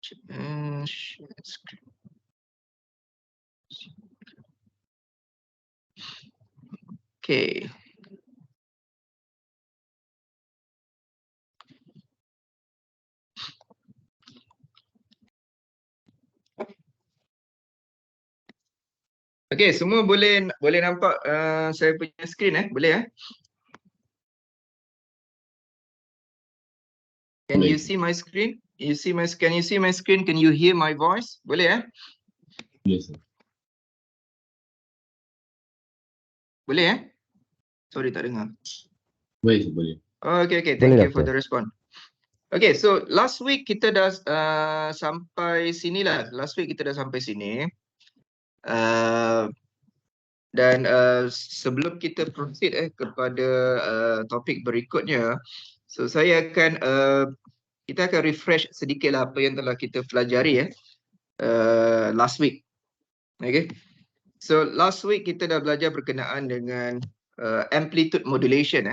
Share screen. Okay. Okay, semua boleh nampak saya punya screen boleh Can you see my screen? Can you see my screen? Can you hear my voice? Boleh Yes, sir. Boleh Sorry tak dengar. Boleh, boleh. Okay, thank you for the response. Okay, so last week kita dah sampai sini lah. Last week kita dah sampai sini. Dan sebelum kita proceed kepada topik berikutnya, so saya akan kita akan refresh sedikit lah apa yang telah kita pelajari last week. Okay, so last week kita dah belajar berkenaan dengan amplitude modulation.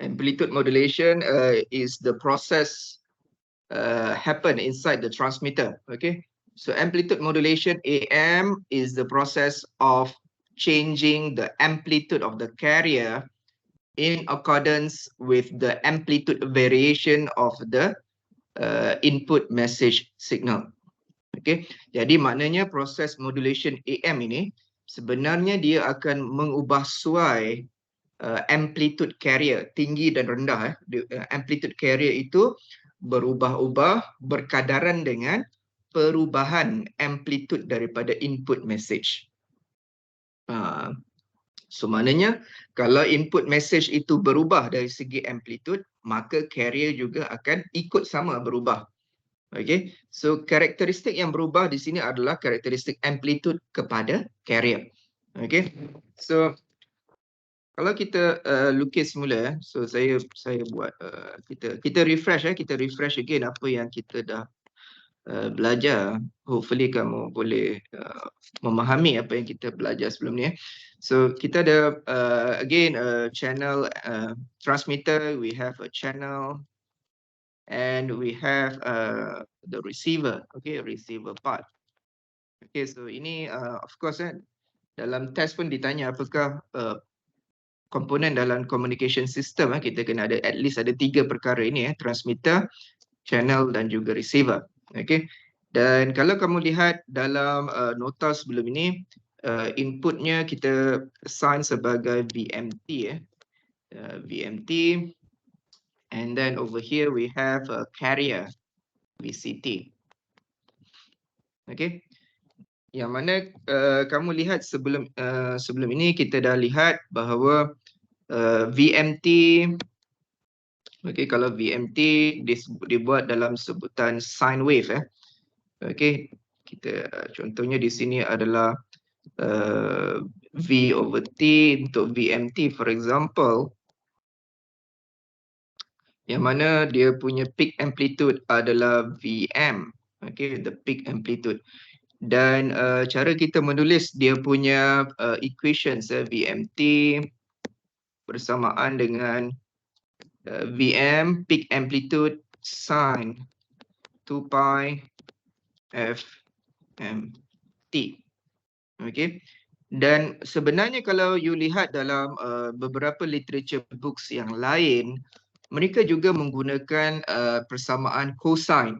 Amplitude modulation is the process happen inside the transmitter. Okay, so amplitude modulation AM is the process of changing the amplitude of the carrier in accordance with the amplitude variation of the input message signal. Okay, jadi maknanya proses modulation AM ini sebenarnya dia akan mengubah suai amplitude carrier tinggi dan rendah. Amplitude carrier itu berubah-ubah berkadaran dengan perubahan amplitude daripada input message. So maknanya kalau input message itu berubah dari segi amplitude, maka carrier juga akan ikut sama berubah. Okay, so karakteristik yang berubah di sini adalah karakteristik amplitude kepada carrier. Okay, so kalau kita lukis semula, so saya buat kita refresh kita refresh again apa yang kita dah belajar. Hopefully kamu boleh memahami apa yang kita belajar sebelum ni. So kita ada again channel transmitter, we have a channel and we have the receiver. Okay, receiver part. Okay, so ini of course dalam test pun ditanya apakah komponen dalam communication system. Kita kena ada at least ada 3 perkara ini transmitter, channel dan juga receiver. Okay, dan kalau kamu lihat dalam nota sebelum ini, inputnya kita assign sebagai VMT VMT, and then over here we have a carrier VCT. Okay, yang mana kamu lihat sebelum ini kita dah lihat bahawa VMT, okay, kalau VMT dibuat dalam sebutan sine wave okay, kita contohnya di sini adalah V over T untuk VMT for example, yang mana dia punya peak amplitude adalah VM, okay, the peak amplitude. Dan cara kita menulis dia punya equations VMT bersamaan dengan VM peak amplitude sin 2 pi FMT. Okay, dan sebenarnya kalau you lihat dalam beberapa literature books yang lain, mereka juga menggunakan persamaan cosine.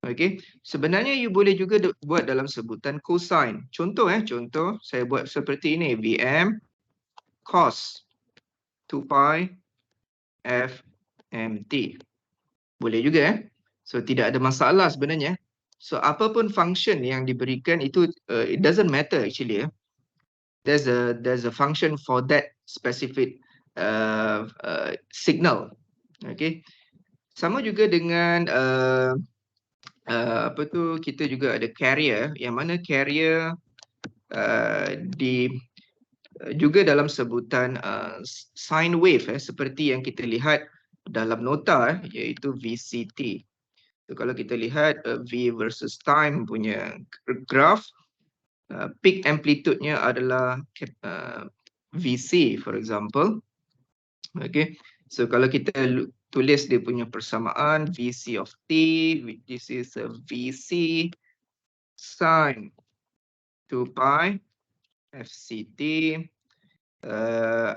Okay, sebenarnya you boleh juga buat dalam sebutan cosine. Contoh contoh saya buat seperti ini, VM cos 2 pi FMT. Boleh juga So tidak ada masalah sebenarnya. So apapun function yang diberikan itu it doesn't matter actually There's a function for that specific signal. Okay. Sama juga dengan apa tu, kita juga ada carrier, yang mana carrier juga dalam sebutan sine wave seperti yang kita lihat dalam nota iaitu VCT. So, kalau kita lihat V versus time punya graph, peak amplitude-nya adalah VC for example. Okay, so kalau kita tulis dia punya persamaan VC of T, this is a VC sin 2 pi FCT.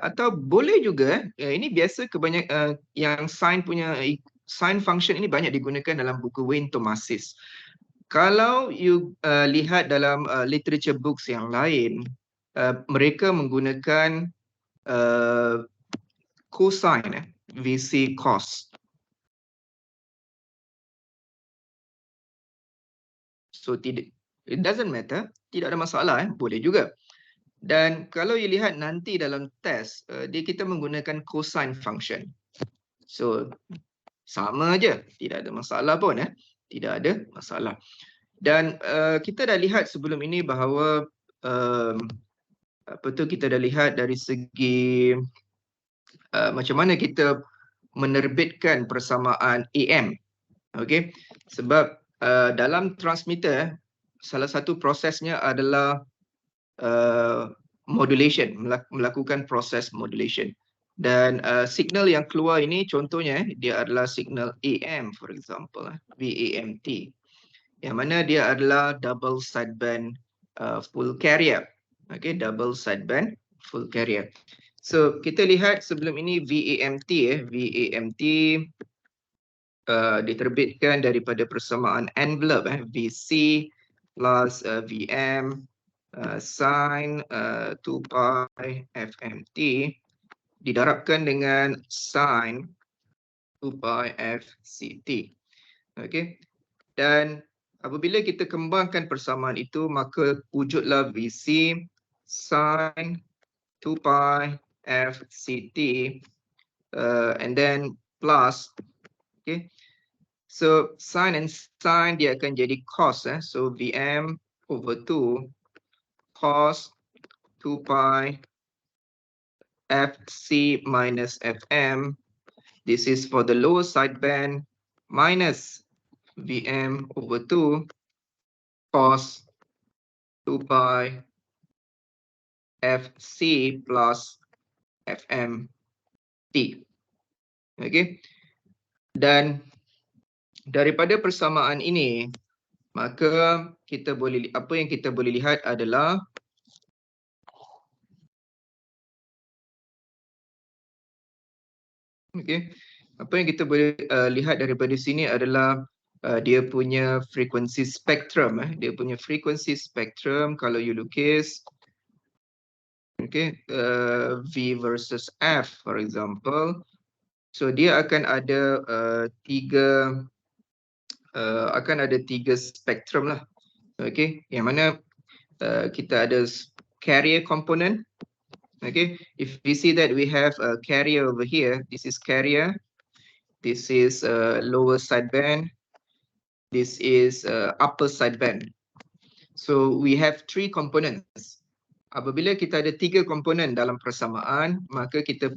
Atau boleh juga, ini biasa kebanyakan yang sin punya sin function ini banyak digunakan dalam buku Wayne Thomasis. Kalau you lihat dalam literature books yang lain, mereka menggunakan cosine, VC cos. So it doesn't matter, tidak ada masalah, boleh juga. Dan kalau you lihat nanti dalam test, kita menggunakan cosine function. So sama aja, tidak ada masalah pun, tidak ada masalah. Dan kita dah lihat sebelum ini bahawa kita dah lihat dari segi macam mana kita menerbitkan persamaan AM. Okey, sebab dalam transmitter salah satu prosesnya adalah modulation, melakukan proses modulation. Dan signal yang keluar ini contohnya dia adalah signal AM, for example, VAMT, yang mana dia adalah double sideband full carrier. Okay, double sideband full carrier. So kita lihat sebelum ini VAMT, VAMT diterbitkan daripada persamaan envelope, VC plus VM sin 2 pi FMT didarabkan dengan sin 2 pi FCT. Okey. Dan apabila kita kembangkan persamaan itu, maka wujudlah VC sin 2 pi FCT and then plus, okay. So sin and sin dia akan jadi cos, so VM over 2 cos 2 pi FC minus FM. This is for the lower sideband minus VM over 2 cos 2 pi FC plus FMT. Okay. Dan daripada persamaan ini, maka kita boleh, apa yang kita boleh lihat adalah apa yang kita boleh lihat daripada sini adalah dia punya frequency spectrum. Dia punya frequency spectrum kalau you lukis, V versus F, for example. So dia akan ada tiga spektrum lah. Okay, yang mana kita ada carrier component. Okay, if we see that we have a carrier over here, this is carrier, this is lower sideband, this is upper sideband. So we have three components. Apabila kita ada tiga komponen dalam persamaan, maka kita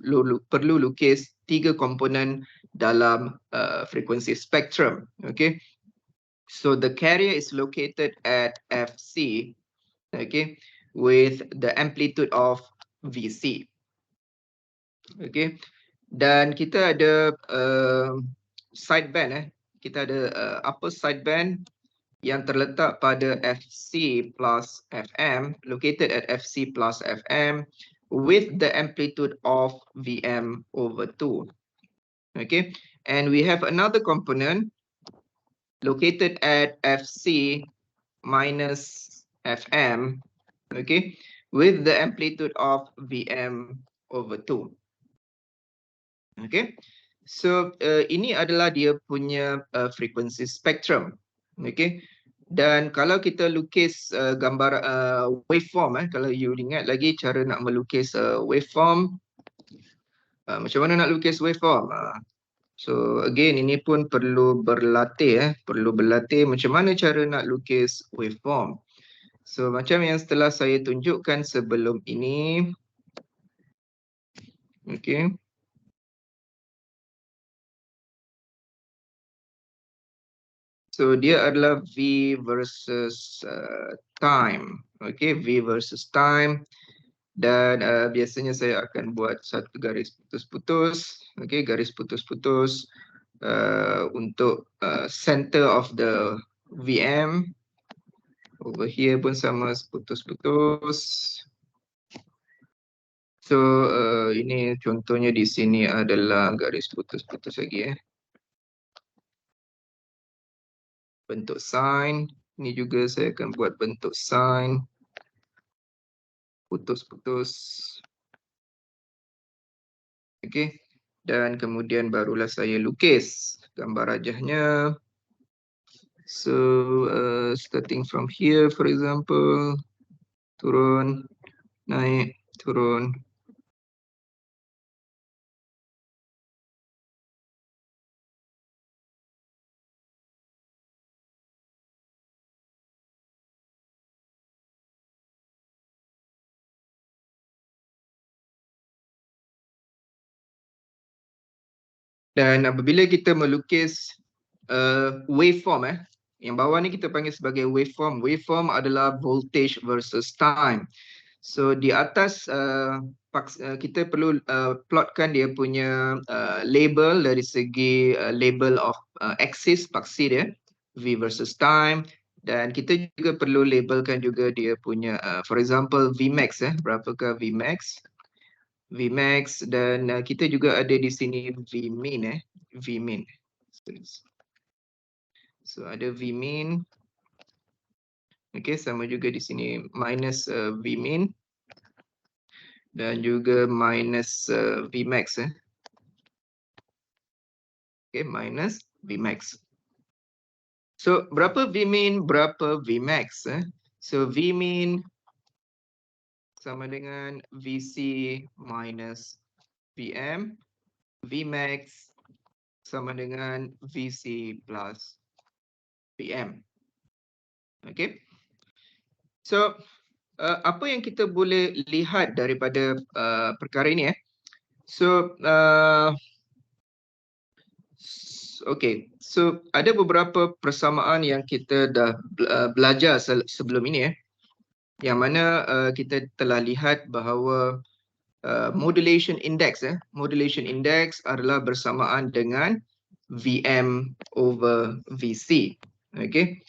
perlu lukis tiga komponen dalam frequency spectrum. Okay, so the carrier is located at FC, okay, with the amplitude of VC. Okay, dan kita ada sideband, kita ada upper sideband yang terletak pada FC plus FM, located at FC plus FM with the amplitude of VM over 2. Okay, and we have another component located at FC minus FM, okay, with the amplitude of VM over 2. Okay, so ini adalah dia punya frequency spectrum. Okay, dan kalau kita lukis gambar waveform, kalau you ingat lagi cara nak melukis waveform, macam mana nak lukis waveform? So again, ini pun perlu berlatih, perlu berlatih macam mana cara nak lukis waveform. So macam yang setelah saya tunjukkan sebelum ini. Okay. So dia adalah V versus time. Okay, V versus time. Dan biasanya saya akan buat satu garis putus-putus, okey, garis putus-putus untuk center of the VM. Over here pun sama, putus-putus. So ini contohnya di sini adalah garis putus-putus lagi bentuk sign. Ini juga saya akan buat bentuk sign putus-putus. Okey. Dan kemudian barulah saya lukis gambar rajahnya. So starting from here for example, turun, naik, turun. Dan apabila kita melukis waveform yang bawah ni kita panggil sebagai waveform. Waveform adalah voltage versus time. So di atas kita perlu plotkan dia punya label dari segi label of axis paksi dia, V versus time. Dan kita juga perlu labelkan juga dia punya for example Vmax berapakah Vmax. Vmax dan kita juga ada di sini Vmin Vmin. So ada Vmin. Okey, sama juga di sini minus Vmin dan juga minus Vmax Okey, minus Vmax. So berapa Vmin, berapa Vmax So Vmin sama dengan Vc minus Vm, Vmax sama dengan Vc plus Vm. Okay. So apa yang kita boleh lihat daripada perkara ini So okay. So ada beberapa persamaan yang kita dah belajar sebelum ini yang mana kita telah lihat bahawa modulation index modulation index adalah bersamaan dengan Vm over Vc. Okay.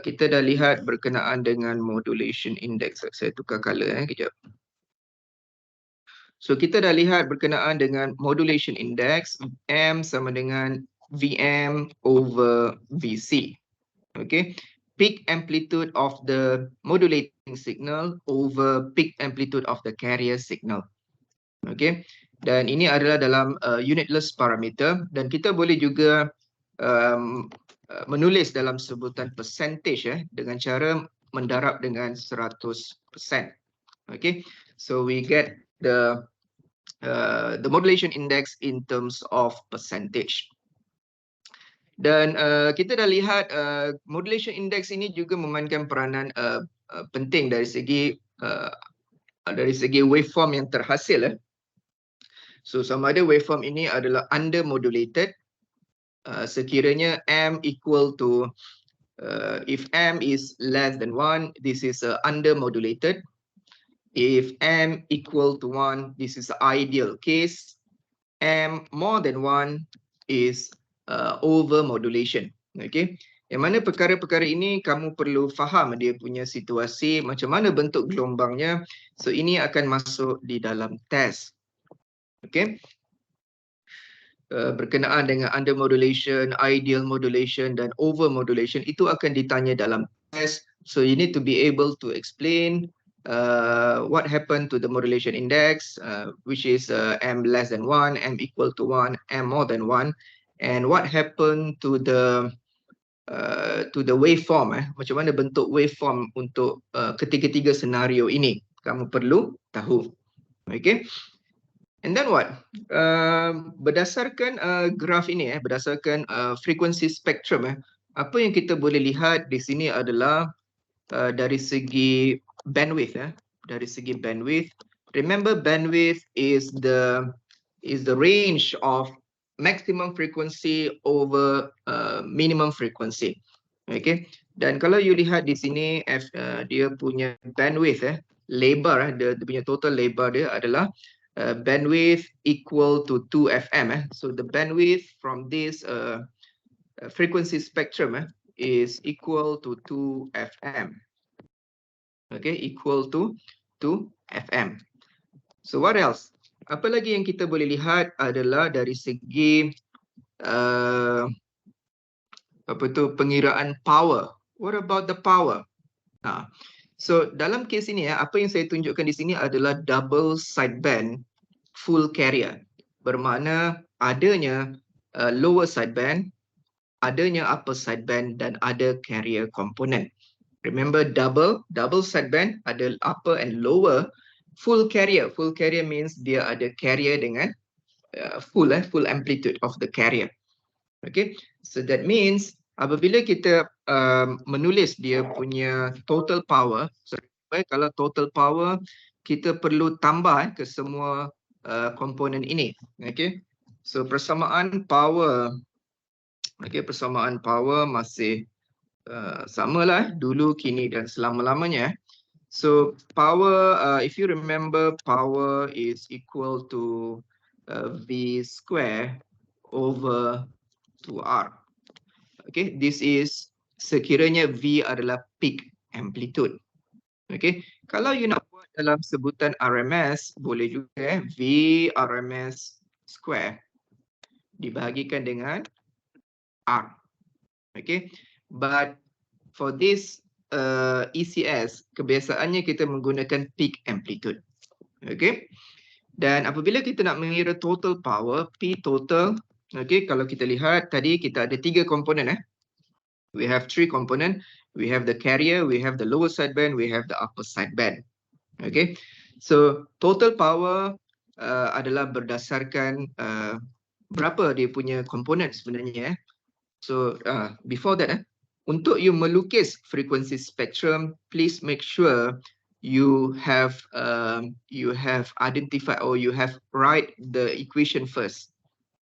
Kita dah lihat berkenaan dengan modulation index. Saya tukar color kejap. So kita dah lihat berkenaan dengan modulation index M sama dengan Vm over Vc. Okay. Peak amplitude of the modulating signal over peak amplitude of the carrier signal. Okay. Dan ini adalah dalam unitless parameter dan kita boleh juga menulis dalam sebutan percentage dengan cara mendarab dengan 100%. Okay. So we get the modulation index in terms of percentage. Dan kita dah lihat modulation index ini juga memainkan peranan penting dari segi waveform yang terhasil. So sama ada waveform ini adalah under modulated sekiranya M equal to if M is less than 1, this is under modulated. If M equal to 1, this is the ideal case. M more than 1 is over modulation. Okay. Yang mana perkara-perkara ini kamu perlu faham dia punya situasi, macam mana bentuk gelombangnya. So ini akan masuk di dalam test. Okay. Berkenaan dengan under modulation, ideal modulation dan over modulation itu akan ditanya dalam test. So you need to be able to explain what happened to the modulation index, which is M less than 1, M equal to 1, M more than 1, and what happened to the waveform, macam mana bentuk waveform untuk ketiga-tiga senario ini, kamu perlu tahu. Okay. And then what? Berdasarkan graf ini, berdasarkan frequency spectrum, apa yang kita boleh lihat di sini adalah dari segi bandwidth, dari segi bandwidth. Remember, bandwidth is the range of maximum frequency over minimum frequency. Okay. Dan kalau you lihat di sini dia punya bandwidth, lebar, dia punya total lebar dia adalah bandwidth equal to 2 FM. So the bandwidth from this frequency spectrum is equal to 2 FM. Okay, equal to 2 FM. So what else? Apa lagi yang kita boleh lihat adalah dari segi pengiraan power. What about the power? So dalam kes ini apa yang saya tunjukkan di sini adalah double sideband full carrier. Bermakna adanya lower sideband, adanya upper sideband dan ada carrier component. Remember double sideband ada upper and lower. Full carrier means dia ada carrier dengan full amplitude of the carrier. Okay, so that means apabila kita menulis dia punya total power, kalau total power kita perlu tambah ke semua komponen ini. Okay, so persamaan power, persamaan power masih samalah dulu, kini dan selama-lamanya. So power, if you remember, power is equal to V square over 2R. Okay, this is sekiranya V adalah peak amplitude. Okay, kalau you nak buat dalam sebutan RMS, boleh juga V RMS square dibahagikan dengan R. Okay, but for this ECS, kebiasaannya kita menggunakan peak amplitude. Okay, dan apabila kita nak mengira total power, P total, okay, kalau kita lihat tadi kita ada 3 komponen. We have 3 component. We have the carrier, we have the lower sideband, we have the upper sideband. Okay, so total power adalah berdasarkan berapa dia punya komponen sebenarnya. So before that, untuk you melukis frequency spectrum, please make sure you have identified or you have write the equation first.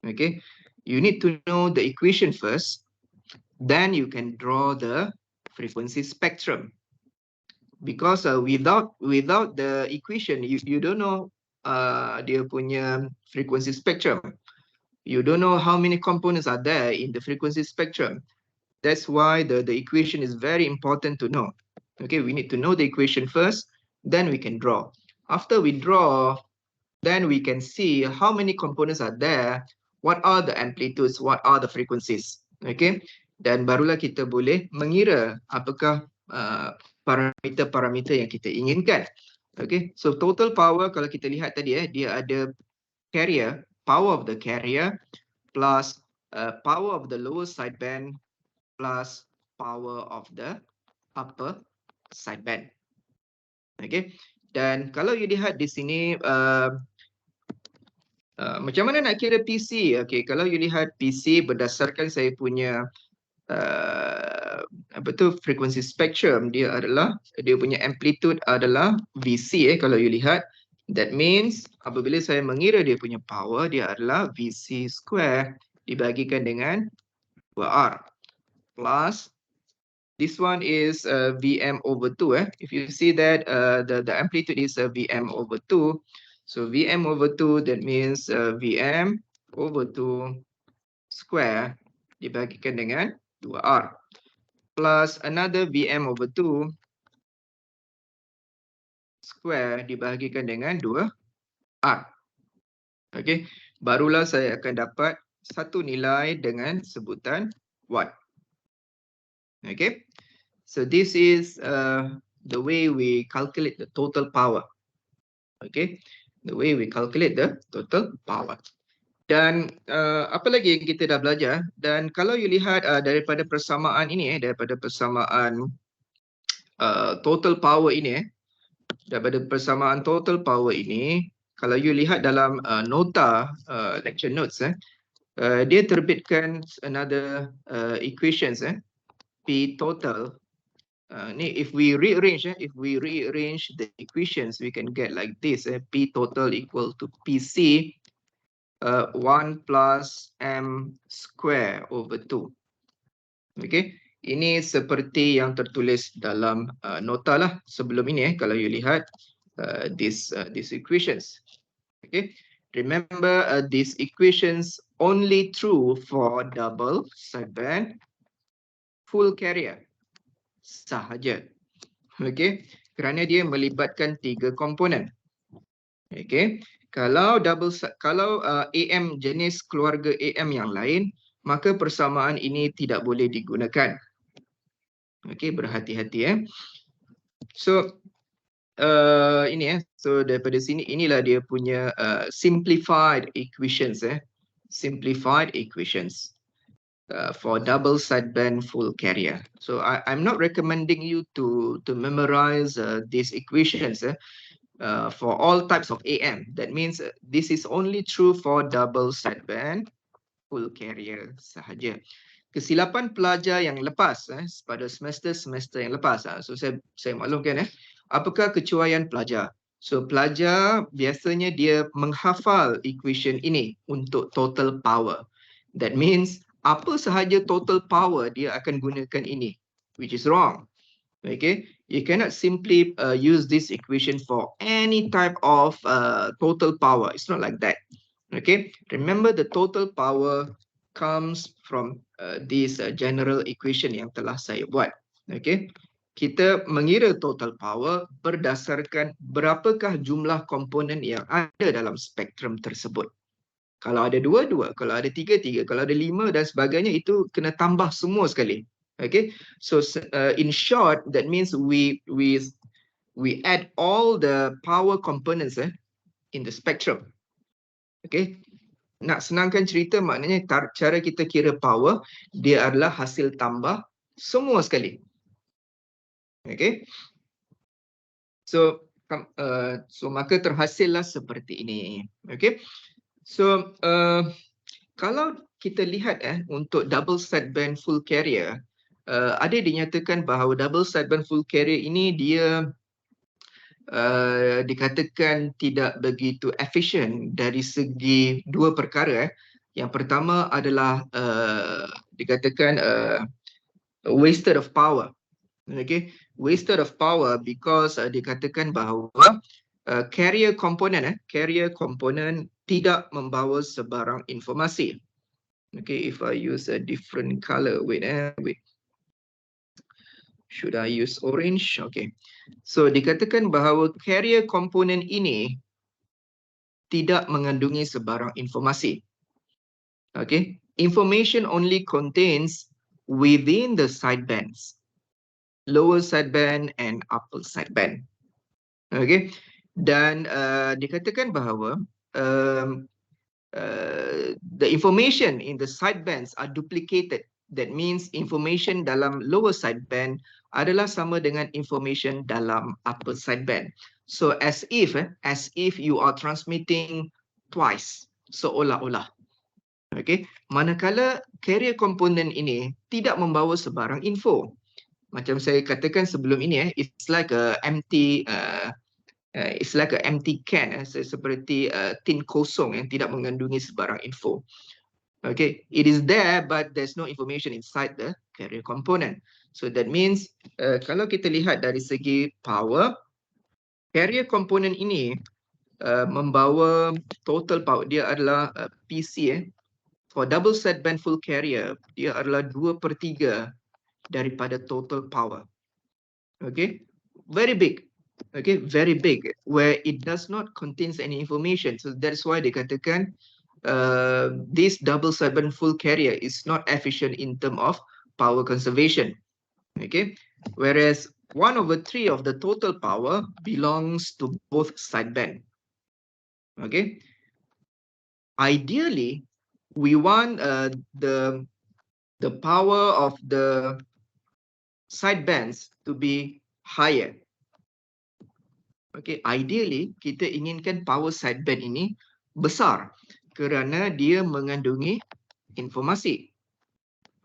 Okay, you need to know the equation first, then you can draw the frequency spectrum. Because without the equation, you don't know dia punya frequency spectrum. You don't know how many components are there in the frequency spectrum. That's why the equation is very important to know. Okay, we need to know the equation first, then we can draw. After we draw, then we can see how many components are there, what are the amplitudes, what are the frequencies. Okay, dan barulah kita boleh mengira apakah parameter-parameter yang kita inginkan. Okay, so total power kalau kita lihat tadi dia ada carrier, power of the carrier plus power of the lower sideband plus power of the upper sideband. Okay, dan kalau you lihat di sini macam mana nak kira PC? Okay, kalau you lihat PC berdasarkan saya punya frequency spectrum, dia punya amplitude adalah VC kalau you lihat. That means apabila saya mengira dia punya power, dia adalah VC square dibagikan dengan 2R plus this one is VM over 2. If you see that the amplitude is VM over 2, so VM over 2, that means VM over 2 square dibagikan dengan 2R plus another VM over 2 square dibahagikan dengan 2R. Okay, barulah saya akan dapat satu nilai dengan sebutan watt. Okay, so this is the way we calculate the total power. Okay, the way we calculate the total power. Dan apa lagi yang kita dah belajar, dan kalau you lihat daripada persamaan ini daripada persamaan total power ini kalau you lihat dalam nota lecture notes dia terbitkan another equations P total. Ni if we rearrange the equations, we can get like this. P total equal to PC 1 plus M square over 2. Okay, Ini seperti yang tertulis dalam nota lah sebelum ini kalau you lihat these equations. Okay. Remember these equations only true for double sideband full carrier sahaja. Okay. Kerana dia melibatkan 3 komponen. Okay. Kalau AM jenis keluarga AM yang lain, maka persamaan ini tidak boleh digunakan. Okay, berhati-hati. So so daripada sini inilah dia punya simplified equations simplified equations for double sideband full carrier. So I'm not recommending you to memorize these equations for all types of AM. That means this is only true for double sideband full carrier sahaja. Kesilapan pelajar yang lepas pada semester yang lepas. So saya maklumkan apakah kecuaian pelajar? So pelajar biasanya dia menghafal equation ini untuk total power. That means apa sahaja total power dia akan gunakan ini, which is wrong. Okay, you cannot simply use this equation for any type of total power. It's not like that. Okay, remember the total power comes from this general equation yang telah saya buat. Okay, kita mengira total power berdasarkan berapakah jumlah komponen yang ada dalam spektrum tersebut. Kalau ada 2, kalau ada 3, kalau ada 5 dan sebagainya, itu kena tambah semua sekali. Okay, so in short, that means we add all the power components in the spectrum. Okay, nak senangkan cerita maknanya cara kita kira power dia adalah hasil tambah semua sekali. Okay, so maka terhasillah seperti ini. Okay, so kalau kita lihat untuk double sideband full carrier, ada dinyatakan bahawa double sideband full carrier ini dia dikatakan tidak begitu efisien dari segi 2 perkara. Yang pertama adalah dikatakan wasted of power. Okay, wasted of power because dikatakan bahawa carrier component tidak membawa sebarang informasi. Okay, if I use a different color, wait. Should I use orange? Okay. So dikatakan bahawa carrier komponen ini tidak mengandungi sebarang informasi. Okay. Information only contains within the sidebands, lower sideband and upper sideband. Okay. Dan dikatakan bahawa the information in the sidebands are duplicated. That means information dalam lower sideband adalah sama dengan information dalam upper sideband. So as if you are transmitting twice, seolah-olah. Okay. Manakala carrier component ini tidak membawa sebarang info. Macam saya katakan sebelum ini, it's like a empty can, seperti tin kosong yang tidak mengandungi sebarang info. Okay, it is there but there's no information inside the carrier component. So that means kalau kita lihat dari segi power, carrier component ini membawa total power, dia adalah PC for double sideband full carrier, dia adalah 2/3 daripada total power. Okay, very big. Okay, very big, where it does not contain any information. So that's why dikatakan this double sideband full carrier is not efficient in terms of power conservation. Okay, whereas 1/3 of the total power belongs to both sideband. Okay, ideally we want the power of the sidebands to be higher. Okay, ideally kita inginkan power sideband ini besar kerana dia mengandungi informasi.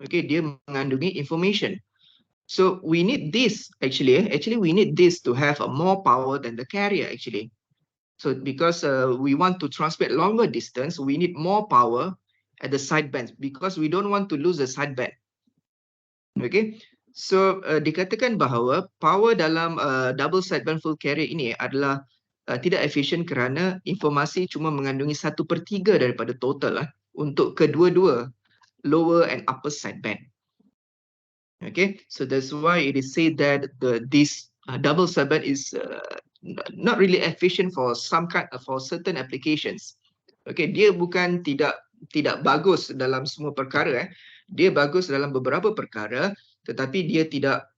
Okay, dia mengandungi information. So we need this actually we need this to have a more power than the carrier actually. So because we want to transmit longer distance, we need more power at the sidebands because we don't want to lose the sideband. Okay, so dikatakan bahawa power dalam double sideband full carrier ini adalah tidak efisien kerana informasi cuma mengandungi 1/3 daripada total untuk kedua-dua lower and upper sideband. Okay, so that's why it is said that this double sideband is not really efficient for for certain applications. Okay, dia bukan tidak bagus dalam semua perkara. Dia bagus dalam beberapa perkara, tetapi dia tidak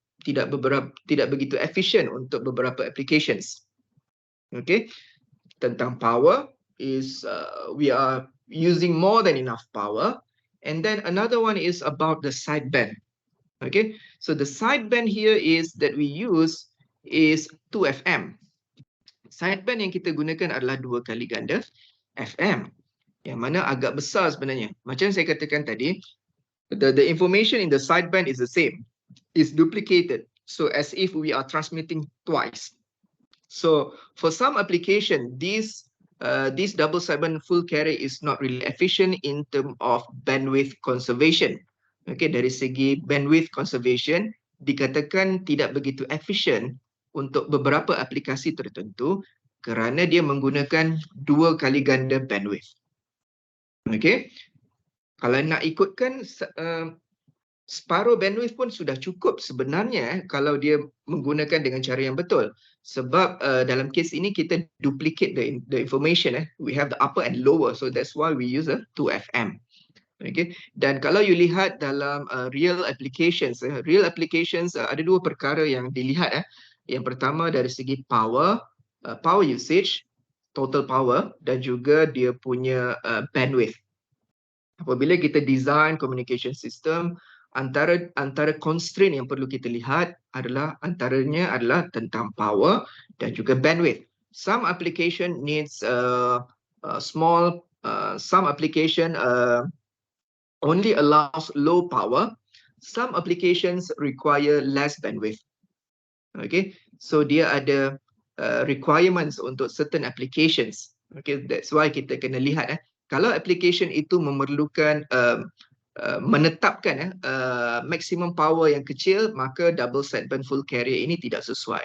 begitu efisien untuk beberapa applications. Okay, tentang power is we are using more than enough power, and then another one is about the sideband. Okay, so the sideband here is that we use is 2 FM. Sideband yang kita gunakan adalah 2 kali ganda FM, yang mana agak besar sebenarnya. Macam saya katakan tadi, the information in the sideband is the same, is duplicated, so as if we are transmitting twice. So for some application, this double sideband full carrier is not really efficient in terms of bandwidth conservation. Okay, dari segi bandwidth conservation dikatakan tidak begitu efisien untuk beberapa aplikasi tertentu kerana dia menggunakan 2 kali ganda bandwidth. Okay, kalau nak ikutkan separuh bandwidth pun sudah cukup sebenarnya kalau dia menggunakan dengan cara yang betul. Sebab dalam kes ini kita duplicate the information. We have the upper and lower, so that's why we use a 2 FM. Okay, dan kalau you lihat dalam real applications, ada 2 perkara yang dilihat. Yang pertama dari segi power usage, total power, dan juga dia punya bandwidth. Apabila kita design communication system, antara constraint yang perlu kita lihat antaranya adalah tentang power dan juga bandwidth. Some application needs small, some application only allows low power. Some applications require less bandwidth. Okay, so dia ada requirements untuk certain applications. Okay, that's why kita kena lihat kalau application itu memerlukan menetapkan maximum power yang kecil, maka double sideband full carrier ini tidak sesuai.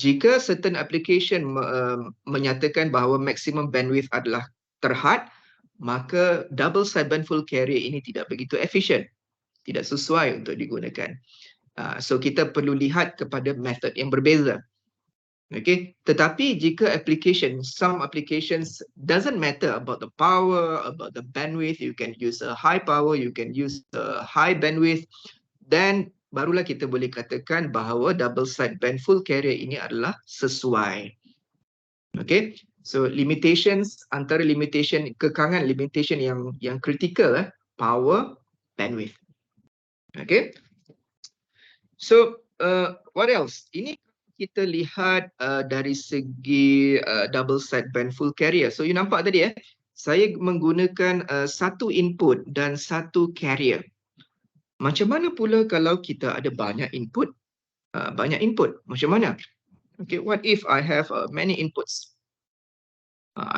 Jika certain application menyatakan bahawa maximum bandwidth adalah terhad, maka double sideband full carrier ini tidak begitu efisien, tidak sesuai untuk digunakan. So kita perlu lihat kepada method yang berbeza. Okay, tetapi jika some applications doesn't matter about the power, about the bandwidth, you can use a high power, you can use a high bandwidth, then barulah kita boleh katakan bahawa double sideband full carrier ini adalah sesuai. Okay, so antara limitation yang critical, power, bandwidth. Okay, so what else? Ini kita lihat dari segi double sideband full carrier. So you nampak tadi saya menggunakan satu input dan satu carrier. Macam mana pula kalau kita ada banyak input? Macam mana? Okay, what if I have many inputs?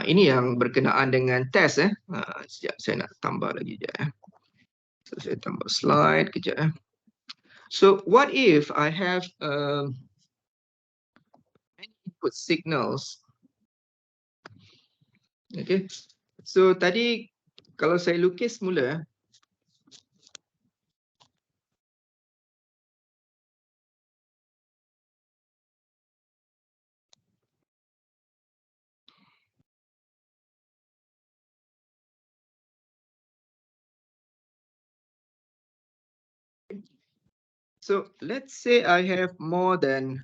Ini yang berkenaan dengan test. Sekejap, saya nak tambah lagi sekejap. So saya tambah slide kejap. So what if I have many input signals? Okay, so tadi kalau saya lukis mula, so let's say I have more than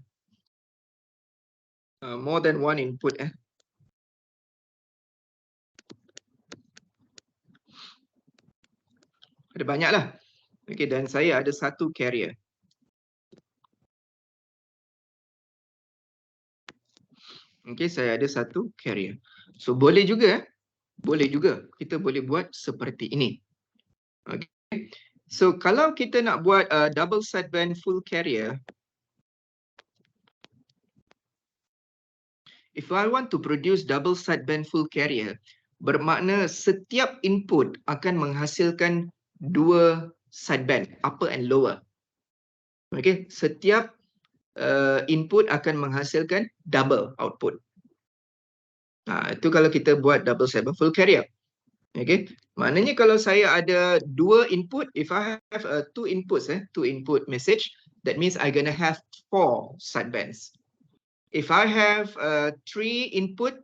one input. Ada banyak lah. Okay, dan saya ada satu carrier. Okay, saya ada satu carrier. So boleh juga kita boleh buat seperti ini. Okay, so kalau kita nak buat double sideband full carrier, if I want to produce double sideband full carrier, bermakna setiap input akan menghasilkan 2 sideband, upper and lower. Okey, setiap input akan menghasilkan double output. Itu kalau kita buat double 7 full carrier. Okay, maknanya kalau saya ada dua input, if I have two inputs, two input message, that means I gonna have 4 sidebands. If I have 3 input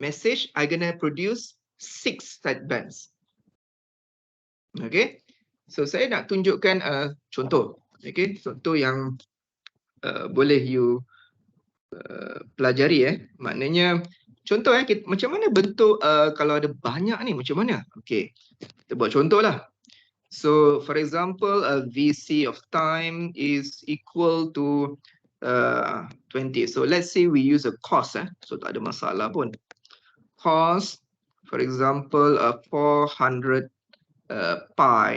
message, I gonna produce 6 sidebands. Okay, so saya nak tunjukkan contoh. Okay, contoh yang boleh you pelajari. Maknanya contoh macam mana bentuk kalau ada banyak ni macam mana? Okay, kita buat contoh lah. So for example, a VC of time is equal to 20. So let's say we use a cos. So tak ada masalah pun. Cos, for example, 400 pi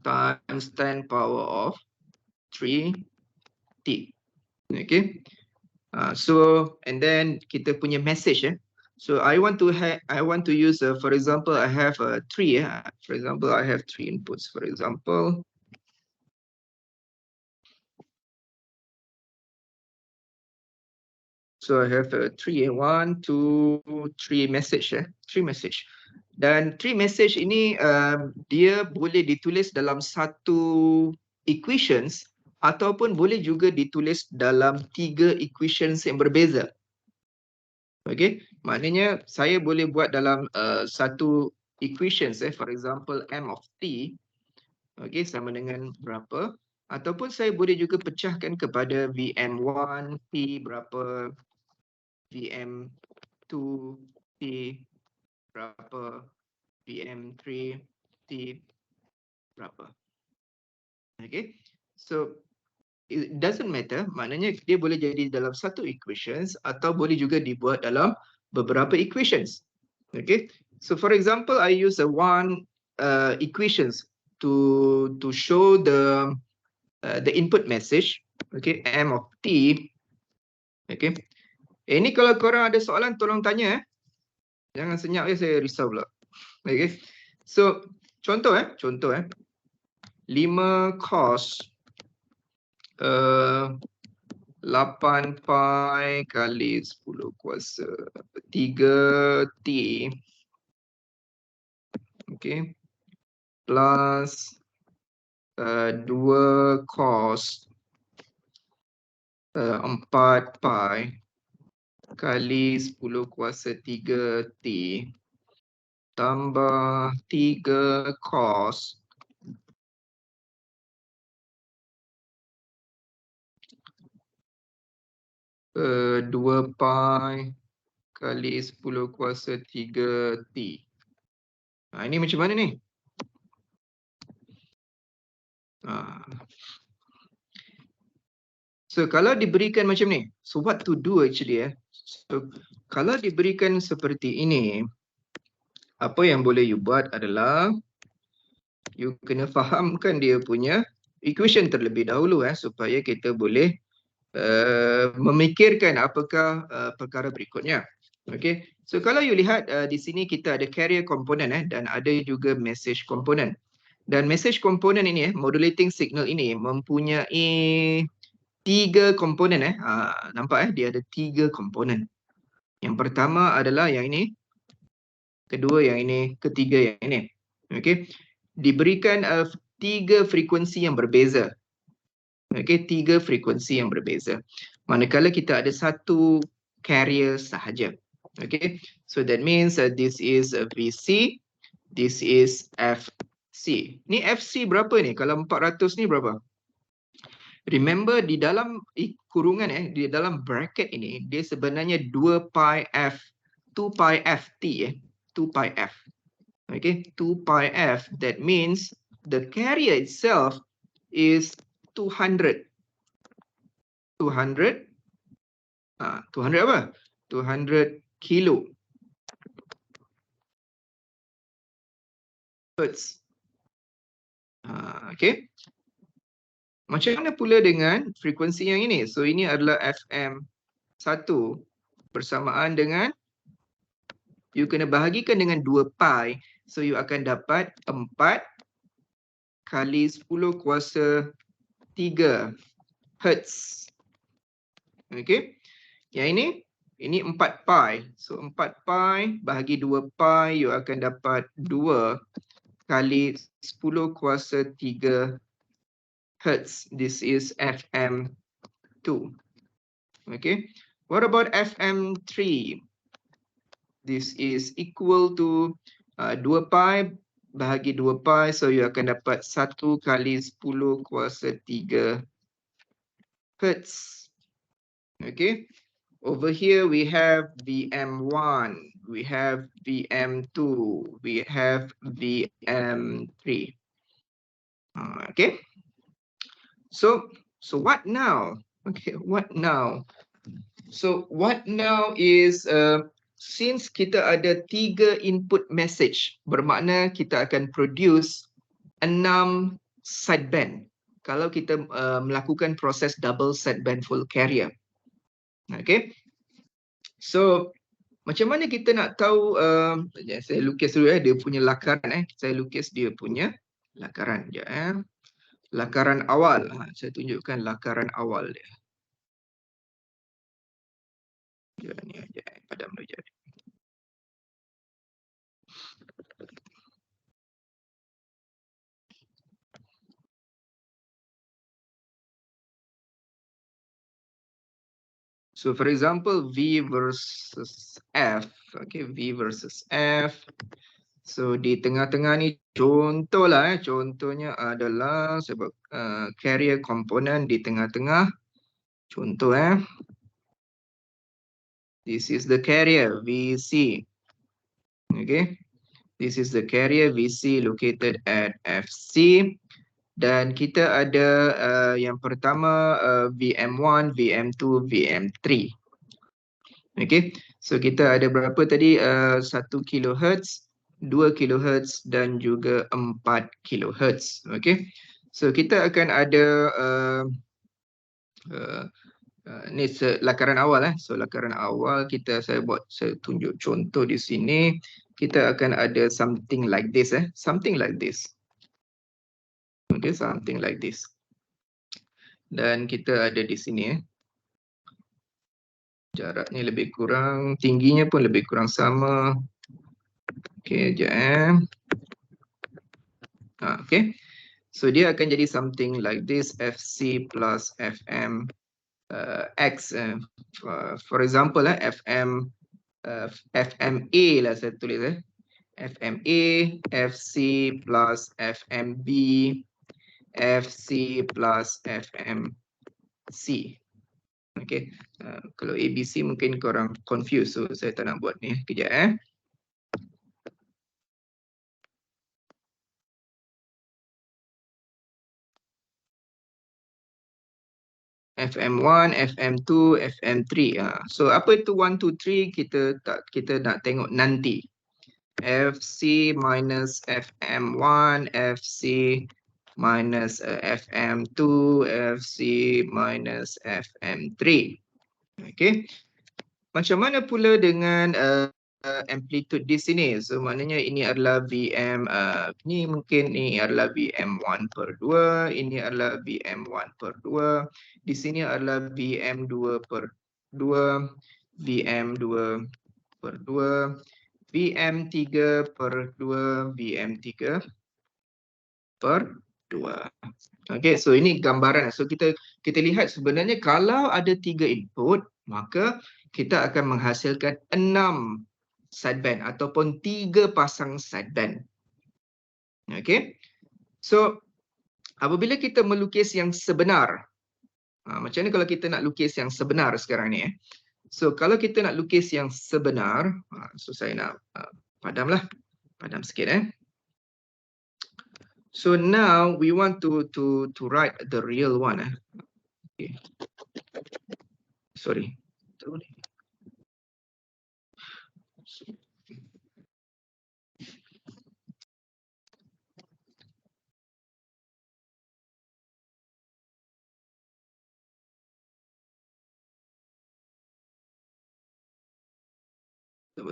times 10 power of 3t. Okay. So and then kita punya message. So I want to use for example I have 3. For example I have 3 inputs. For example, so I have 3, 1, 2, 3 message. 3 message. Dan 3 message ini dia boleh ditulis dalam satu equations ataupun boleh juga ditulis dalam 3 equations yang berbeza. Okay, maknanya saya boleh buat dalam satu equations. For example, m of t, okay, sama dengan berapa. Ataupun saya boleh juga pecahkan kepada Vm1 t berapa, Vm2 t berapa, Vm3 t berapa. Okay, so it doesn't matter, maknanya dia boleh jadi dalam satu equations atau boleh juga dibuat dalam beberapa equations. Okay, so for example I use one equations to show the input message. Okay, m of t. Okay, ini kalau korang ada soalan tolong tanya. Jangan senyap saya risau pula. Okay, so contoh 5 cos 8 pi kali 10 kuasa 3t, okay, plus 2 cos 4 pi kali 10 kuasa 3t tambah 3 cos 2 pi kali 10 kuasa 3t. Ini macam mana ni? So kalau diberikan macam ni, so what to do actually? So kalau diberikan seperti ini, apa yang boleh you buat adalah you kena fahamkan dia punya equation terlebih dahulu supaya kita boleh memikirkan apakah perkara berikutnya. Okay, so kalau you lihat di sini kita ada carrier component dan ada juga message component. Dan message component ini modulating signal ini mempunyai 3 komponen. Nampak dia ada 3 komponen. Yang pertama adalah yang ini, kedua yang ini, ketiga yang ini. Okay, diberikan 3 frekuensi yang berbeza. Okay, 3 frekuensi yang berbeza. Manakala kita ada satu carrier sahaja. Okay, so that means this is VC, this is FC. Ni FC berapa ni? Kalau 400 ni berapa? Remember di dalam kurungan di dalam bracket ini dia sebenarnya 2 pi f, 2 pi f t 2 pi f. Okay, 2 pi f, that means the carrier itself is 200. 200 apa? 200 kilo hertz. Okay. Macam mana pula dengan frekuensi yang ini? So ini adalah FM1 bersamaan dengan, you kena bahagikan dengan 2 pi. So you akan dapat 4 kali 10 kuasa 3 Hertz. Okey. Yang ini 4 pi. So 4 pi bahagi 2 pi, you akan dapat 2 kali 10 kuasa 3 Hertz. This is FM2. Okay. What about FM3? This is equal to 2 pi bahagi 2 pi. So you akan dapat 1 kali 10 kuasa 3 Hertz. Okay. Over here we have VM1, we have VM2, we have VM3. Okay. So what now? Okay, what now? So what now is since kita ada 3 input message, bermakna kita akan produce 6 sideband kalau kita melakukan proses double sideband full carrier. Okay. So macam mana kita nak tahu, saya lukis dulu dia punya lakaran. Saya lukis dia punya lakaran. Lakaran awal. Saya tunjukkan lakaran awal dia. Ni aja, padam dulu je. So for example, V versus F. Okay, V versus F. So di tengah-tengah ni contohlah, contohnya adalah sebab carrier component di tengah-tengah. Contoh this is the carrier VC. Okay. This is the carrier VC located at FC. Dan kita ada yang pertama VM1, VM2, VM3. Okay. So kita ada berapa tadi? 1 kHz, 2 kHz dan juga 4 kHz. Okay. So kita akan ada ni lakaran awal. So lakaran awal saya tunjuk contoh di sini. Kita akan ada something like this. Something like this. Okay, something like this. Dan kita ada di sini. Jaraknya lebih kurang, tingginya pun lebih kurang sama. Okay, sekejap okay. So dia akan jadi something like this, FC plus FM X. For example, FMA lah saya tulis. FMA, FC plus FMB, FC plus FMC. Okay. Kalau ABC mungkin korang confused, so saya tak nak buat ni. Kejap FM1, FM2, FM3. So apa itu 1, 2, 3? Kita nak tengok nanti. FC minus FM1, FC minus FM2, FC minus FM3. Okay. Macam mana pula dengan amplitude di sini? So maknanya ini adalah VM, ni mungkin ni adalah VM1/2, ini adalah VM1/2, di sini adalah VM2/2, VM2/2, VM3/2, VM3/2. Okay, so ini gambaran. So kita lihat sebenarnya kalau ada 3 input, maka kita akan menghasilkan 6 sideband ataupun 3 pasang sideband. Okay. So apabila kita melukis yang sebenar, macam ni kalau kita nak lukis yang sebenar sekarang ni. So kalau kita nak lukis yang sebenar, so saya nak padamlah. Padam sikit So now we want to write the real one. Okay. Sorry.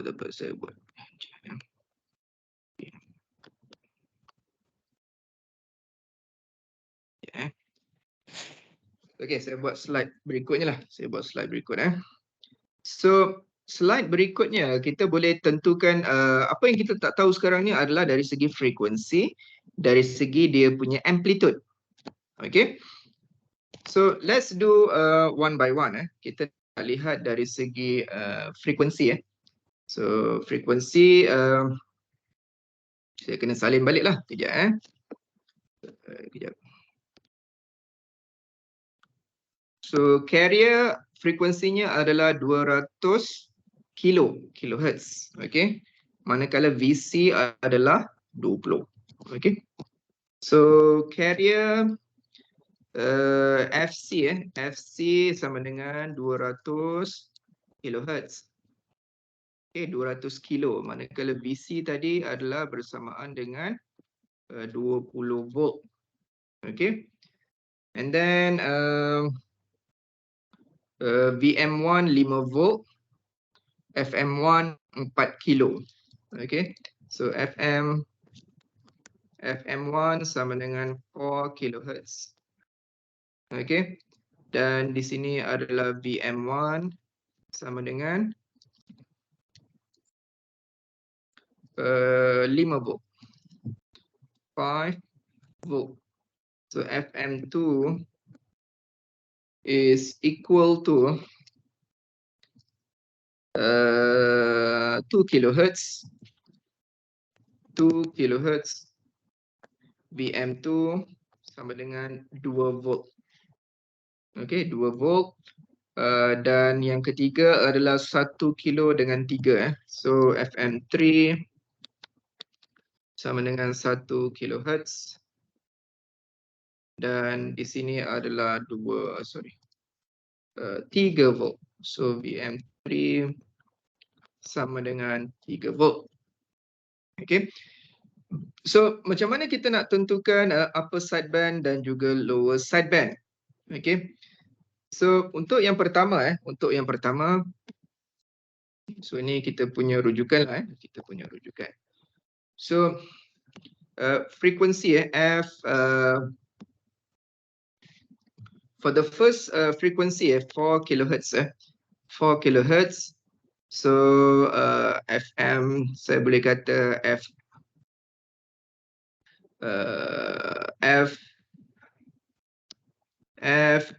Dapat saya buat. Okey, saya buat slide berikutnya lah. Saya buat slide berikut So, slide berikutnya kita boleh tentukan apa yang kita tak tahu sekarang ni adalah dari segi frekuensi, dari segi dia punya amplitude. Okay. So, let's do one by one. Kita lihat dari segi frekuensi. So, frekuensi saya kena salin balik lah. Kejap. Kejap. So, carrier frekuensinya adalah 200 kilohertz. Okay. Manakala VC adalah 20. Okay. So, carrier FC FC sama dengan 200 kilohertz. Okay, 200 kilo. Manakala VC tadi adalah bersamaan dengan 20 volt. Okay. And then VM1 5 volt, FM1 4 kilo. Okay. So FM1 sama dengan 4 kilohertz. Okay. Dan di sini adalah VM1 sama dengan 5 volt. 5 volt. So FM2 is equal to 2 kilohertz. 2 kilohertz. VM2 sama dengan 2 volt. Okay, 2 volt. Dan yang ketiga adalah 1 kilo dengan 3. So FM3 sama dengan 1 kilohertz. Dan di sini adalah 3 volt. So VM3 sama dengan 3 volt. Okay. So macam mana kita nak tentukan upper sideband dan juga lower sideband? Okay. So untuk yang pertama so ini kita punya rujukan lah kita punya rujukan. So frekuensi F for the first frequency 4 kilohertz 4 kilohertz. So FM saya boleh kata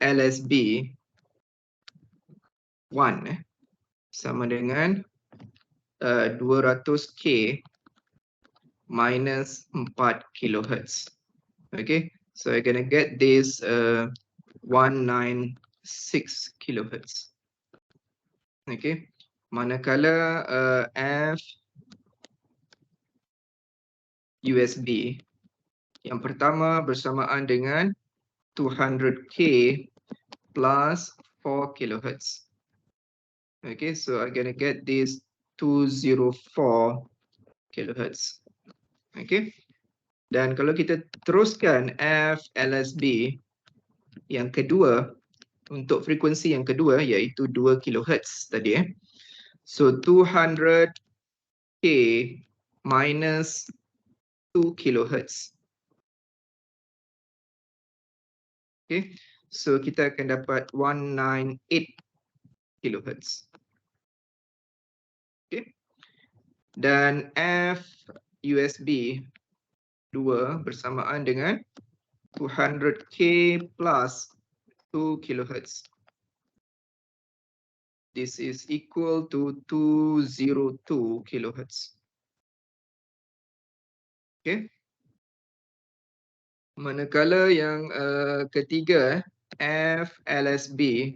LSB 1 sama dengan 200K minus 4 kilohertz. Okay, so I'm gonna get this 196 kilohertz. Okay, manakala F USB yang pertama bersamaan dengan 200K plus 4 kilohertz. Okay, so I'm gonna get this 204 kilohertz. Okay, dan kalau kita teruskan F LSB yang kedua untuk frekuensi yang kedua iaitu 2 kilohertz tadi So 200K minus 2 kilohertz. Okay, so kita akan dapat 198 kilohertz. Okay, dan F USB 2 bersamaan dengan 200K plus 2 kilohertz. This is equal to 202 kilohertz. Okay. Manakala yang ketiga F LSB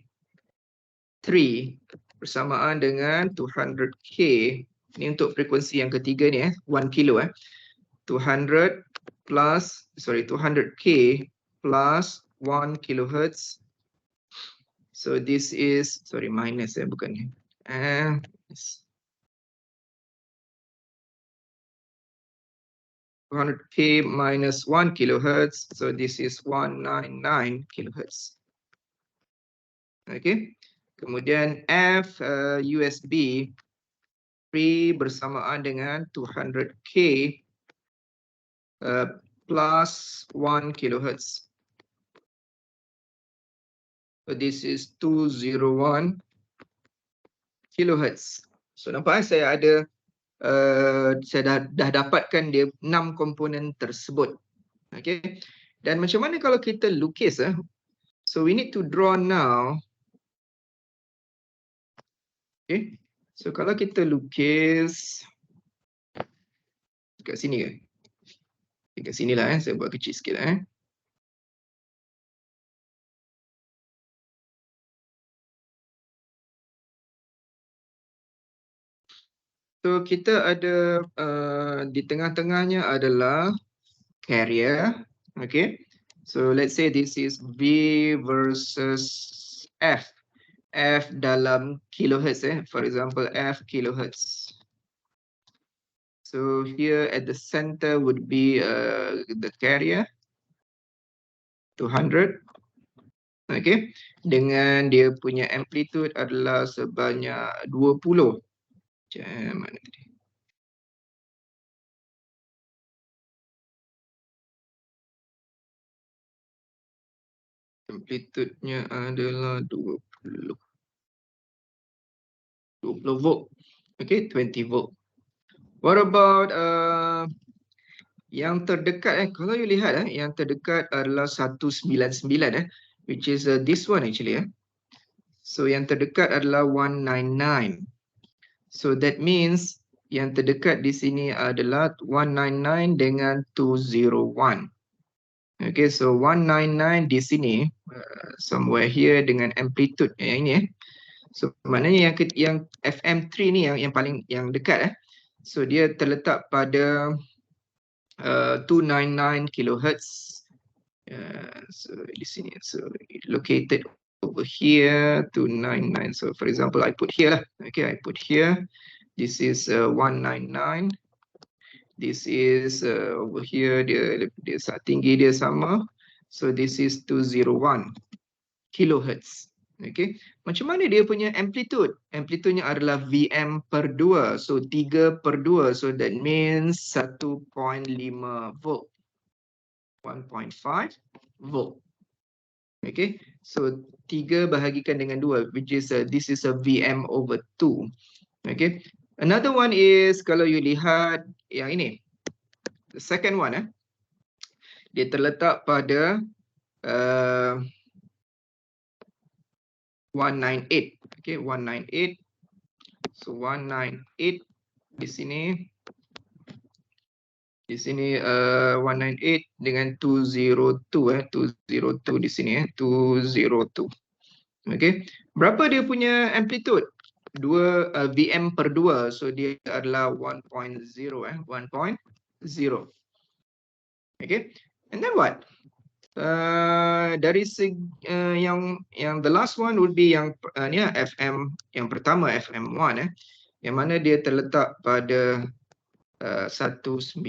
3 bersamaan dengan 200K. Ini untuk frekuensi yang ketiga ni 1 kilo 200K plus 1 kilohertz. So this is minus bukan ni. 200K minus 1 kilohertz. So this is 199 kilohertz. Okay. Kemudian F USB 3 bersamaan dengan 200K plus 1 kilohertz. So this is 201 kilohertz. So nampak saya ada saya dah dapatkan dia 6 komponen tersebut. Okay. Dan macam mana kalau kita lukis? So we need to draw now. Okay. So kalau kita lukis kat sini ke? Kat sini lah saya buat kecil sikit lah So kita ada di tengah-tengahnya adalah carrier. Okay. So let's say this is V versus F. F dalam kilohertz For example, F kilohertz. So here at the center would be the carrier 200. Okay. Dengan dia punya amplitude adalah sebanyak 20. Macam mana tadi? Amplitude-nya adalah 20 volt. Okay, 20 volt. What about yang terdekat kalau you lihat yang terdekat adalah 199 which is this one actually So yang terdekat adalah 199. So that means yang terdekat di sini adalah 199 dengan 201. Okay, so 199 di sini somewhere here dengan amplitude yang ini So maknanya yang FM3 ni yang paling yang dekat So dia terletak pada 299 kilohertz. So di sini so located over here 299. So for example I put here lah. Okay, I put here. This is 199. This is over here dia tinggi dia sama. So this is 201 kilohertz. Okay. Macam mana dia punya amplitude? Amplitude-nya adalah Vm per 2. So 3 per 2. So that means 1.5 volt. 1.5 volt. Okay. So 3 bahagikan dengan 2 which is this is a Vm over 2. Okay. Another one is kalau you lihat yang ini. The second one dia terletak pada 198. Okay, 198. So 198 di sini. Di sini 198 dengan 202 202 di sini 202. Okay. Berapa dia punya amplitude? 2 Vm per 2. So dia adalah 1.0 1.0. Okay. And then what? Dari segi yang the last one would be yang FM yang pertama FM1 yang mana dia terletak pada 196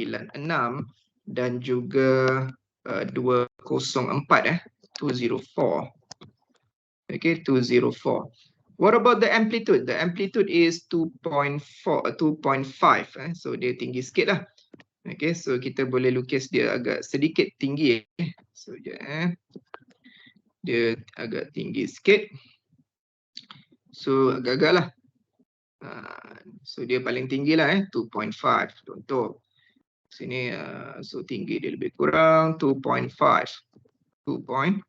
dan juga 204 204. Okay, 204. What about the amplitude? The amplitude is 2.5 so dia tinggi sikit lah. Okay, so kita boleh lukis dia agak sedikit tinggi So dia agak tinggi sikit. So agak-agak lah. So dia paling tinggi lah 2.5 contoh. Sini so tinggi dia lebih kurang 2.5. 2.5.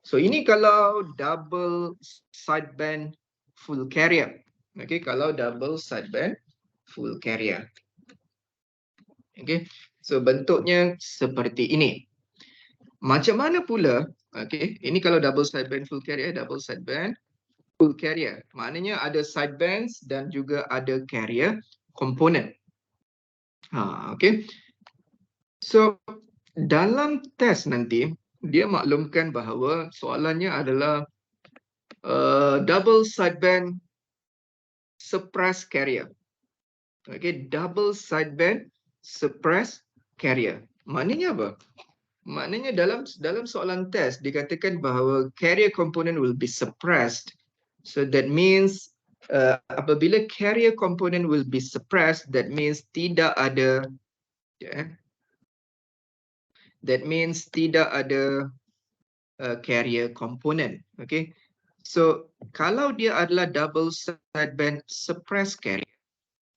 So ini kalau double sideband full carrier. Okay, kalau double sideband full carrier. Okay, so bentuknya seperti ini. Macam mana pula? Okay, ini kalau double sideband full carrier, double sideband full carrier. Maknanya ada sidebands dan juga ada carrier component. Okay. So dalam test nanti dia maklumkan bahawa soalannya adalah double sideband suppressed carrier. Okay, double sideband suppressed carrier. Maknanya apa? Maknanya dalam soalan test dikatakan bahawa carrier component will be suppressed. So that means apabila carrier component will be suppressed, that means tidak ada that means tidak ada carrier component. Okay, so kalau dia adalah double sideband suppressed carrier,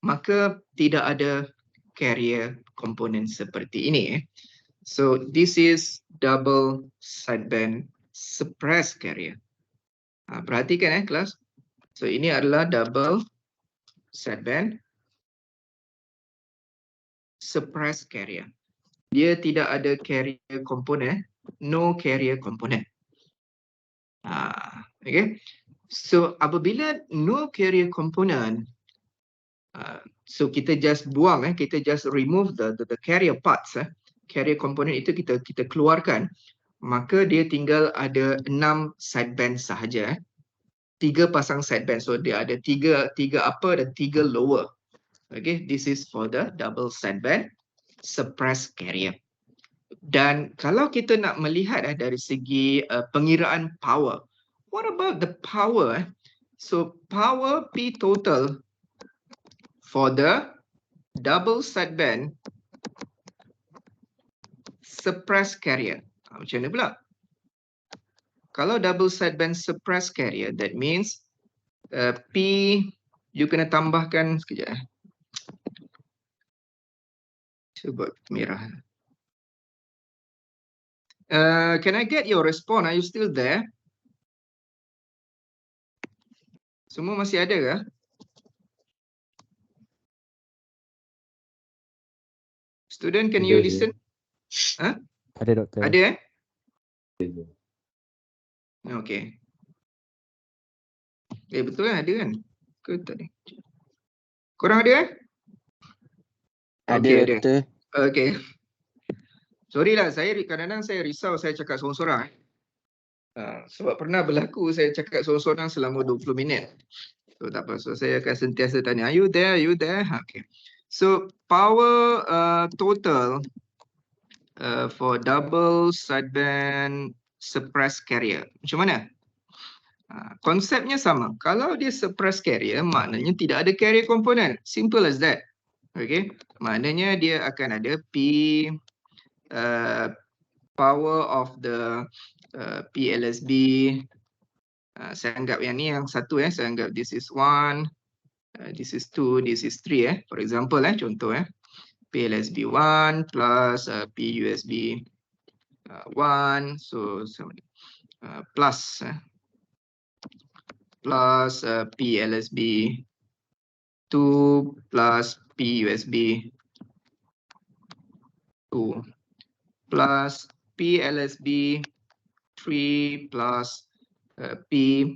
maka tidak ada carrier component seperti ini. So this is double sideband suppressed carrier. Perhatikan kelas. So ini adalah double sideband suppressed carrier. Dia tidak ada carrier component, no carrier component. Okay. So apabila no carrier component, so kita just buang, kita just remove the carrier parts, carrier component itu kita keluarkan, maka dia tinggal ada 6 sideband sahaja. 3 pasang sideband, so dia ada 3 upper dan 3 lower. Okay, this is for the double sideband suppressed carrier. Dan kalau kita nak melihat dari segi pengiraan power, what about the power? So power P total for the double sideband suppressed carrier. Macam mana pula? Kalau double sideband suppressed carrier, that means P, you kena tambahkan sekejap. Cuba merah. Can I get your response? Are you still there? Semua masih ada ke? Student, can you listen? Ada, Doktor. Ada Okay. Betul kan? Ada kan? Ke tak ada? Korang ada Ada, Okay, ada. Doktor. Okay. Sorry lah, kadang-kadang saya risau saya cakap sorang-sorang. Sebab pernah berlaku saya cakap sorang-sorang selama 20 minit. So tak apa, so saya akan sentiasa tanya, are you there? Are you there? Okay. So power total for double sideband suppressed carrier. Macam mana? Konsepnya sama. Kalau dia suppressed carrier, maknanya tidak ada carrier component. Simple as that. Okay. Maknanya dia akan ada P power of the PLSB. Saya anggap yang ni yang satu, saya anggap this is 1, this is 2, this is 3. For example, contoh, PLSB 1 plus PUSB 1, so plus PLSB 2 plus PUSB 2 plus PLSB 3 plus PUSB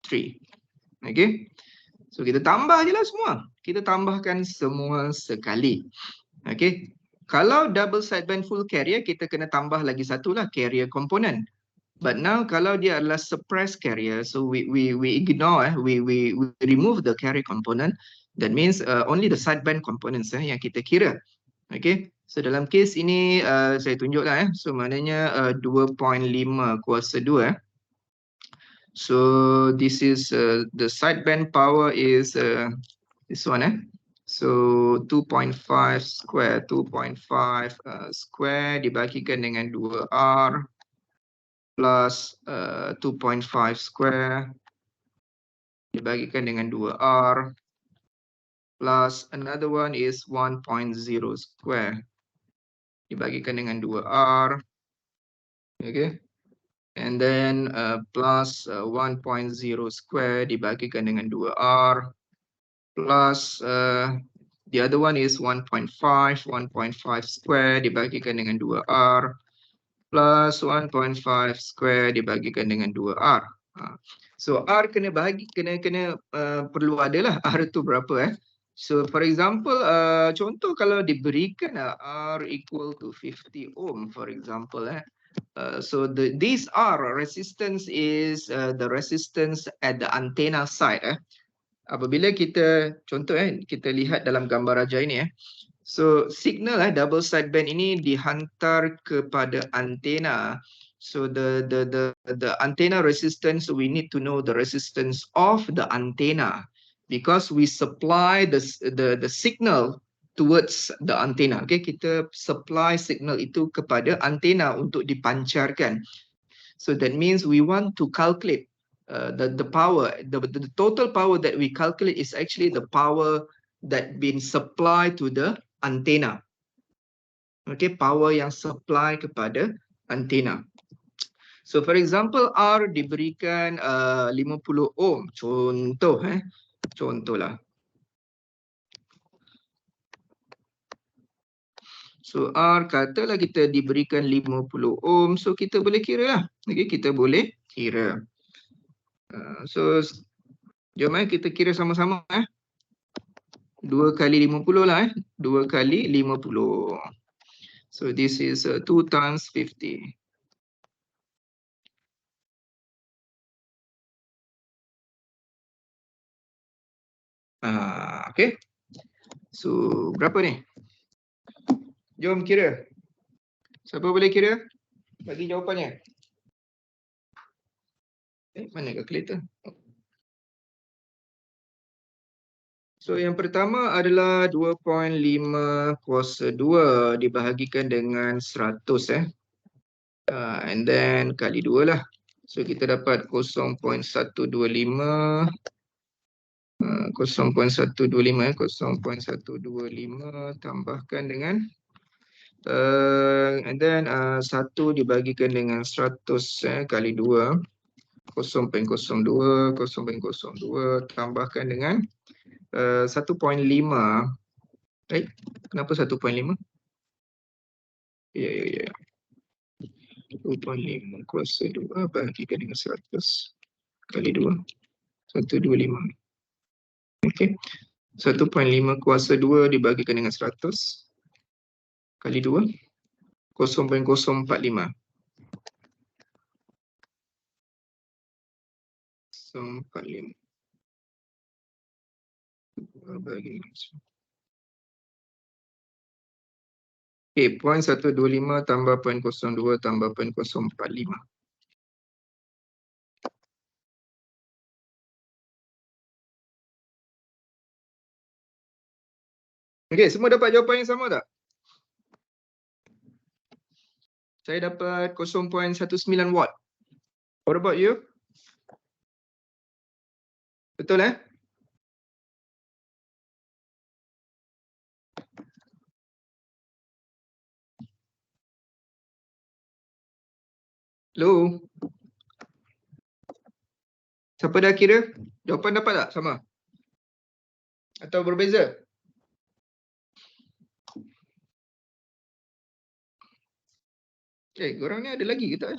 3. Okay. So kita tambah je lah semua. Kita tambahkan semua sekali. Okay. Kalau double sideband full carrier, kita kena tambah lagi satu lah, carrier component. But now kalau dia adalah suppressed carrier, so we ignore, we remove the carrier component. That means only the sideband components yang kita kira. Okay. So dalam case ini saya tunjuklah, so maknanya 2.5 kuasa 2. So this is the sideband power is this one. So 2.5 square, 2.5 square dibagikan dengan 2R plus 2.5 square dibagikan dengan 2R plus another one is 1.0 square dibagikan dengan 2R. Okay. And then plus 1.0 square dibagikan dengan 2R plus the other one is 1.5 square dibagikan dengan 2R plus 1.5 square dibagikan dengan 2R. So R kena perlu adalah R tu berapa. So for example, contoh kalau diberikan R equal to 50 ohm for example. So these R resistance is the resistance at the antenna side. Apabila kita contoh kita lihat dalam gambar raja ini. So signal double sideband ini dihantar kepada antena. So the antenna resistance, we need to know the resistance of the antenna because we supply the signal towards the antenna. Okay, kita supply signal itu kepada antena untuk dipancarkan. So that means we want to calculate the power, the total power that we calculate is actually the power that been supplied to the antenna. Okay, power yang supply kepada antena. So for example, R diberikan 50 ohm. Contohlah. So R katalah kita diberikan 50 ohm. So kita boleh kira lah. Okay, kita boleh kira. So jom kita kira sama-sama. 2 kali 50 lah. 2 kali 50. So this is 2 times 50. Okay. So berapa ni? Jom kira. Siapa boleh kira? Bagi jawapannya. Mana kalkulator? So yang pertama adalah 2.5 kuasa 2 dibahagikan dengan 100 and then kali 2 lah. So kita dapat 0.125 tambahkan dengan and then 1 dibagikan dengan 100 kali 2 0.02 tambahkan dengan 1.5. Right? Kenapa 1.5? Ya. 2.5 kuasa 2 bahagikan dengan 100 kali 2 125. Okey. 1.5 kuasa 2 dibagikan dengan 100 kali 2 0.045. 0.045. Okay, 0.125 tambah 0.02 tambah 0.045. Okay, semua dapat jawapan yang sama tak? Saya dapat 0.19 watt. What about you? Betul Hello? Siapa dah kira? Jawapan dapat tak sama? Atau berbeza? Korang ni ada lagi ke tak?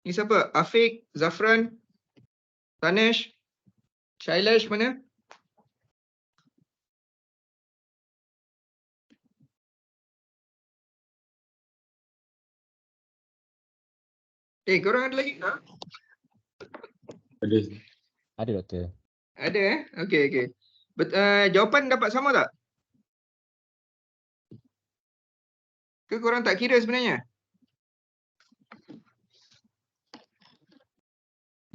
Ni siapa? Afiq, Zafran, Tanesh, Shailesh mana? Korang ada lagi tak? Ada. Ada doktor. Ada Okay. Jawapan dapat sama tak? Ke korang tak kira sebenarnya?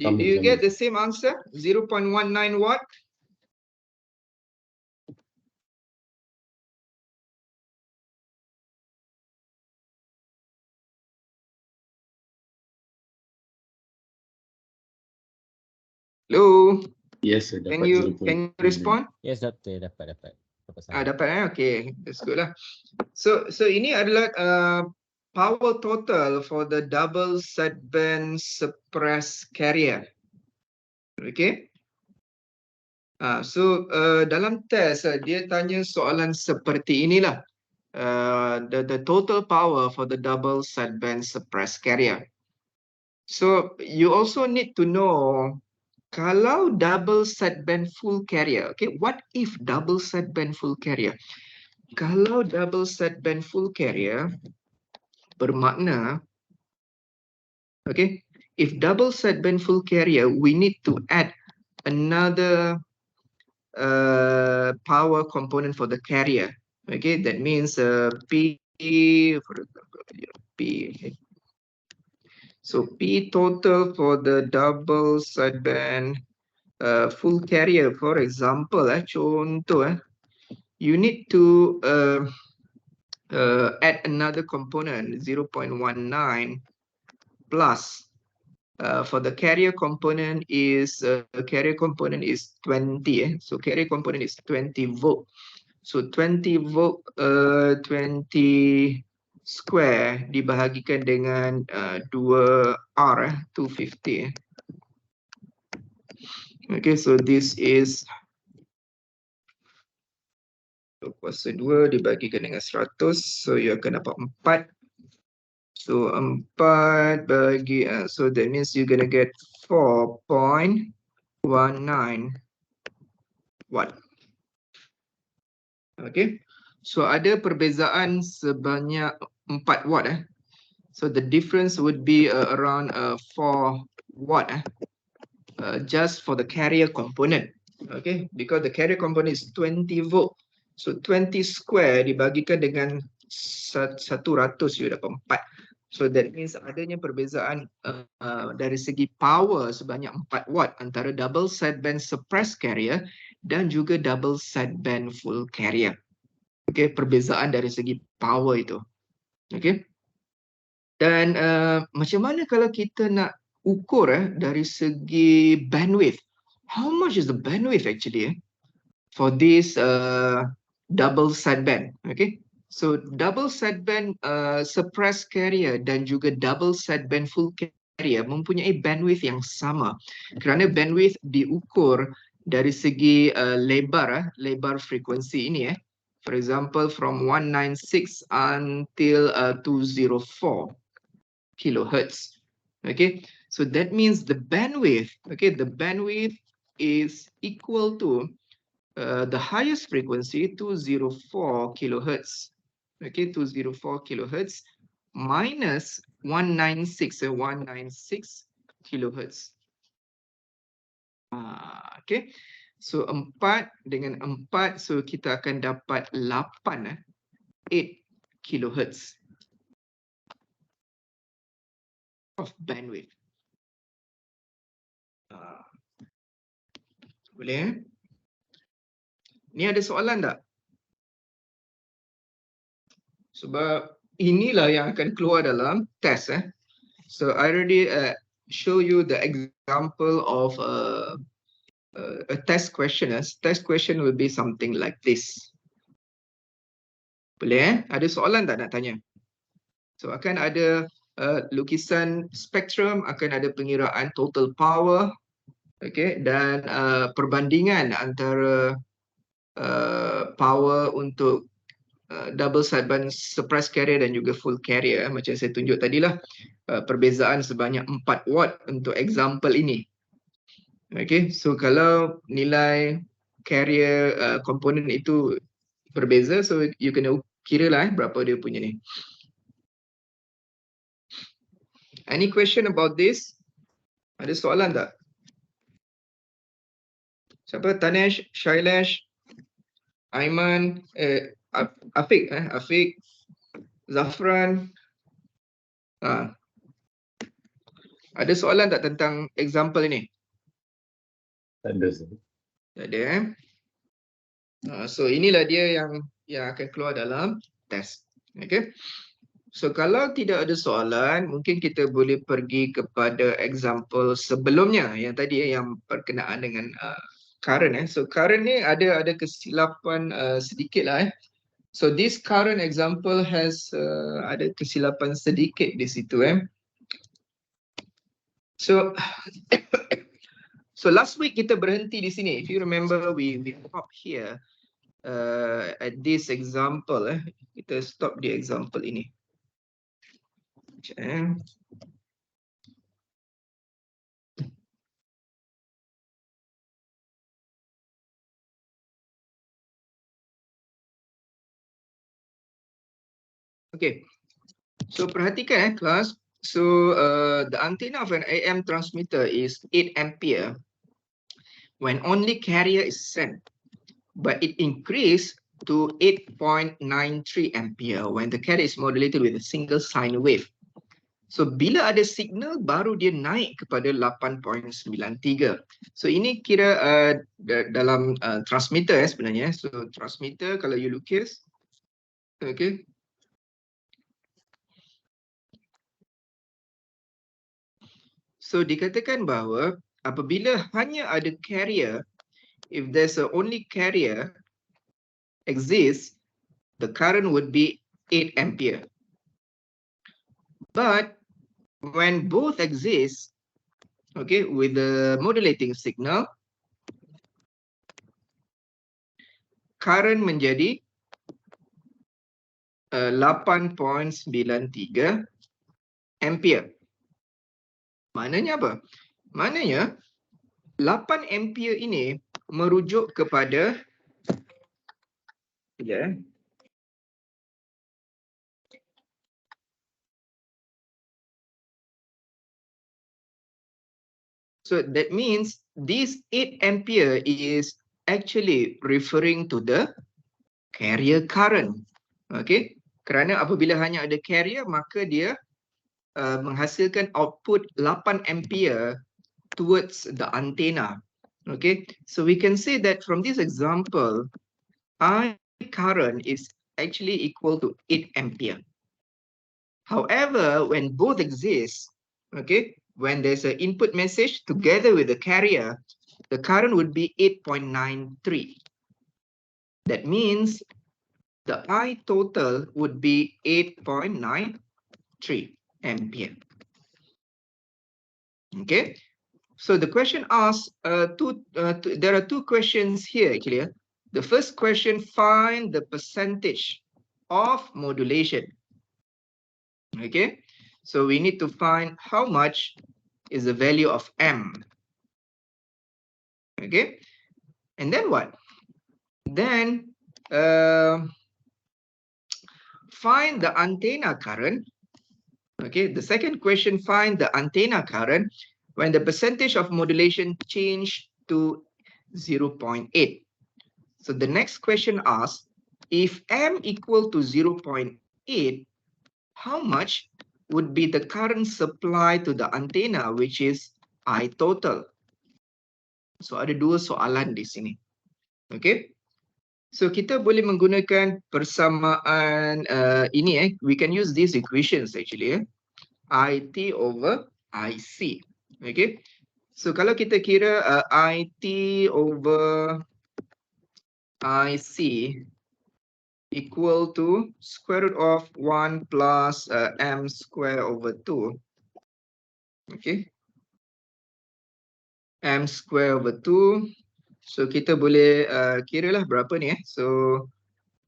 Do you get the same answer? 0.19 watt? Hello? Yes, sir. Can you respond? Yes doktor, dapat. Dapat Okay, that's good lah. So ini adalah power total for the double sideband suppressed carrier. Okay. So dalam test dia tanya soalan seperti inilah. The total power for the double sideband suppressed carrier. So you also need to know kalau double sideband full carrier. Okay, what if double sideband full carrier? Kalau double sideband full carrier bermakna, okay, if double sideband full carrier, we need to add another power component for the carrier. Okay, that means P, for example, P. Okay. So P total for the double sideband full carrier, for example, contoh, you need to add another component 0.19 plus. For the carrier component is 20. So carrier component is 20 volt. So 20 volt 20 square dibahagikan dengan 2R 250. Okay, so this is kuasa 2 dibagikan dengan 100, so you akan dapat 4. So 4 bagi, so that means you're gonna get 4.19 watt. Okay, so ada perbezaan sebanyak 4 watt. So the difference would be around 4 watt just for the carrier component. Okay, because the carrier component is 20 volt. So 20 square dibagikan dengan 100, you dapat 4. So that means adanya perbezaan dari segi power sebanyak 4 watt antara double sideband suppressed carrier dan juga double sideband full carrier. Okay, perbezaan dari segi power itu. Okay. Dan macam mana kalau kita nak ukur dari segi bandwidth? How much is the bandwidth actually for this double sideband? Okay. So double sideband suppressed carrier dan juga double sideband full carrier mempunyai bandwidth yang sama kerana bandwidth diukur dari segi lebar frekuensi ini. For example, from 196 until 204 kilohertz. Okay, so that means the bandwidth. Okay, the bandwidth is equal to the highest frequency 204 kilohertz. Okay, 204 kilohertz minus 196 kilohertz. Okay, so 4 dengan 4, so kita akan dapat 8 kilohertz of bandwidth. Boleh? Ni ada soalan tak? Sebab inilah yang akan keluar dalam test. So I already show you the example of a test question. Test question will be something like this. Boleh? Ada soalan tak nak tanya? So akan ada lukisan spektrum, akan ada pengiraan total power, okay, dan perbandingan antara power untuk double sideband suppressed carrier dan juga full carrier. Macam saya tunjuk tadilah, perbezaan sebanyak 4 watt untuk example ini. Okay, so kalau nilai carrier komponen itu berbeza, so you kena kira lah berapa dia punya ni. Any question about this? Ada soalan tak? Siapa? Tanesh, Shailesh, Aiman, Afiq, Afiq, Zafran. Ada soalan tak tentang example ini? Tak ada. Tak ada. So inilah dia yang akan keluar dalam test. Okay. So kalau tidak ada soalan, mungkin kita boleh pergi kepada example sebelumnya yang tadi yang berkenaan dengan current. So current ni ada kesilapan sedikit lah. So this current example has ada kesilapan sedikit di situ. So so last week kita berhenti di sini. If you remember, we stop here at this example. Kita stop di example ini. Okay, so perhatikan kelas. So the antenna of an AM transmitter is 8 ampere when only carrier is sent, but it increased to 8.93 ampere when the carrier is modulated with a single sine wave. So bila ada signal baru dia naik kepada 8.93. So ini kira dalam transmitter sebenarnya. So transmitter kalau you lukis, okay. So dikatakan bahawa apabila hanya ada carrier, if there's a only carrier exists, the current would be 8 ampere. But when both exist, okay, with the modulating signal, current menjadi 8.93 ampere. Maknanya apa? Maknanya 8 ampere ini merujuk kepada So that means this 8 ampere is actually referring to the carrier current. Okay. Kerana apabila hanya ada carrier, maka dia menghasilkan output 8 ampere towards the antenna. Okay. So we can say that from this example, I current is actually equal to 8 ampere. However, when both exist, okay, when there's an input message together with the carrier, the current would be 8.93. That means the I total would be 8.93 ampere. Okay, so the question asks, there are two questions here actually. The first question, find the percentage of modulation. Okay, so we need to find how much is the value of M. Okay, and then what? Then find the antenna current. Okay, the second question, find the antenna current when the percentage of modulation change to 0.8. So the next question asks, if M equal to 0.8, how much would be the current supply to the antenna, which is I total? So ada dua soalan di sini. Okay. So kita boleh menggunakan persamaan ini we can use these equations actually IT over IC. Okay. So kalau kita kira IT over IC equal to square root of 1 plus M square over 2. Okay. M square over 2. So kita boleh kira lah berapa ni So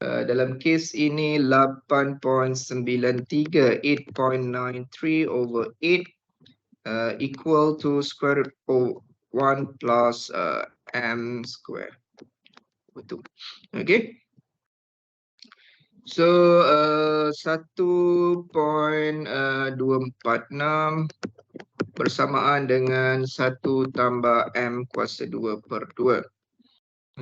dalam kes ini 8.93, 8.93 over 8 equal to square root of 1 plus M square. Betul. Okay. So 1.246 bersamaan dengan 1 tambah M kuasa 2 per 2.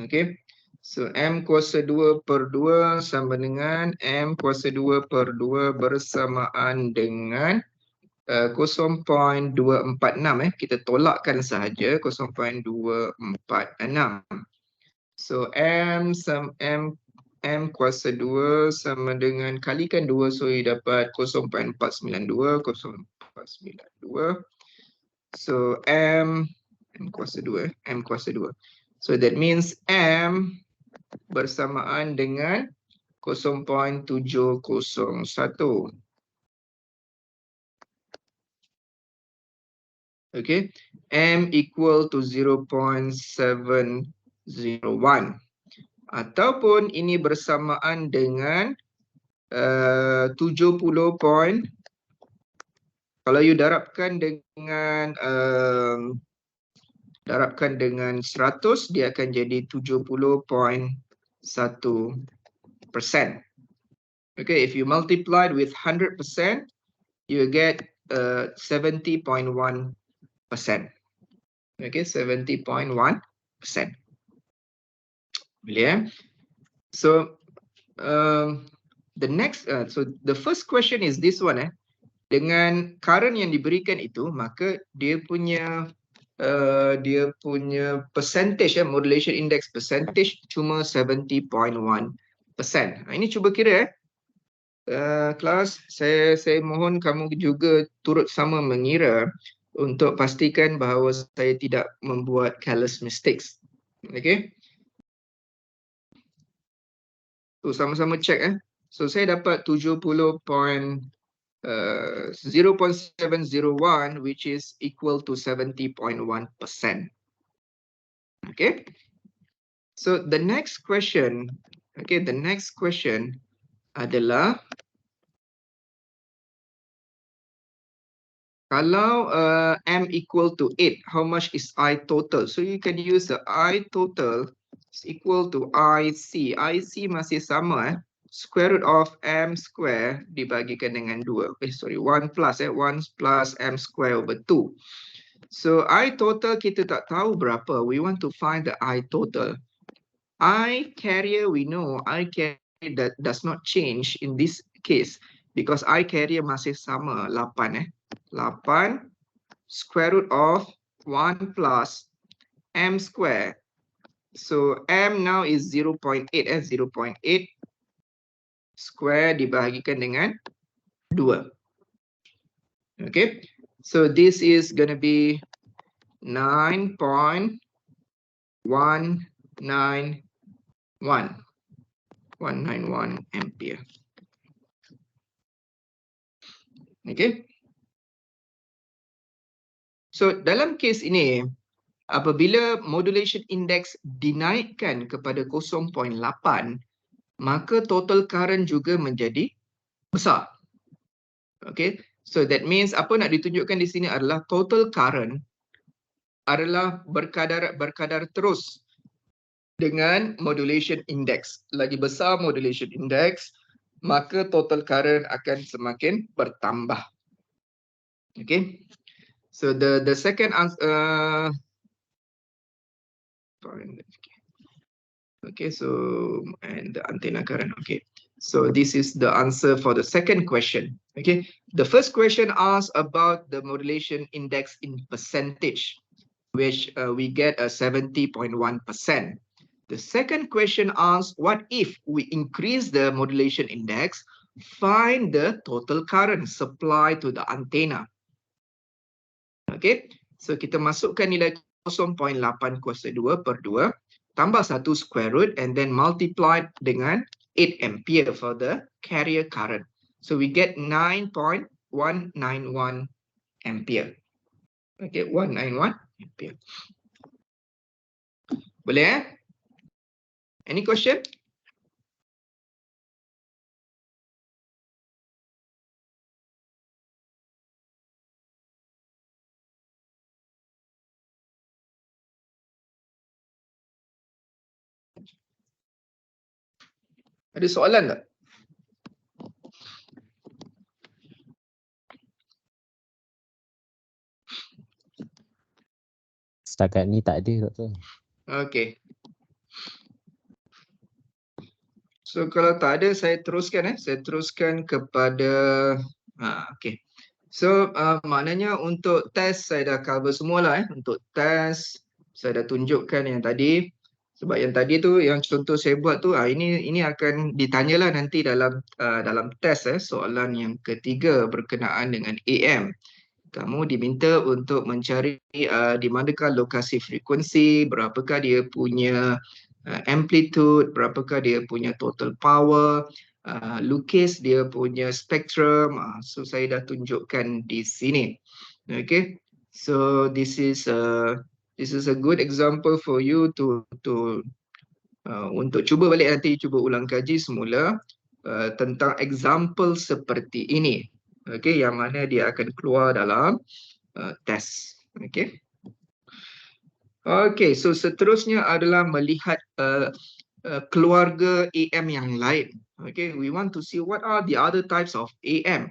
Okay. So M kuasa 2 per 2 sama dengan M kuasa 2 per 2 bersamaan dengan 0.246. Kita tolakkan sahaja 0.246. So M kuasa 2 sama dengan kalikan 2, so you dapat 0.492, 0.492. So M kuasa 2, M kuasa 2. So that means M bersamaan dengan 0.701. Okay, M equal to 0.701. Ataupun ini bersamaan dengan 70 point. Kalau you darabkan dengan 100, dia akan jadi 70.1%. Okay, if you multiply with 100%, you get 70.1%. Okay, 70.1%. Yeah. So the next, so the first question is this one. dengan current yang diberikan itu, maka dia punya percentage modulation index percentage cuma 70.1%. Ini cuba kira kelas, saya mohon kamu juga turut sama mengira untuk pastikan bahawa saya tidak membuat careless mistakes. Okay. So sama-sama check So saya dapat 0.701 which is equal to 70.1%. Okay. So the next question, adalah kalau M equal to 8, how much is I total? So you can use the I total is equal to IC. IC masih sama square root of M square dibagikan dengan 2. 1 plus 1 plus M square over 2. So I total kita tak tahu berapa. We want to find the I total. I carrier, we know I carrier that does not change in this case because I carrier masih sama 8 8 square root of 1 plus M square. So M now is 0.8 0.8 square dibahagikan dengan 2. Okay. So this is going to be 9.191 ampere. Okay. So dalam kes ini, apabila modulation index dinaikkan kepada 0.8, maka total current juga menjadi besar. Okay. So that means apa nak ditunjukkan di sini adalah total current adalah berkadar terus dengan modulation index. Lagi besar modulation index, maka total current akan semakin bertambah. Okay. So the second answer, okay, so and the antenna current. Okay, so this is the answer for the second question. Okay, the first question asks about the modulation index in percentage, which we get a 70.1%. The second question asks, what if we increase the modulation index, find the total current supply to the antenna. Okay, so kita masukkan nilai 0.8 kuasa 2 per 2, tambah 1 square root and then multiplied dengan 8 ampere for the carrier current. So we get 9.191 ampere. Okay, 191 ampere. Boleh Any question? Ada soalan tak? Setakat ni tak ada, Doktor. Okay. So kalau tak ada, saya teruskan Saya teruskan kepada okay. So maknanya untuk test saya dah cover semualah Untuk test saya dah tunjukkan yang tadi. Sebab yang tadi tu yang contoh saya buat tu ini akan ditanyalah nanti dalam test soalan yang ketiga berkenaan dengan AM. Kamu diminta untuk mencari di manakah lokasi frekuensi, berapakah dia punya amplitude, berapakah dia punya total power, lukis dia punya spektrum. So saya dah tunjukkan di sini. Okay, so this is a good example for you to untuk cuba balik nanti, cuba ulang kaji semula tentang example seperti ini. Okay, yang mana dia akan keluar dalam test. Okay. Okay, so seterusnya adalah melihat keluarga AM yang lain. Okay, we want to see what are the other types of AM.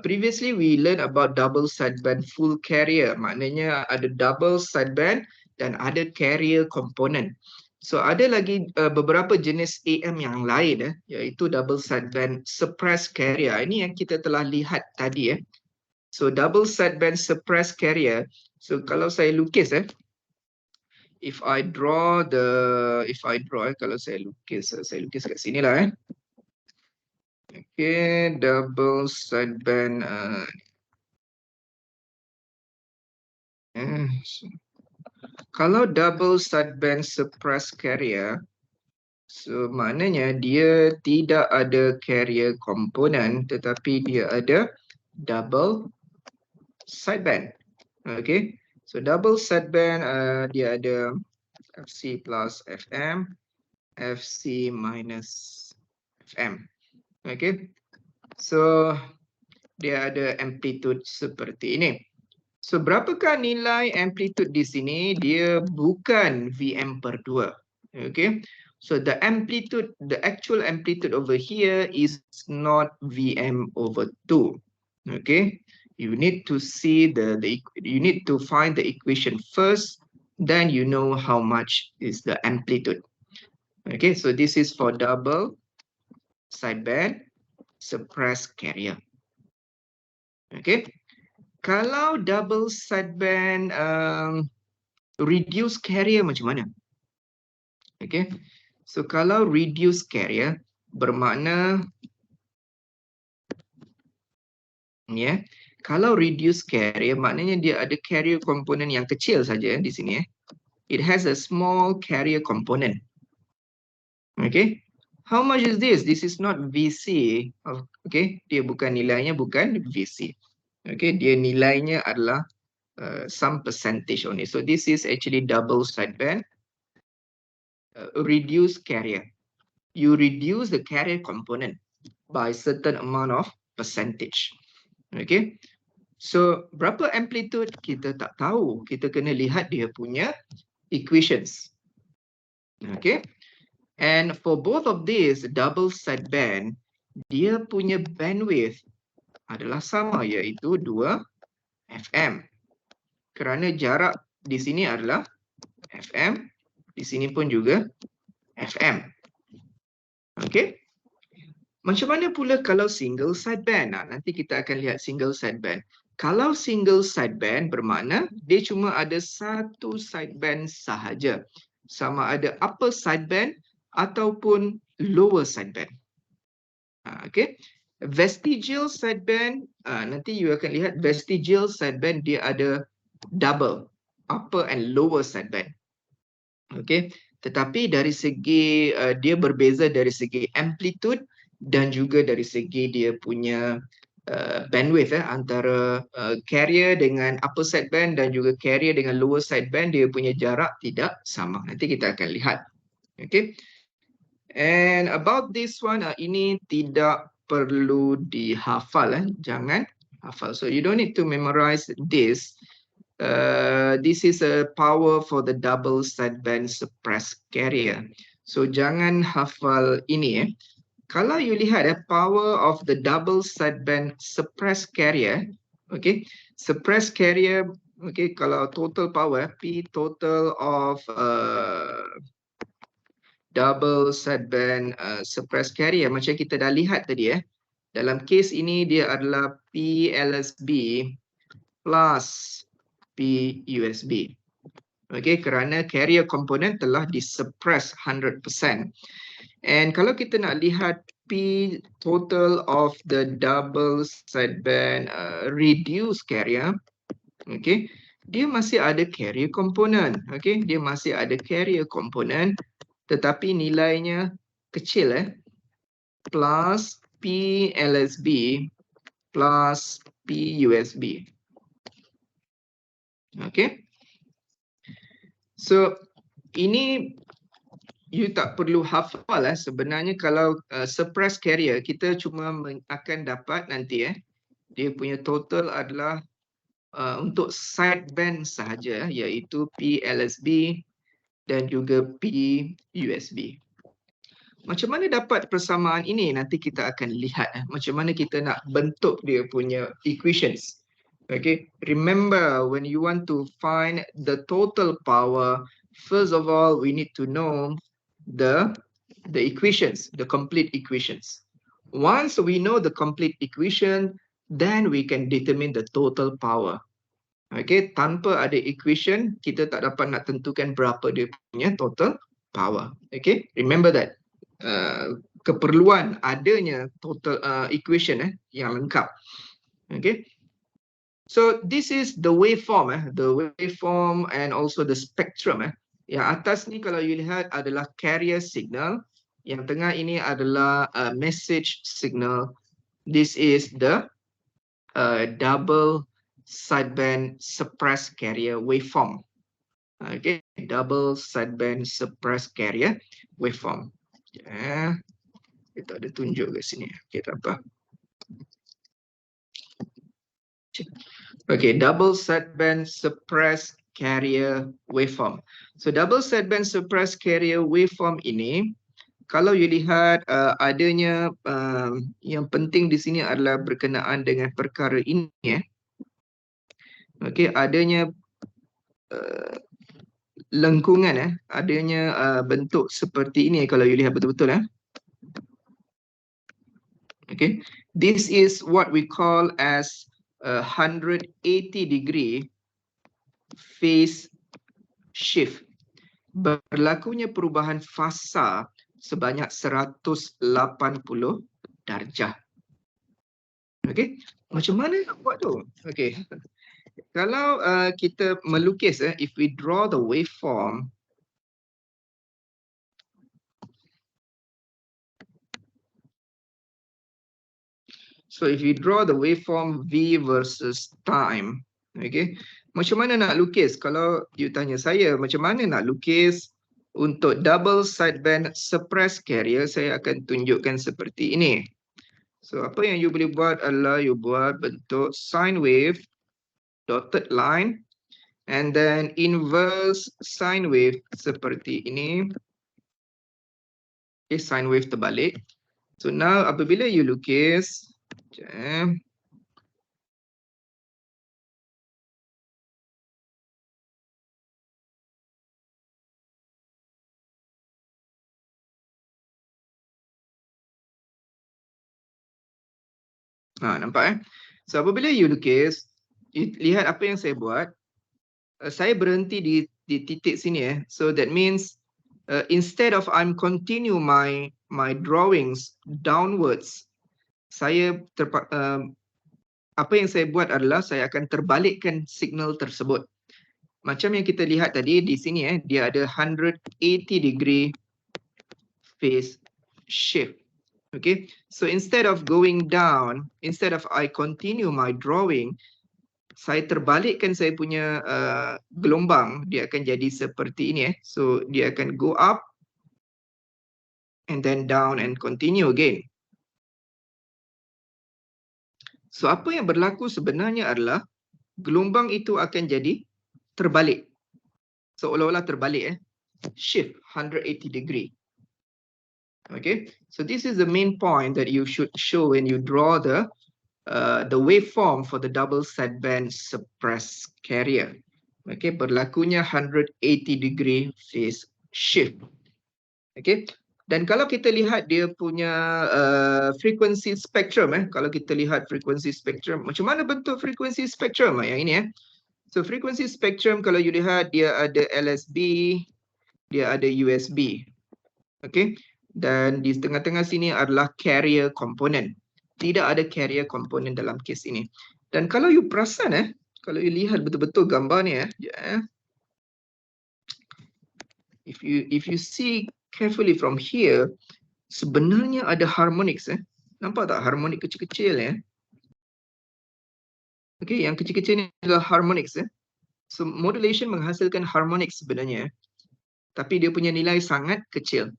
Previously we learned about double sideband full carrier. Maknanya ada double sideband dan ada carrier component. So ada lagi beberapa jenis AM yang lain iaitu double sideband suppressed carrier. Ini yang kita telah lihat tadi So double sideband suppressed carrier. So kalau saya lukis if I draw kalau saya lukis kat sini lah Okay, double sideband kalau double sideband suppressed carrier, so maknanya dia tidak ada carrier component tetapi dia ada double sideband. Okay, so double sideband dia ada FC plus FM, FC minus FM. Okay, so dia ada amplitude seperti ini. So berapakah nilai amplitude di sini? Dia bukan Vm per 2. Okay, so the actual amplitude over here is not Vm over 2. Okay, you need to see you need to find the equation first, then you know how much is the amplitude. Okay, so this is for double sideband suppressed carrier. Okay, kalau double sideband reduce carrier macam mana? Okay, so kalau reduce carrier bermakna kalau reduce carrier maknanya dia ada carrier component yang kecil saja di sini It has a small carrier component. Okay, how much is this? This is not VC. Okay, dia bukan nilainya bukan VC. Okay, dia nilainya adalah some percentage only. So this is actually double sideband reduce carrier. You reduce the carrier component by certain amount of percentage. Okay, so berapa amplitude kita tak tahu. Kita kena lihat dia punya equations. Okay, and for both of these double sideband, dia punya bandwidth adalah sama, iaitu 2 FM. Kerana jarak di sini adalah FM, di sini pun juga FM. Okay. Macam mana pula kalau single sideband? Nanti kita akan lihat single sideband. Kalau single sideband bermakna dia cuma ada satu sideband sahaja. Sama ada upper sideband ataupun lower sideband. Okay. Vestigial sideband, nanti you akan lihat vestigial sideband dia ada double upper and lower sideband. Okay, tetapi dari segi dia berbeza dari segi amplitude dan juga dari segi dia punya bandwidth antara carrier dengan upper sideband dan juga carrier dengan lower sideband, dia punya jarak tidak sama. Nanti kita akan lihat. Okay, and about this one, ini tidak perlu dihafal, jangan hafal. So you don't need to memorize this. This is a power for the double sideband suppressed carrier. So jangan hafal ini. Kalau you lihat power of the double sideband suppressed carrier, okay, suppressed carrier, okay, kalau total power P total of double sideband suppressed carrier macam kita dah lihat tadi dalam case ini dia adalah P LSB plus P USB. Okay, kerana carrier component telah disuppress 100%. And kalau kita nak lihat P total of the double sideband reduced carrier, okay, dia masih ada carrier component. Okay, dia masih ada carrier component tetapi nilainya kecil plus P LSB plus P USB. Okay, so ini you tak perlu hafal sebenarnya. Kalau suppressed carrier kita cuma akan dapat nanti dia punya total adalah untuk sideband sahaja, iaitu P LSB dan juga P USB. Macam mana dapat persamaan ini? Nanti kita akan lihat macam mana kita nak bentuk dia punya equations. Okay, remember when you want to find the total power, first of all we need to know the equations, the complete equations. Once we know the complete equation, then we can determine the total power. Okay, tanpa ada equation, kita tak dapat nak tentukan berapa dia punya total power. Okay, remember that. Keperluan adanya total equation yang lengkap. Okay, so this is the waveform, the waveform and also the spectrum. Yang atas ni kalau you lihat adalah carrier signal, yang tengah ini adalah message signal. This is the double sideband suppressed carrier waveform. Okay, double sideband suppressed carrier waveform. Kita ada tunjuk kat sini. Okay, tak apa. Okay, double sideband suppressed carrier waveform. So double sideband suppressed carrier waveform ini, kalau you lihat adanya yang penting di sini adalah berkenaan dengan perkara ini. Okay, adanya lengkungan, adanya bentuk seperti ini kalau you lihat betul-betul. Okay, this is what we call as 180 degree phase shift. Berlakunya perubahan fasa sebanyak 180 darjah. Okay, macam mana nak buat tu? Okay, kalau kita melukis, if we draw the waveform, so if you draw the waveform V versus time, okay, macam mana nak lukis? Kalau you tanya saya, macam mana nak lukis untuk double sideband suppressed carrier, saya akan tunjukkan seperti ini. So apa yang you boleh buat adalah you buat bentuk sine wave, dotted line, and then inverse sine wave seperti ini. Okay, sine wave terbalik. So now apabila you lukis, nampak So apabila you lukis, you lihat apa yang saya buat. Saya berhenti di titik sini. So that means instead of I'm continue my drawings downwards, saya apa yang saya buat adalah saya akan terbalikkan signal tersebut. Macam yang kita lihat tadi di sini, dia ada 180 degree phase shift. Okay, so instead of going down, instead of I continue my drawing, saya terbalikkan saya punya gelombang, dia akan jadi seperti ini. So dia akan go up and then down and continue again. So apa yang berlaku sebenarnya adalah gelombang itu akan jadi terbalik. Seolah-olah terbalik, shift 180 degree. Okay, so this is the main point that you should show when you draw the waveform for the double sideband suppressed carrier. Okay, berlakunya 180 degree phase shift. Okay, dan kalau kita lihat dia punya frequency spectrum, kalau kita lihat frequency spectrum, macam mana bentuk frequency spectrum yang ini? So frequency spectrum kalau you lihat dia ada LSB, dia ada USB. Okay, dan di tengah-tengah sini adalah carrier component. Tidak ada carrier component dalam kes ini. Dan kalau you perasan, kalau you lihat betul-betul gambar ni, if you see carefully from here, sebenarnya ada harmonics. Nampak tak harmonik kecil-kecil? Okay, yang kecil-kecil ni adalah harmonics. So modulation menghasilkan harmonics sebenarnya, tapi dia punya nilai sangat kecil.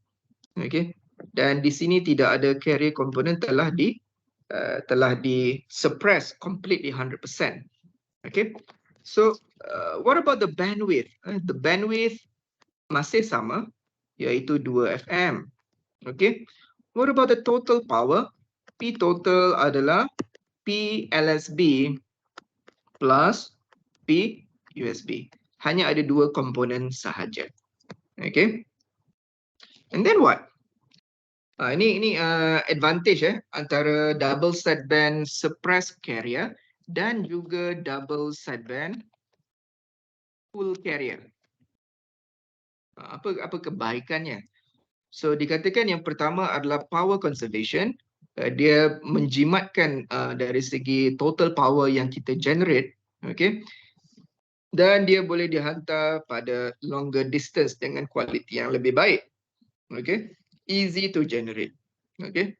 Okay, dan di sini tidak ada carrier component, telah di suppress completely 100%. Okay, so what about the bandwidth? The bandwidth masih sama, iaitu 2 FM. Okay, what about the total power? P total adalah P LSB plus P USB. Hanya ada 2 komponen sahaja. Okay, and then what? Ini advantage antara double sideband suppressed carrier dan juga double sideband full carrier. Apa kebaikannya? So dikatakan yang pertama adalah power conservation. Dia menjimatkan dari segi total power yang kita generate, okay? Dan dia boleh dihantar pada longer distance dengan kualiti yang lebih baik, okay? Easy to generate, okay?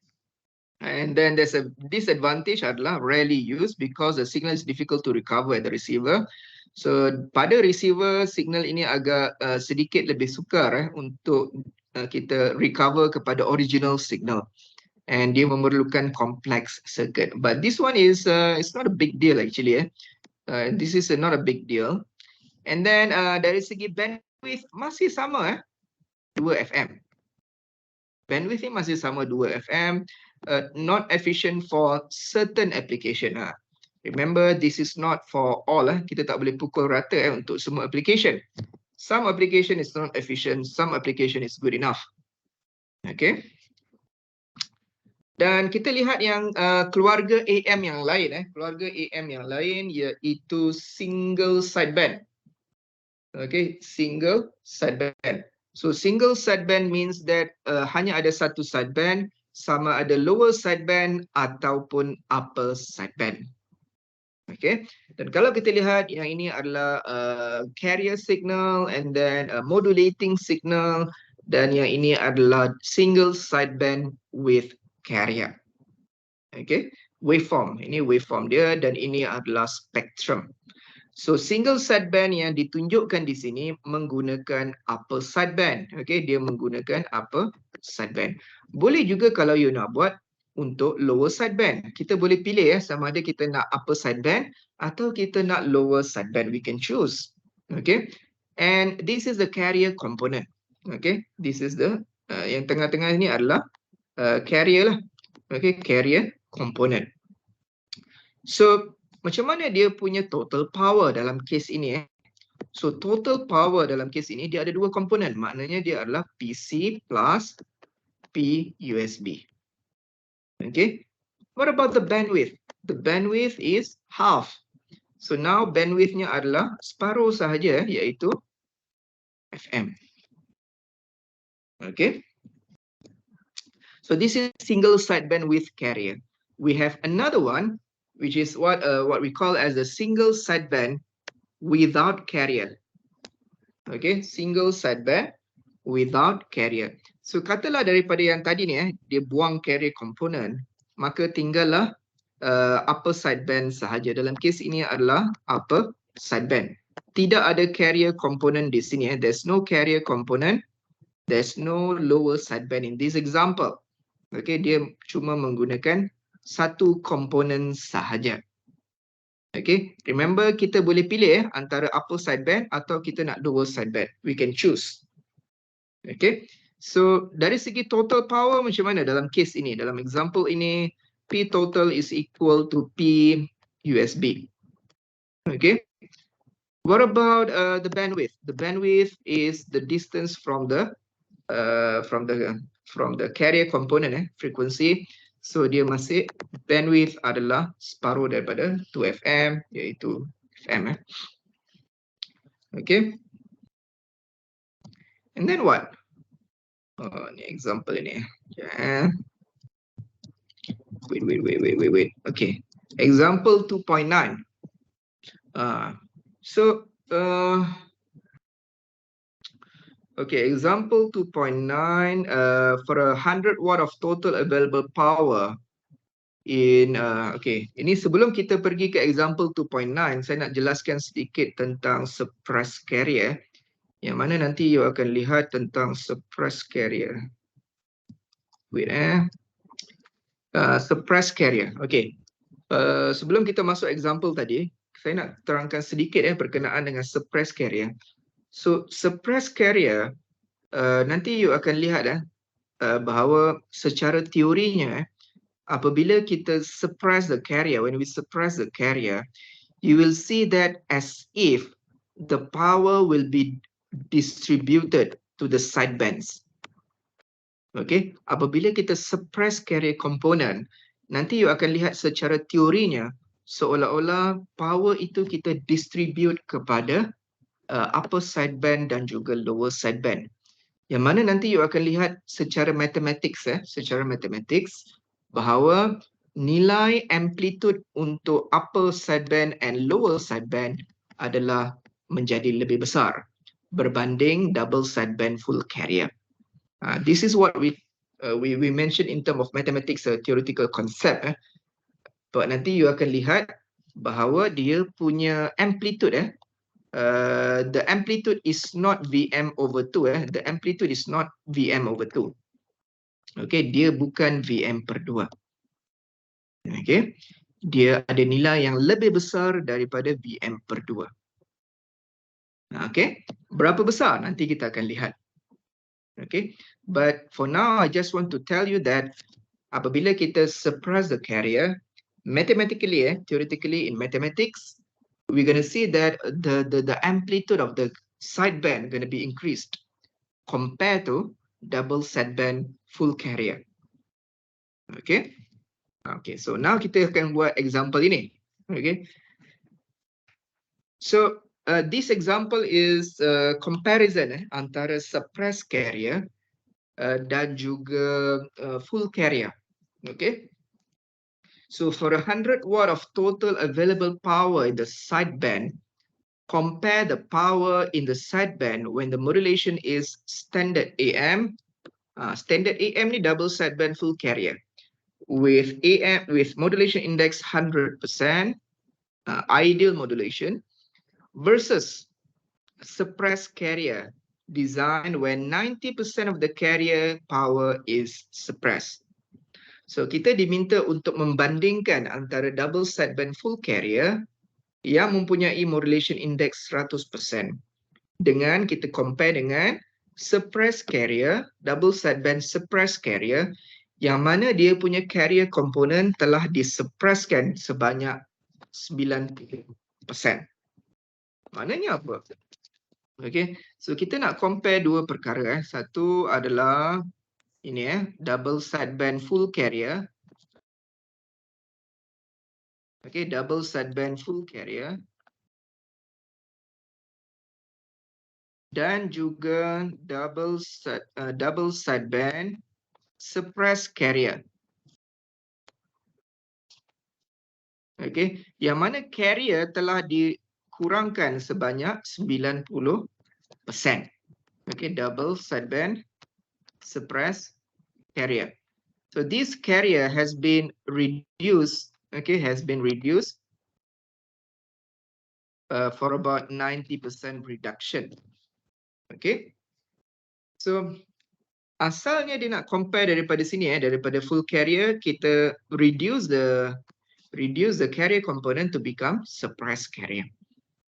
And then there's a disadvantage adalah rarely used because the signal is difficult to recover at the receiver. So pada receiver, signal ini agak sedikit lebih sukar untuk kita recover kepada original signal. And dia memerlukan complex circuit. But this one is it's not a big deal actually. This is not a big deal. And then dari segi bandwidth masih sama 2 FM. Bandwidth ni masih sama 2 FM. Not efficient for certain application. Remember, this is not for all. Kita tak boleh pukul rata untuk semua application. Some application is not efficient, some application is good enough. Okay. Dan kita lihat yang keluarga AM yang lain. Keluarga AM yang lain iaitu single sideband. Okay, single sideband. So single sideband means that hanya ada satu sideband, sama ada lower sideband ataupun upper sideband. Okay, dan kalau kita lihat yang ini adalah carrier signal and then modulating signal, dan yang ini adalah single sideband with carrier. Okay, waveform. Ini waveform dia dan ini adalah spectrum. So single sideband yang ditunjukkan di sini menggunakan upper sideband. Okay, dia menggunakan upper sideband. Boleh juga kalau you nak buat untuk lower sideband. Kita boleh pilih sama ada kita nak upper sideband atau kita nak lower sideband. We can choose. Okay, and this is the carrier component. Okay, this is the yang tengah-tengah ini adalah carrier lah. Okay, carrier component. So macam mana dia punya total power dalam case ini? So total power dalam case ini dia ada dua komponen. Maknanya dia adalah PC plus P USB. Okay. What about the bandwidth? The bandwidth is half. So now bandwidthnya adalah separuh sahaja, iaitu FM. Okay. So this is single sideband with carrier. We have another one, which is what we call as a single sideband without carrier. Okay, single sideband without carrier. So katalah daripada yang tadi ni dia buang carrier component, maka tinggallah upper sideband sahaja. Dalam kes ini adalah upper sideband. Tidak ada carrier component di sini. There's no carrier component. There's no lower sideband in this example. Okay, dia cuma menggunakan satu komponen sahaja. Okay, remember kita boleh pilih antara upper sideband atau kita nak lower sideband. We can choose. Okay, so dari segi total power macam mana dalam case ini? Dalam example ini, P total is equal to P USB. Okay, what about the bandwidth? The bandwidth is the distance from the carrier component, frequency. So dia masih bandwidth adalah separuh daripada 2FM, iaitu FM. Okay. And then what? Oh, ni example ini. Yeah. Wait. Okay. Example 2.9. Okay, example 2.9, for 100 watt of total available power in, okay, ini sebelum kita pergi ke example 2.9, saya nak jelaskan sedikit tentang suppressed carrier, yang mana nanti you akan lihat tentang suppressed carrier. Wait, suppressed carrier, okay. Sebelum kita masuk example tadi, saya nak terangkan sedikit berkenaan dengan suppressed carrier. So suppressed carrier, nanti you akan lihat bahawa secara teorinya apabila kita suppress the carrier, when we suppress the carrier, you will see that as if the power will be distributed to the sidebands. Okay, apabila kita suppress carrier component, nanti you akan lihat secara teorinya seolah-olah power itu kita distribute kepada upper sideband dan juga lower sideband. Yang mana nanti you akan lihat secara mathematics bahawa nilai amplitude untuk upper sideband and lower sideband adalah menjadi lebih besar berbanding double sideband full carrier. This is what we mentioned in terms of mathematics, theoretical concept. But nanti you akan lihat bahawa dia punya amplitude the amplitude is not Vm over 2. The amplitude is not Vm over 2. Okay, dia bukan Vm per 2. Okay, dia ada nilai yang lebih besar daripada Vm per 2. Okay, berapa besar nanti kita akan lihat. Okay, but for now I just want to tell you that apabila kita suppress the carrier, mathematically, theoretically in mathematics, we're going to see that the amplitude of the sideband going to be increased compared to double sideband full carrier. Okay, okay. So now kita akan buat example ini. Okay, so this example is comparison antara suppressed carrier dan juga full carrier. Okay. So for 100 watt of total available power in the sideband, compare the power in the sideband when the modulation is standard AM. Standard AM ni double sideband full carrier with AM with modulation index 100%, ideal modulation, versus suppressed carrier designed when 90% of the carrier power is suppressed. So kita diminta untuk membandingkan antara double sideband full carrier yang mempunyai modulation index 100% dengan kita compare dengan suppressed carrier, double sideband suppressed carrier yang mana dia punya carrier component telah disuppresskan sebanyak 90%. Maknanya apa? Okay, so kita nak compare dua perkara. Satu adalah ini double sideband full carrier. Okay, double sideband full carrier. Dan juga double sideband suppressed carrier. Okay, yang mana carrier telah dikurangkan sebanyak 90%. Okay, double sideband suppressed carrier. So this carrier has been reduced, for about 90% reduction. Okay, so asalnya dia nak compare daripada sini daripada full carrier, kita reduce the carrier component to become suppressed carrier.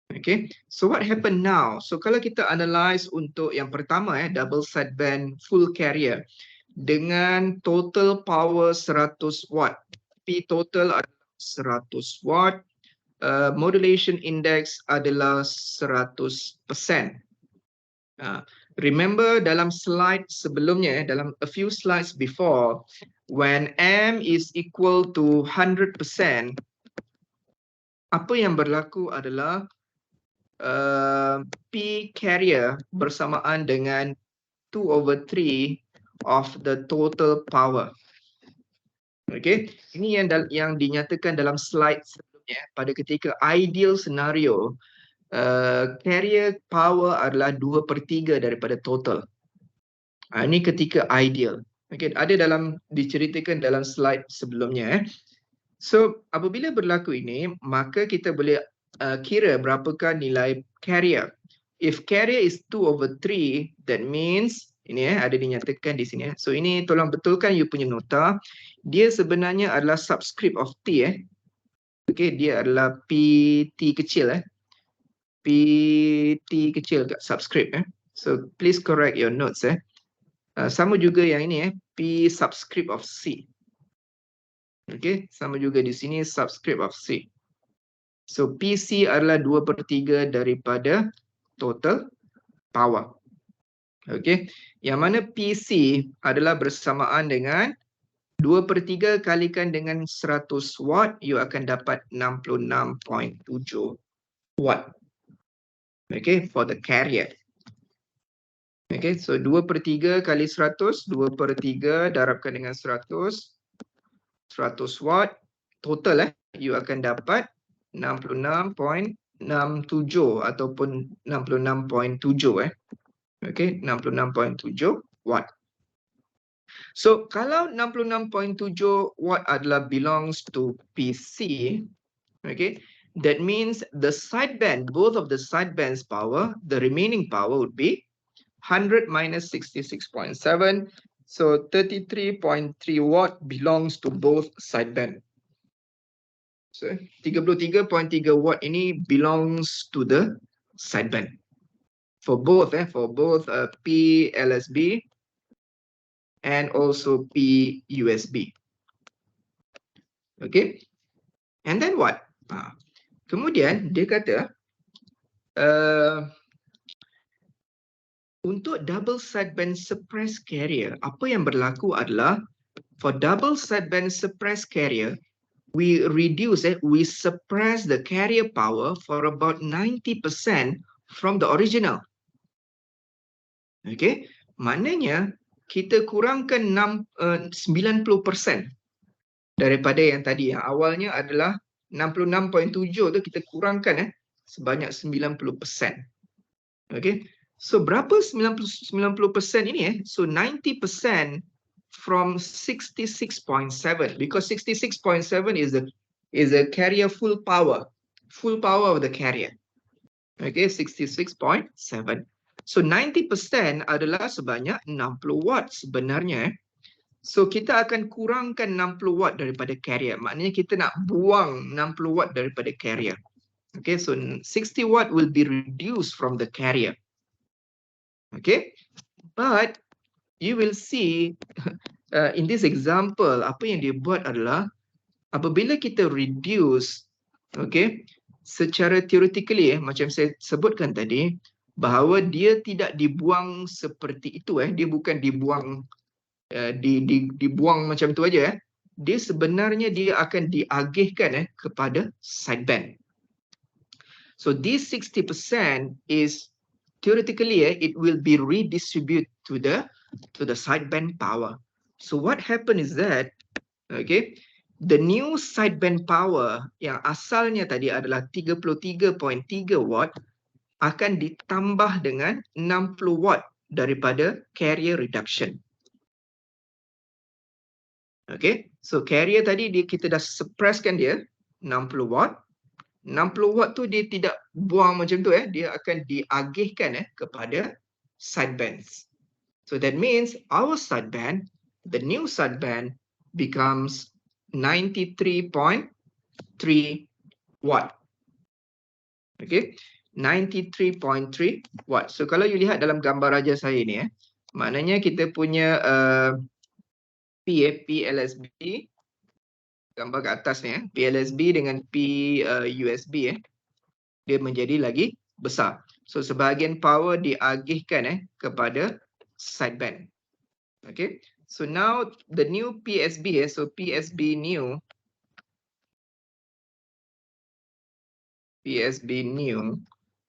Okay, so what happened now? So kalau kita analyze untuk yang pertama double sideband full carrier dengan total power 100 watt. P total adalah 100 watt. Modulation index adalah 100%. Remember dalam slide sebelumnya, dalam a few slides before, when M is equal to 100%, apa yang berlaku adalah P carrier bersamaan dengan 2/3 of the total power. Okay, ini yang dinyatakan dalam slide sebelumnya. Pada ketika ideal scenario, carrier power adalah 2/3 daripada total. Ini ketika ideal. Okay, ada diceritakan dalam slide sebelumnya. So apabila berlaku ini, maka kita boleh kira berapakah nilai carrier. If carrier is 2/3, that means ini ada dinyatakan di sini. So ini tolong betulkan you punya nota. Dia sebenarnya adalah subscript of T. Okay, dia adalah PT kecil. PT kecil kat subscript. So please correct your notes. Sama juga yang ini P subscript of C. Okay, sama juga di sini subscript of C. So PC adalah 2/3 daripada total power. Okey, yang mana PC adalah bersamaan dengan 2/3 kalikan dengan 100 watt, you akan dapat 66.7 watt. Okay, for the carrier. Okay, so 2/3 kali 100, 2/3 darabkan dengan 100 watt, total you akan dapat 66.67 ataupun 66.7 Okay, 66.7 watt. So kalau 66.7 watt adalah belongs to PC, okay, that means the sideband, both of the sidebands power, the remaining power would be 100 minus 66.7. So 33.3 watt belongs to both sideband. So 33.3 watt ini belongs to the sideband. For both PLSB and also PUSB. Okay. And then what? Kemudian dia kata untuk double sideband suppressed carrier, apa yang berlaku adalah for double sideband suppressed carrier, we suppress the carrier power for about 90% from the original. Okay, maknanya kita kurangkan 90% daripada yang tadi. Yang awalnya adalah 66.7 tu kita kurangkan sebanyak 90%. Okay, so berapa 90% ini So 90% from 66.7, because 66.7 is a carrier full power of the carrier. Okay, 66.7. So 90% adalah sebanyak 60 watt sebenarnya. So kita akan kurangkan 60 watt daripada carrier. Maknanya kita nak buang 60 watt daripada carrier. Okay, so 60 watt will be reduced from the carrier. Okay, but you will see in this example, apa yang dia buat adalah apabila kita reduce, okay, secara theoretically macam saya sebutkan tadi, bahawa dia tidak dibuang seperti itu dia bukan dibuang dibuang macam tu aja dia sebenarnya dia akan diagihkan kepada sideband. So this 60% is theoretically it will be redistributed to the sideband power. So what happened is that okay, the new sideband power yang asalnya tadi adalah 33.3 watt akan ditambah dengan 60 watt daripada carrier reduction. Okay, so carrier tadi kita dah suppresskan dia 60 watt. 60 watt tu dia tidak buang macam tu dia akan diagihkan kepada sidebands. So that means our sideband, the new sideband becomes 93.3 watt. Okay, 93.3 watt. So kalau you lihat dalam gambar raja saya ni maknanya kita punya PLSB, gambar kat atas ni PLSB dengan PUSB dia menjadi lagi besar. So sebahagian power diagihkan kepada sideband. Okay, so now the new PSB so PSB new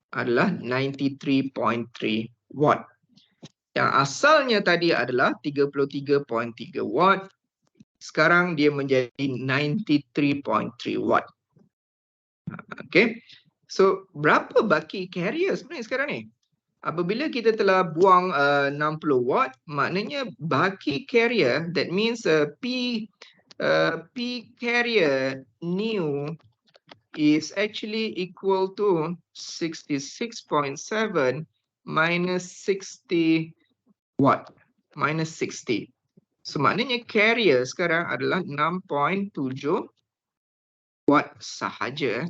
adalah 93.3 watt. Yang asalnya tadi adalah 33.3 watt. Sekarang dia menjadi 93.3 watt. Okay. So berapa baki carrier sebenarnya sekarang ni? Apabila kita telah buang 60 watt, maknanya baki carrier, that means P carrier new is actually equal to 66.7 minus 60 watt, minus 60. So maknanya carrier sekarang adalah 6.7 watt sahaja.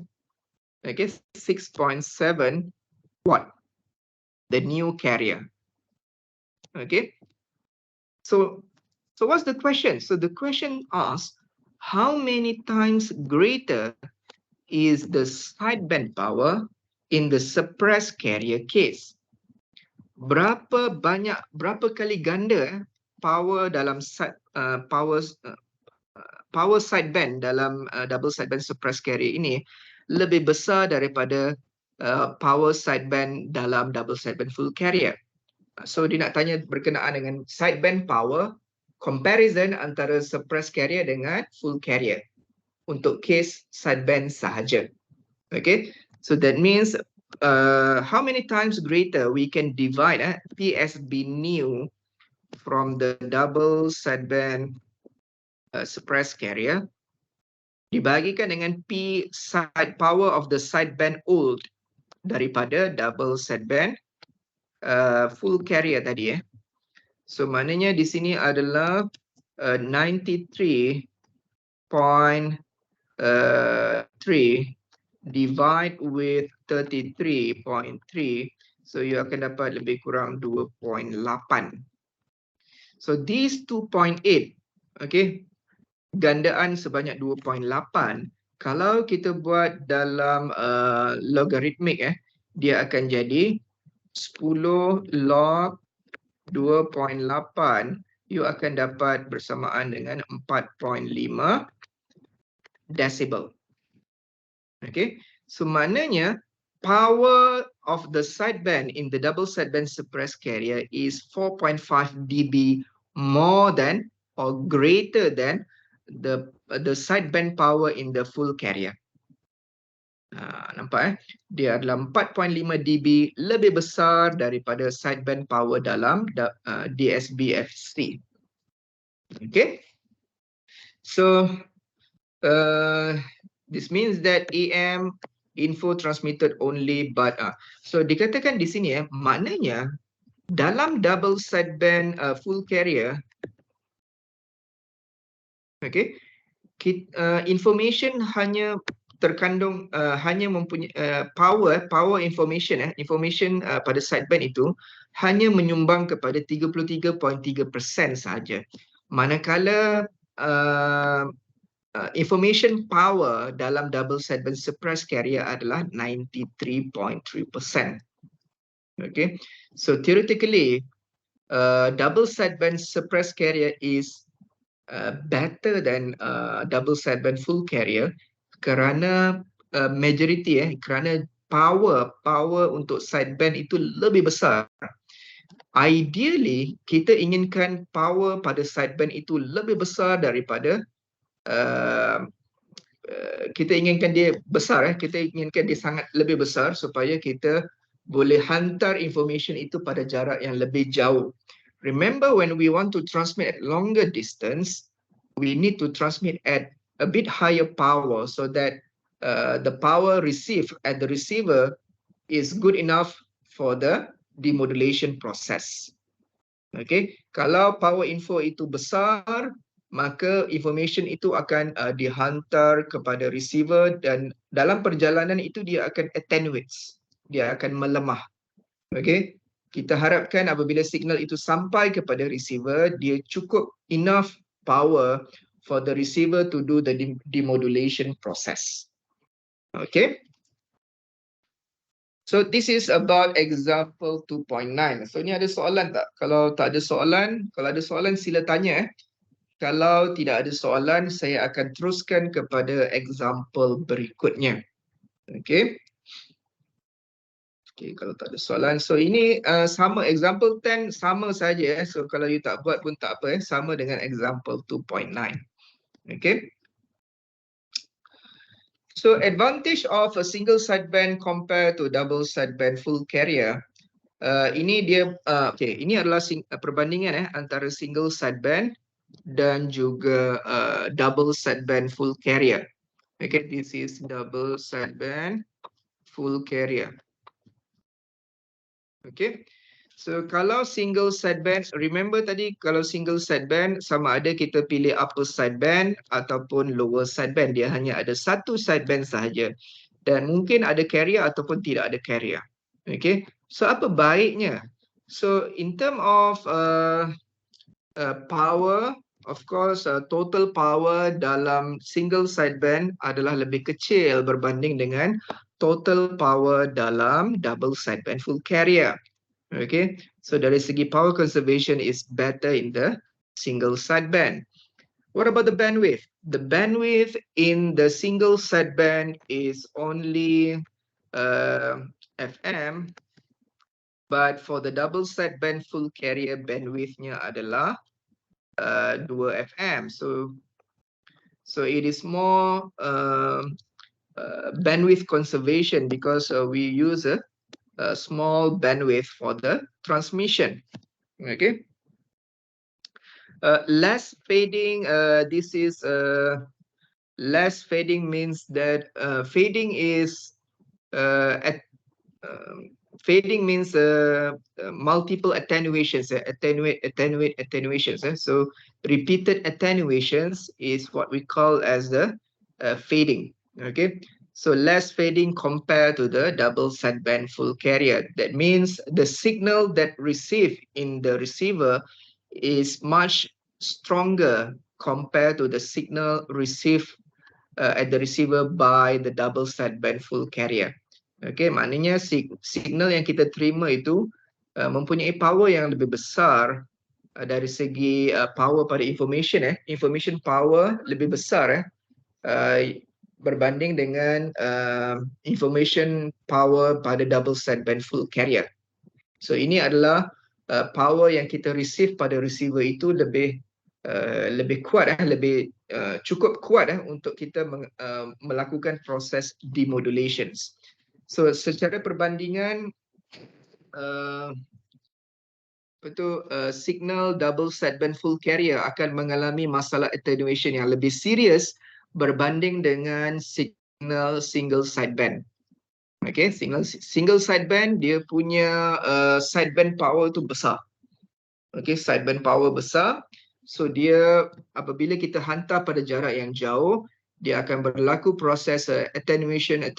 Okay, 6.7 watt, the new carrier. Okay, so what's the question? So the question asks, how many times greater is the sideband power in the suppressed carrier case? berapa kali ganda power dalam power sideband dalam double sideband suppressed carrier ini lebih besar daripada power sideband dalam double sideband full carrier. So dia nak tanya berkenaan dengan sideband power comparison antara suppressed carrier dengan full carrier untuk case sideband sahaja. Okay, so that means how many times greater we can divide PSB new from the double sideband suppressed carrier dibagikan dengan P side power of the sideband old daripada double sideband full carrier tadi . So maknanya di sini adalah 93.3 divide with 33.3, so you akan dapat lebih kurang 2.8. So these 2.8, okay, gandaan sebanyak 2.8. Kalau kita buat dalam logarithmic dia akan jadi 10 log 2.8, you akan dapat bersamaan dengan 4.5 decibel. Okay, so maknanya power of the sideband in the double sideband suppressed carrier is 4.5 dB more than or greater than the sideband power in the full carrier. Nampak dia adalah 4.5 dB lebih besar daripada sideband power dalam DSB-FC. Okay, so this means that AM info transmitted only, but so dikatakan di sini maknanya dalam double sideband full carrier, okay, information hanya terkandung hanya mempunyai power information pada sideband itu hanya menyumbang kepada 33.3% sahaja, manakala information power dalam double sideband suppressed carrier adalah 93.3%. Okay, so theoretically double sideband suppressed carrier is better than double sideband full carrier kerana majority kerana power untuk sideband itu lebih besar. Ideally kita inginkan power pada sideband itu lebih besar daripada kita inginkan dia besar kita inginkan dia sangat lebih besar supaya kita boleh hantar information itu pada jarak yang lebih jauh. Remember, when we want to transmit at longer distance, we need to transmit at a bit higher power so that the power received at the receiver is good enough for the demodulation process. Okay, kalau power info itu besar, maka information itu akan dihantar kepada receiver dan dalam perjalanan itu dia akan attenuates, dia akan melemah. Okay, kita harapkan apabila signal itu sampai kepada receiver, dia cukup enough power for the receiver to do the demodulation process. Okay, so this is about example 2.9. So ni ada soalan tak? Kalau tak ada soalan, kalau ada soalan sila tanya. Kalau tidak ada soalan, saya akan teruskan kepada example berikutnya. Okay. Okay, kalau tak ada soalan. So ini sama example 10 sama saja. So kalau you tak buat pun tak apa. Sama dengan example 2.9. Okay. So advantage of a single sideband compared to double sideband full carrier. Ini dia okay, ini adalah perbandingan antara single sideband dan juga double sideband full carrier. Okay, this is double sideband full carrier. Okay, so kalau single sideband, remember tadi kalau single sideband sama ada kita pilih upper sideband ataupun lower sideband, dia hanya ada satu sideband sahaja dan mungkin ada carrier ataupun tidak ada carrier. Okay, so apa baiknya? So in term of power, of course total power dalam single sideband adalah lebih kecil berbanding dengan total power dalam double sideband full carrier. Okay, so dari segi power conservation is better in the single sideband. What about the bandwidth? The bandwidth in the single sideband is only FM, but for the double sideband full carrier bandwidthnya adalah 2 FM. So it is more bandwidth conservation because we use a small bandwidth for the transmission. Okay. Less fading. This is less fading means that fading is fading means multiple attenuations, attenuations. So repeated attenuations is what we call as the fading. Okay, so less fading compared to the double sideband full carrier. That means the signal that received in the receiver is much stronger compared to the signal received at the receiver by the double sideband full carrier. Okay, maknanya signal yang kita terima itu mempunyai power yang lebih besar dari segi power pada information information power lebih besar berbanding dengan information power pada double sideband full carrier. So ini adalah power yang kita receive pada receiver itu lebih kuat lebih cukup kuat untuk kita melakukan proses demodulations. So secara perbandingan signal double sideband full carrier akan mengalami masalah attenuation yang lebih serius berbanding dengan signal single sideband. Okay, single sideband dia punya sideband power tu besar. Okay, sideband power besar. So dia apabila kita hantar pada jarak yang jauh, dia akan berlaku proses attenuations.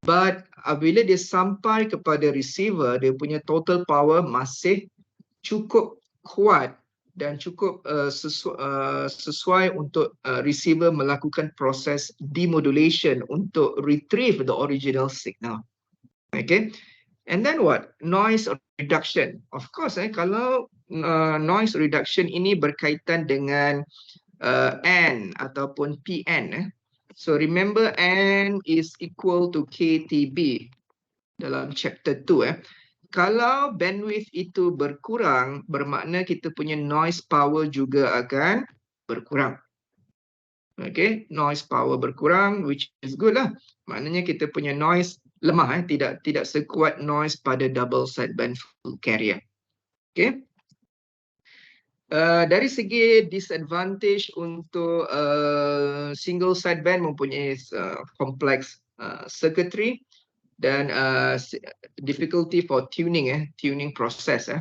But apabila dia sampai kepada receiver, dia punya total power masih cukup kuat dan cukup sesuai untuk receiver melakukan proses demodulation untuk retrieve the original signal. Okay. And then what? Noise reduction. Of course, kalau noise reduction ini berkaitan dengan N ataupun PN. So remember N is equal to KTB dalam chapter 2. Kalau bandwidth itu berkurang, bermakna kita punya noise power juga akan berkurang. Okay, noise power berkurang, which is good lah. Maknanya kita punya noise lemah, tidak sekuat noise pada double sideband full carrier. Okay. Dari segi disadvantage untuk single sideband mempunyai complex circuitry dan difficulty for tuning process.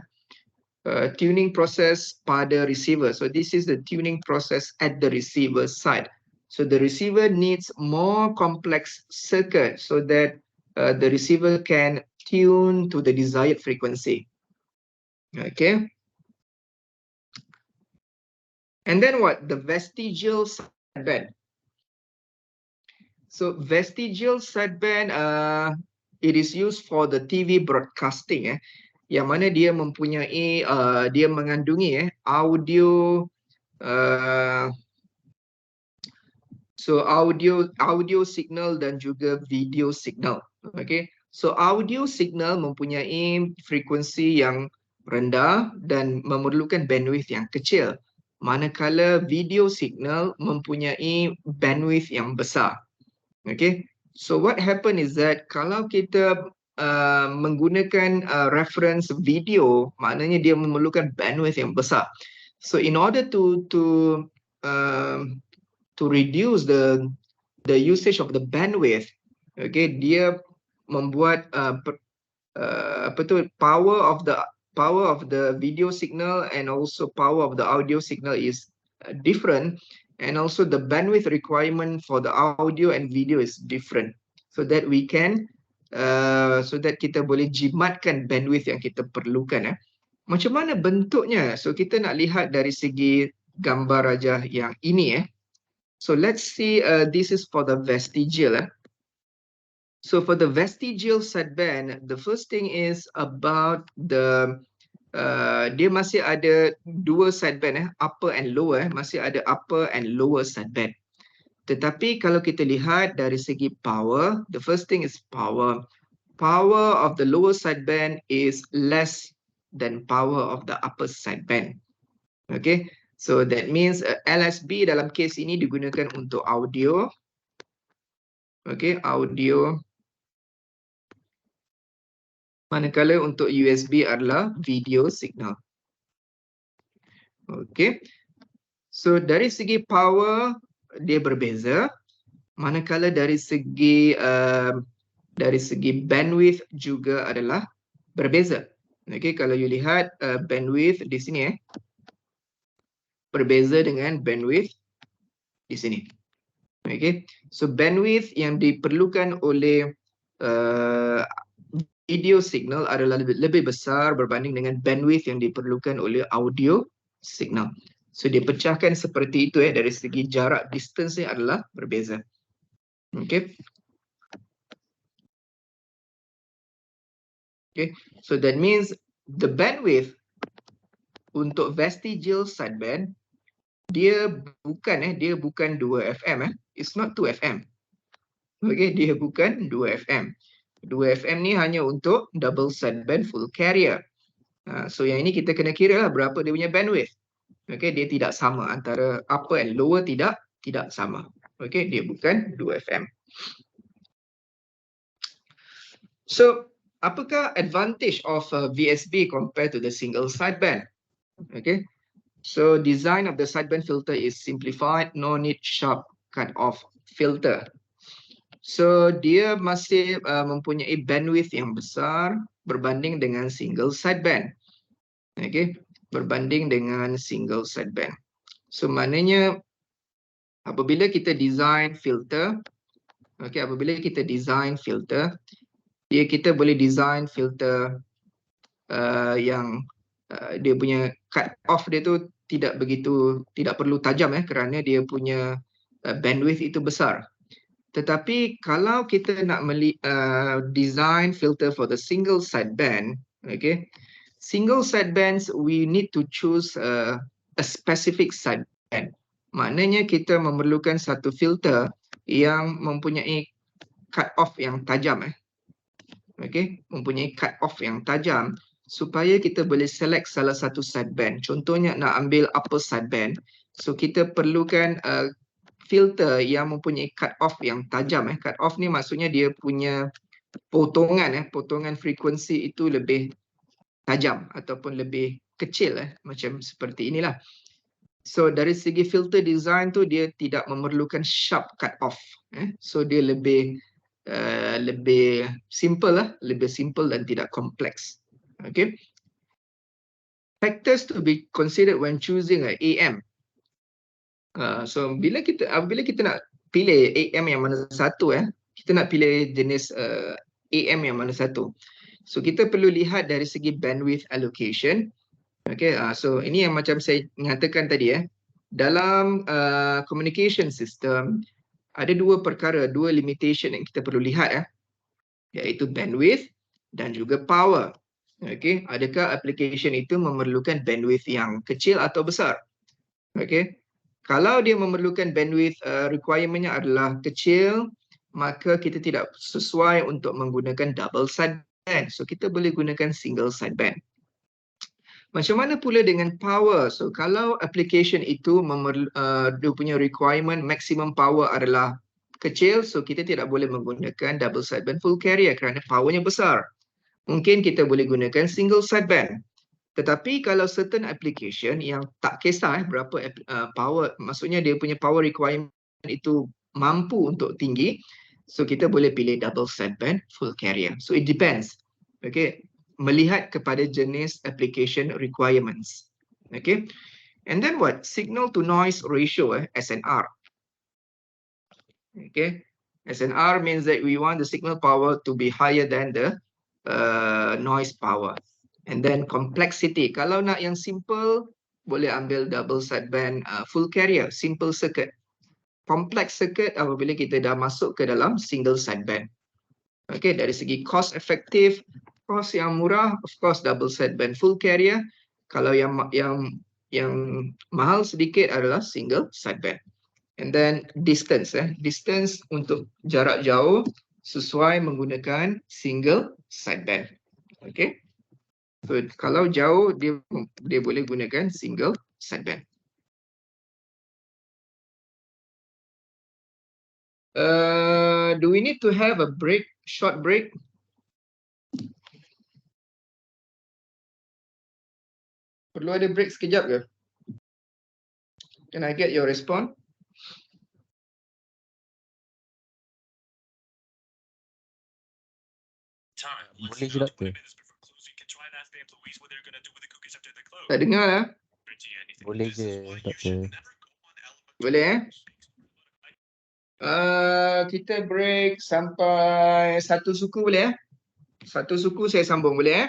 Tuning process pada receiver. So this is the tuning process at the receiver side. So the receiver needs more complex circuit so that the receiver can tune to the desired frequency. Okay. And then what? The vestigial sideband. So vestigial sideband, it is used for the TV broadcasting. Yang mana dia mempunyai, dia mengandungi audio, so audio signal dan juga video signal. Okay. So audio signal mempunyai frekuensi yang rendah dan memerlukan bandwidth yang kecil. Manakala video signal mempunyai bandwidth yang besar. Okay, so what happen is that kalau kita menggunakan reference video, maknanya dia memerlukan bandwidth yang besar. So in order to reduce the usage of the bandwidth, okay, dia membuat power of the video signal and also power of the audio signal is different, and also the bandwidth requirement for the audio and video is different, so that we can so that kita boleh jimatkan bandwidth yang kita perlukan. Macam mana bentuknya? So kita nak lihat dari segi gambar rajah yang ini. So let's see, this is for the vestigial. So for the vestigial sideband, the first thing is about the dia masih ada dua sideband upper and lower, masih ada upper and lower sideband. Tetapi kalau kita lihat dari segi power, the first thing is power. Power of the lower sideband is less than power of the upper sideband. Okay, so that means LSB dalam kes ini digunakan untuk audio. Okay, audio. Manakala untuk USB adalah video signal. Okay, so dari segi power dia berbeza. Manakala dari segi bandwidth juga adalah berbeza. Okay, kalau you lihat bandwidth di sini berbeza dengan bandwidth di sini. Okay, so bandwidth yang diperlukan oleh video signal adalah lebih besar berbanding dengan bandwidth yang diperlukan oleh audio signal. So dia pecahkan seperti itu dari segi jarak, distance nya adalah berbeza. Okay. Okay, so that means the bandwidth untuk vestigial sideband dia bukan 2 FM it's not 2 FM. Okay, dia bukan 2 FM. 2 FM ni hanya untuk double sideband full carrier. So yang ini kita kena kira lah berapa dia punya bandwidth. Okay, dia tidak sama antara upper and lower, tidak sama. Okay, dia bukan 2 FM. So apakah advantage of VSB compared to the single sideband? Okay, so design of the sideband filter is simplified, no need sharp cut-off filter. So dia masih mempunyai bandwidth yang besar berbanding dengan single sideband. Okay, berbanding dengan single sideband. So maknanya apabila kita design filter, okay, kita boleh design filter yang dia punya cut off dia tu tidak perlu tajam kerana dia punya bandwidth itu besar. Tetapi kalau kita nak design filter for the single sideband, okay, single sidebands we need to choose a specific sideband. Maknanya kita memerlukan satu filter yang mempunyai cut off yang tajam okay, mempunyai cut off yang tajam supaya kita boleh select salah satu sideband. Contohnya nak ambil upper sideband, so kita perlukan filter yang mempunyai cut off yang tajam. Cut off ni maksudnya dia punya potongan frekuensi itu lebih tajam ataupun lebih kecil macam seperti inilah. So dari segi filter design tu dia tidak memerlukan sharp cut off. So dia lebih simple dan tidak kompleks. Okay. Factors to be considered when choosing a AM. So bila kita nak pilih AM yang mana satu kita nak pilih jenis AM yang mana satu. So kita perlu lihat dari segi bandwidth allocation. Okay, so ini yang macam saya nyatakan tadi dalam communication system ada dua limitation yang kita perlu lihat iaitu bandwidth dan juga power. Okay, adakah application itu memerlukan bandwidth yang kecil atau besar? Okay, kalau dia memerlukan bandwidth requirement-nya adalah kecil, maka kita tidak sesuai untuk menggunakan double sideband. So kita boleh gunakan single sideband. Macam mana pula dengan power? So kalau application itu dia punya requirement maximum power adalah kecil, so kita tidak boleh menggunakan double sideband full carrier kerana powernya besar. Mungkin kita boleh gunakan single sideband. Tetapi kalau certain application yang tak kisah berapa power, maksudnya dia punya power requirement itu mampu untuk tinggi, so kita boleh pilih double sideband full carrier. So it depends. Okay, melihat kepada jenis application requirements. Okay, and then what? Signal to noise ratio, SNR. Okay, SNR means that we want the signal power to be higher than the noise power. And then complexity, kalau nak yang simple boleh ambil double sideband full carrier, simple circuit. Complex circuit apabila kita dah masuk ke dalam single sideband. Okay, dari segi cost efektif, cost yang murah, of course double sideband full carrier. Kalau yang mahal sedikit adalah single sideband. And then distance, distance untuk jarak jauh sesuai menggunakan single sideband. Okay. So kalau jauh dia boleh gunakan single sideband. Do we need to have a break, short break? Perlu ada break sekejap ke? Can I get your response? Boleh je doktor. Tak dengar lah. Boleh je doktor. Boleh kita break sampai satu suku boleh Satu suku saya sambung boleh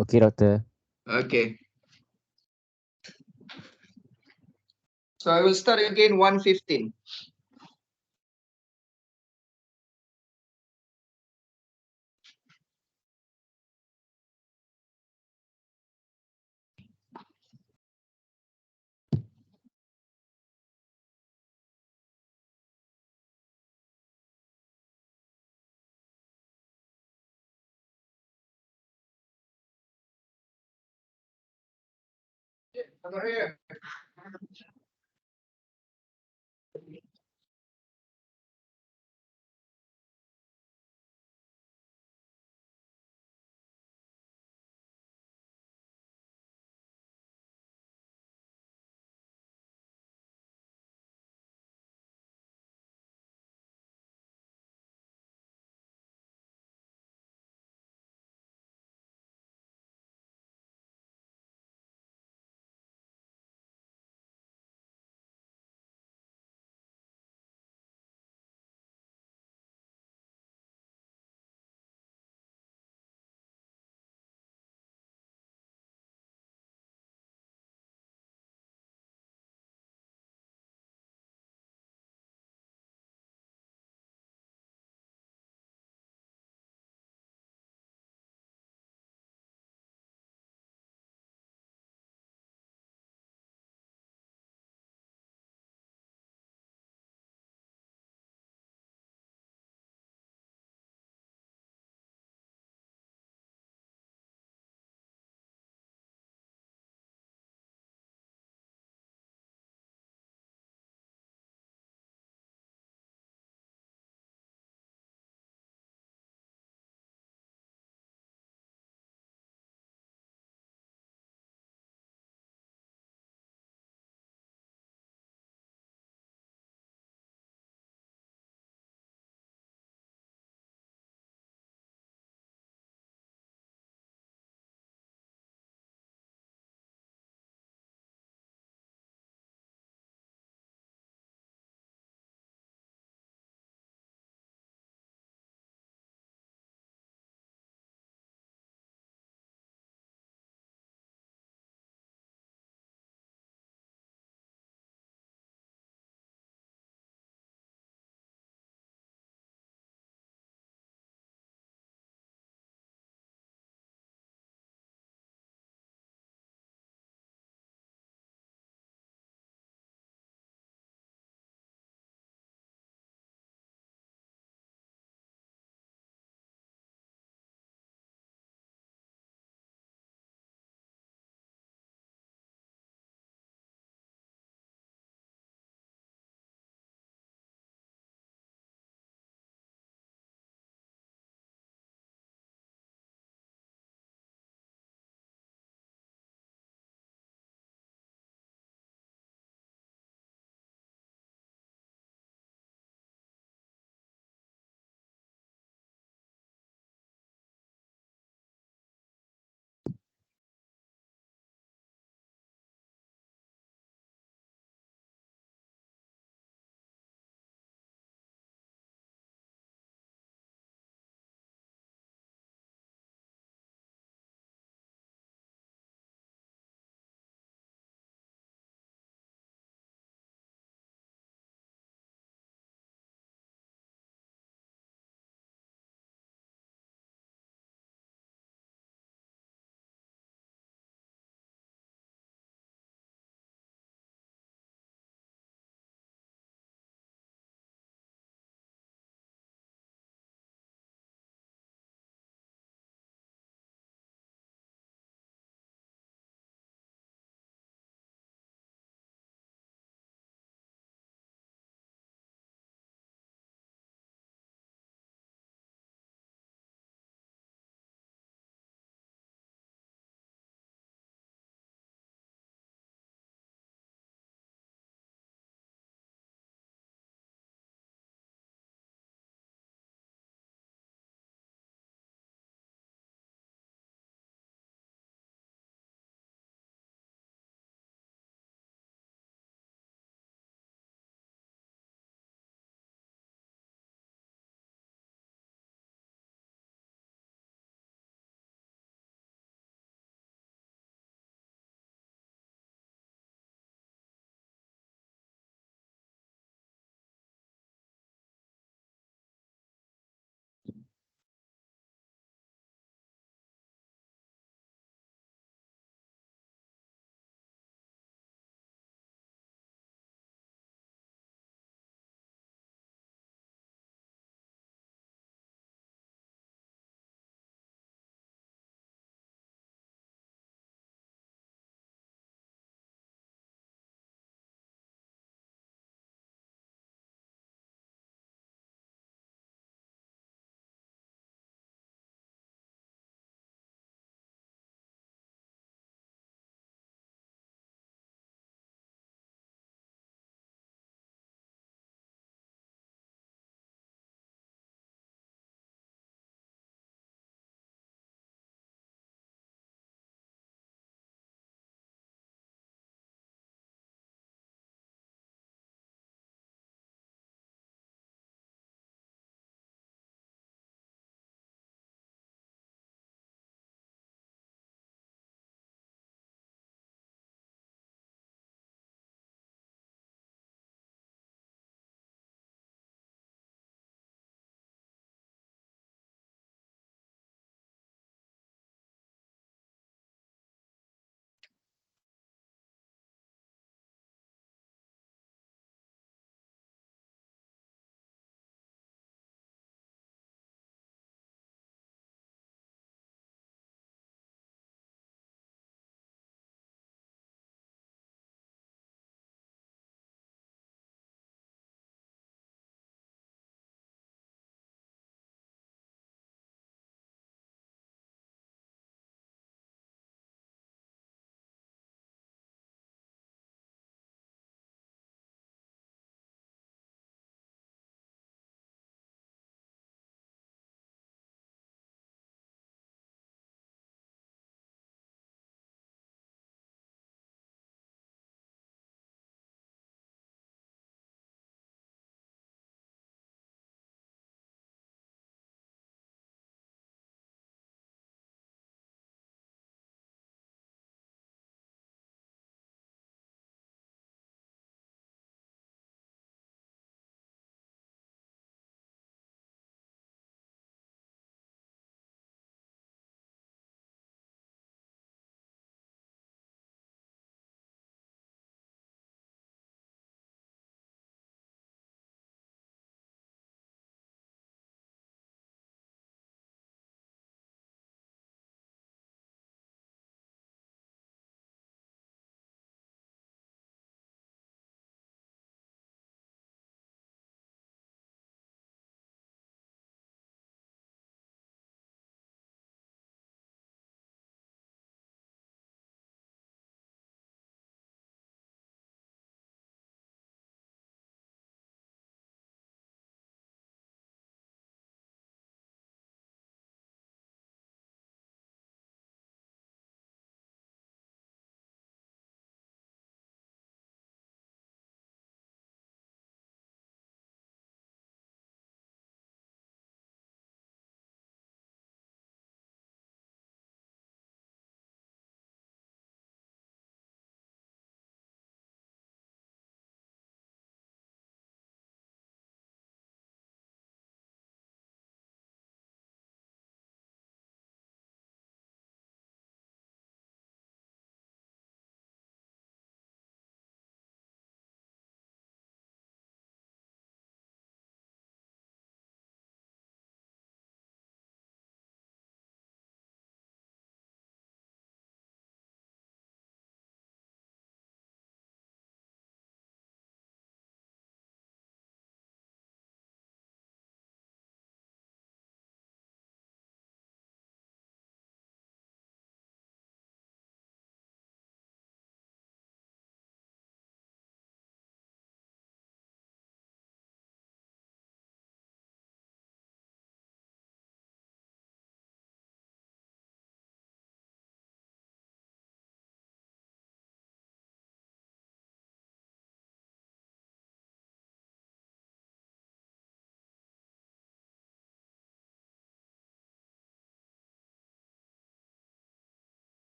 Okey doktor. Okay. So I will start again 1:15.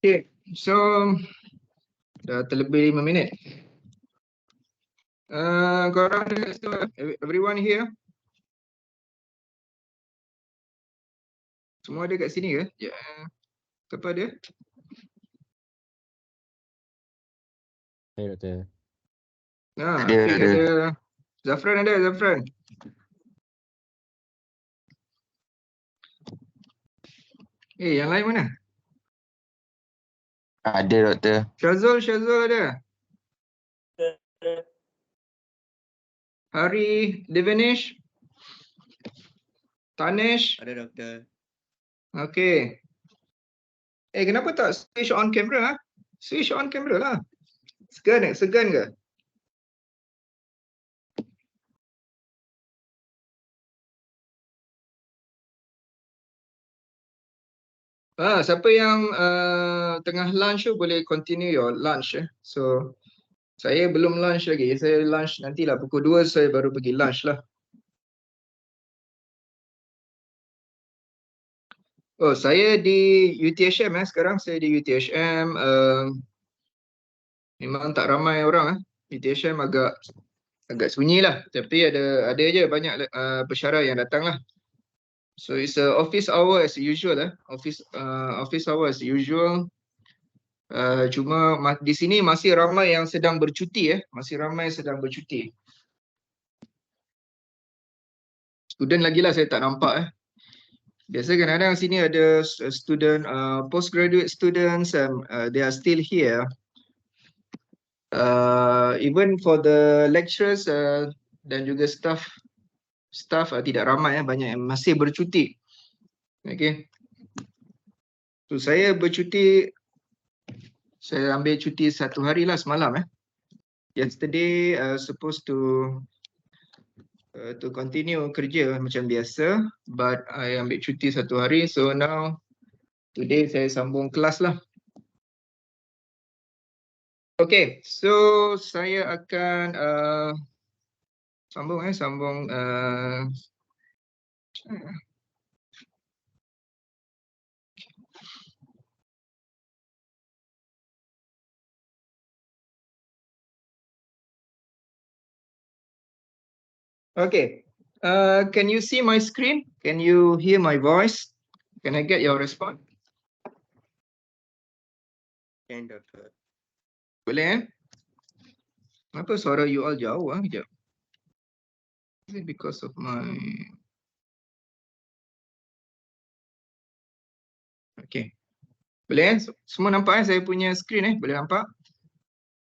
Okay, so dah terlebih 5 minit. Korang ada kat situ? Everyone here? Semua ada kat sini ke? Ya. Siapa ada? Saya doktor. Afiq ada. Zafran ada, Zafran. Yang lain mana? Ada doktor. Syazul ada. Hari, Devenish, Tanesh. Ada doktor. Okay. Kenapa tak switch on camera? Switch on camera lah. Segan ke? Siapa yang tengah lunch tu boleh continue your lunch. So, saya belum lunch lagi. Saya lunch nantilah pukul 2 saya baru pergi lunch lah. Oh, saya di UTHM sekarang. Saya di UTHM. Memang tak ramai orang. UTHM agak sunyi lah. Tapi ada je banyak pesara yang datang lah. So it's a office hour as usual. Office hour as usual. Cuma di sini masih ramai yang sedang bercuti. Masih ramai sedang bercuti. Student lagi lah saya tak nampak. Biasa kadang-kadang sini ada student, postgraduate students, they are still here. Even for the lecturers dan juga staff tidak ramai, banyak yang masih bercuti. Okay. So saya bercuti, saya ambil cuti 1 hari lah semalam. Yesterday supposed to continue kerja macam biasa, but I ambil cuti 1 hari, so now today saya sambung kelas lah. Okay, so saya akan sambung. Okay, can you see my screen? Can you hear my voice? Can I get your response? Can doktor. Boleh Apa suara you all jauh Sekejap. Is it because of my... Okay. Boleh Semua nampak saya punya screen Boleh nampak?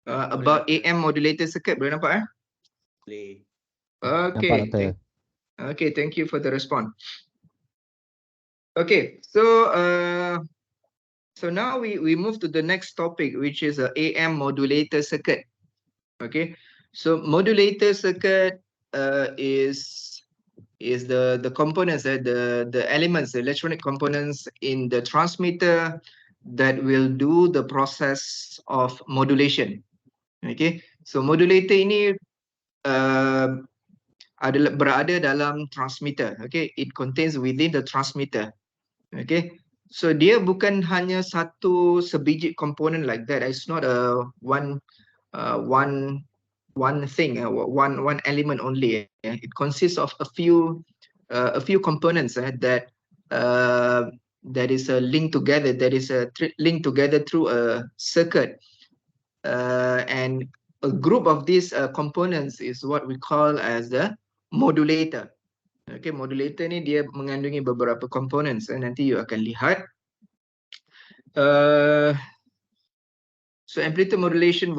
About AM modulator circuit boleh nampak Boleh. Okay. Nampak doktor. Okay, thank you for the response. Okay, so now we move to the next topic, which is AM modulator circuit. Okay, so modulator circuit is the components, the elements, the electronic components in the transmitter that will do the process of modulation. Okay, so modulator ini berada dalam transmitter. Okay, it contains within the transmitter. Okay, so dia bukan hanya satu sebiji komponen like that. It's not a one one thing, one element only. It consists of a few components that is linked together. That is linked together through a circuit, and a group of these components is what we call as the modulator. Okay, modulator ni dia mengandungi beberapa components. Nanti you akan lihat. So amplitude modulation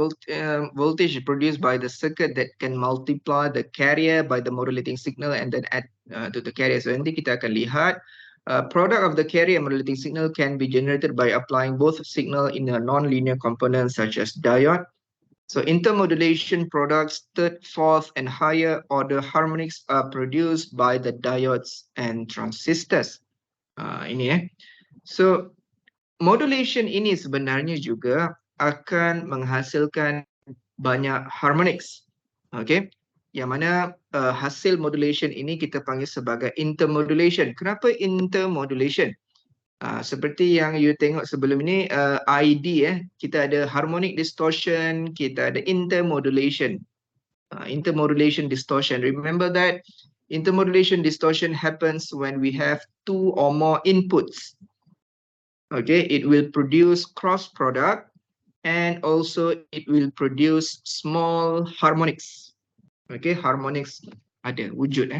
voltage is produced by the circuit that can multiply the carrier by the modulating signal and then add to the carrier. So nanti kita akan lihat product of the carrier and modulating signal can be generated by applying both signal in a non-linear component such as diode. So intermodulation products, third, fourth, and higher order harmonics are produced by the diodes and transistors. Ini So modulation ini sebenarnya juga akan menghasilkan banyak harmonics. Okay. Yang mana hasil modulation ini kita panggil sebagai intermodulation. Kenapa intermodulation? Seperti yang you tengok sebelum ini, ID kita ada harmonic distortion, kita ada intermodulation. Intermodulation distortion. Remember that intermodulation distortion happens when we have two or more inputs. Okay, it will produce cross product and also it will produce small harmonics. Okay, harmonics ada wujud.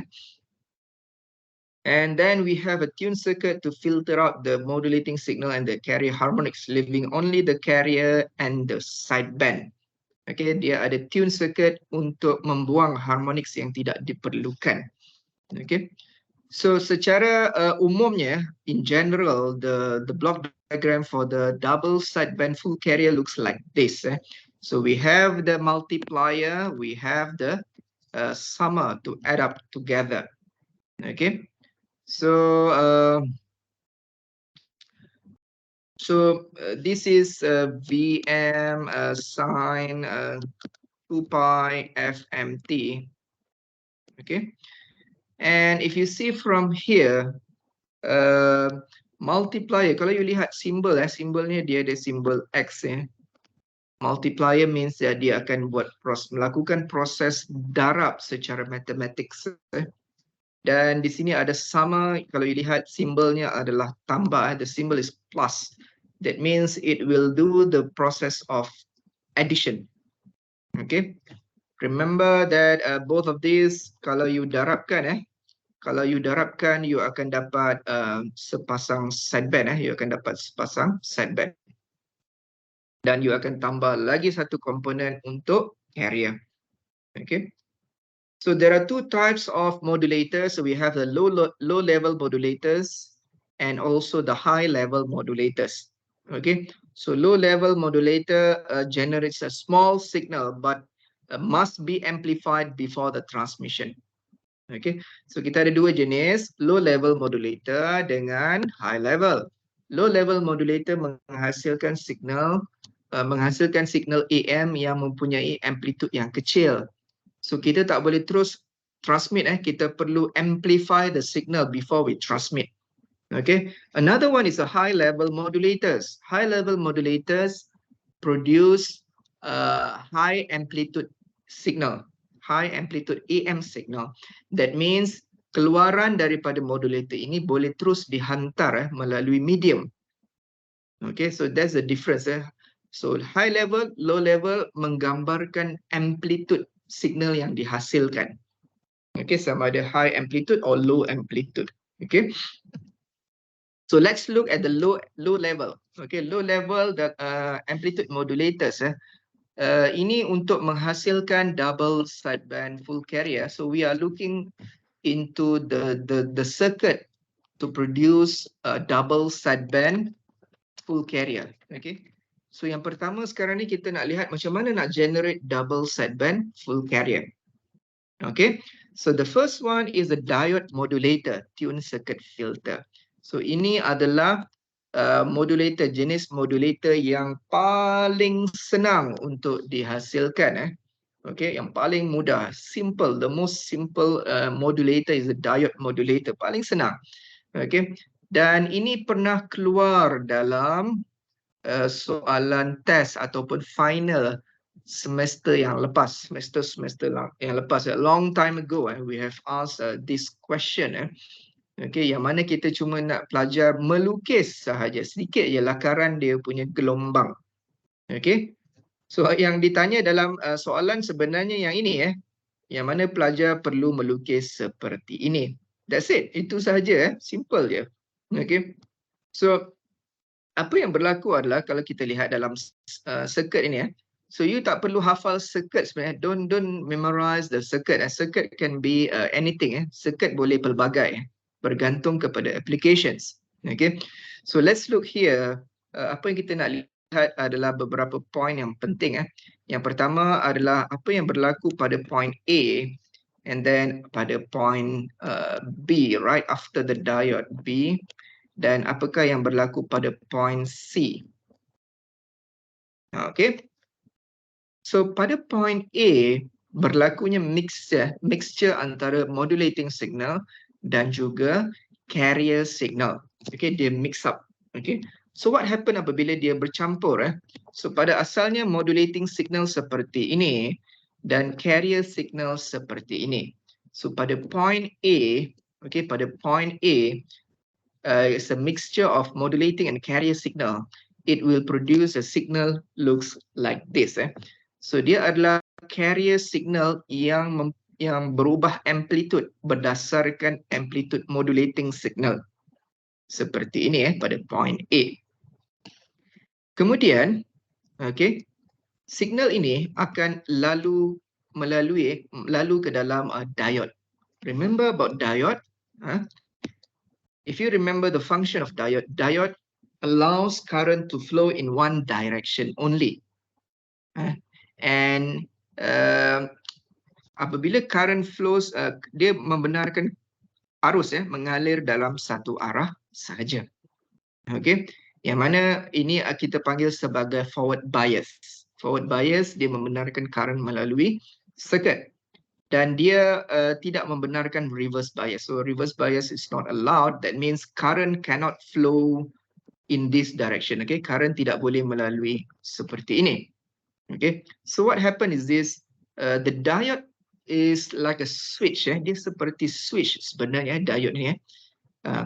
And then we have a tune circuit to filter out the modulating signal and the carrier harmonics, leaving only the carrier and the sideband. Okay, dia ada tune circuit untuk membuang harmonics yang tidak diperlukan. Okay, so secara umumnya, in general, the block diagram for the double sideband full carrier looks like this. So we have the multiplier, we have the summer to add up together. Okay. So this is Vm sine 2 pi fmt. Okay, and if you see from here, multiplier, kalau you lihat simbol, simbolnya dia ada simbol X. Multiplier means that dia akan melakukan proses darab secara matematik. Dan di sini ada sama, kalau you lihat simbolnya adalah tambah, the symbol is plus. That means it will do the process of addition. Okay, remember that both of these, kalau you darabkan, you akan dapat sepasang sideband. You akan dapat sepasang sideband. Dan you akan tambah lagi satu komponen untuk carrier. Okay. So there are two types of modulators. So we have the low level modulators and also the high level modulators. Okay, so low level modulator generates a small signal but must be amplified before the transmission. Okay, so kita ada dua jenis, low level modulator dengan high level. Low level modulator menghasilkan signal AM yang mempunyai amplitude yang kecil. So kita tak boleh terus transmit, kita perlu amplify the signal before we transmit. Okay, another one is a high level modulators. High level modulators produce high amplitude signal, high amplitude AM signal. That means keluaran daripada modulator ini boleh terus dihantar melalui medium. Okay, so that's the difference. So high level, low level menggambarkan amplitude signal yang dihasilkan. Okay, sama ada high amplitude or low amplitude. Okay, so let's look at the low level. Okay, low level the amplitude modulators. Ini untuk menghasilkan double sideband full carrier. So we are looking into the circuit to produce a double sideband full carrier. Okay, so yang pertama sekarang ni kita nak lihat macam mana nak generate double sideband full carrier. Okay, so the first one is a diode modulator tune circuit filter. So ini adalah modulator, jenis modulator yang paling senang untuk dihasilkan. Okay, yang paling mudah, simple, the most simple modulator is a diode modulator, paling senang. Okay, dan ini pernah keluar dalam soalan test ataupun final semester yang lepas, yang lepas, a long time ago, we have asked this question. Okay, yang mana kita cuma nak belajar melukis sahaja, sedikit je lakaran dia punya gelombang. Okay, so yang ditanya dalam soalan sebenarnya yang ini, yang mana pelajar perlu melukis seperti ini. That's it, itu sahaja, simple je. Okay, so apa yang berlaku adalah kalau kita lihat dalam circuit ini, so you tak perlu hafal circuit sebenarnya. Don't memorize the circuit. Circuit can be anything. Circuit boleh pelbagai, bergantung kepada applications. Okay, so let's look here. Apa yang kita nak lihat adalah beberapa point yang penting. Yang pertama adalah apa yang berlaku pada point A and then pada point B, right after the diode B, dan apakah yang berlaku pada point C. Okay, so pada point A berlakunya mixture antara modulating signal dan juga carrier signal. Okay, dia mix up. Okay, so what happen apabila dia bercampur? So pada asalnya modulating signal seperti ini dan carrier signal seperti ini. So pada point A, okay, pada point A, it's a mixture of modulating and carrier signal. It will produce a signal looks like this. So dia adalah carrier signal yang berubah amplitude berdasarkan amplitude modulating signal. Seperti ini pada point A. Kemudian, okay, signal ini akan lalu ke dalam diode. Remember about diode? If you remember the function of diode, diode allows current to flow in one direction only. And apabila current flows, dia membenarkan arus mengalir dalam satu arah sahaja. Okay, yang mana ini kita panggil sebagai forward bias. Forward bias dia membenarkan current melalui circuit. Dan dia tidak membenarkan reverse bias. So reverse bias is not allowed. That means current cannot flow in this direction. Okay, current tidak boleh melalui seperti ini. Okay, so what happen is this, the diode is like a switch. Dia seperti switch sebenarnya diode ni.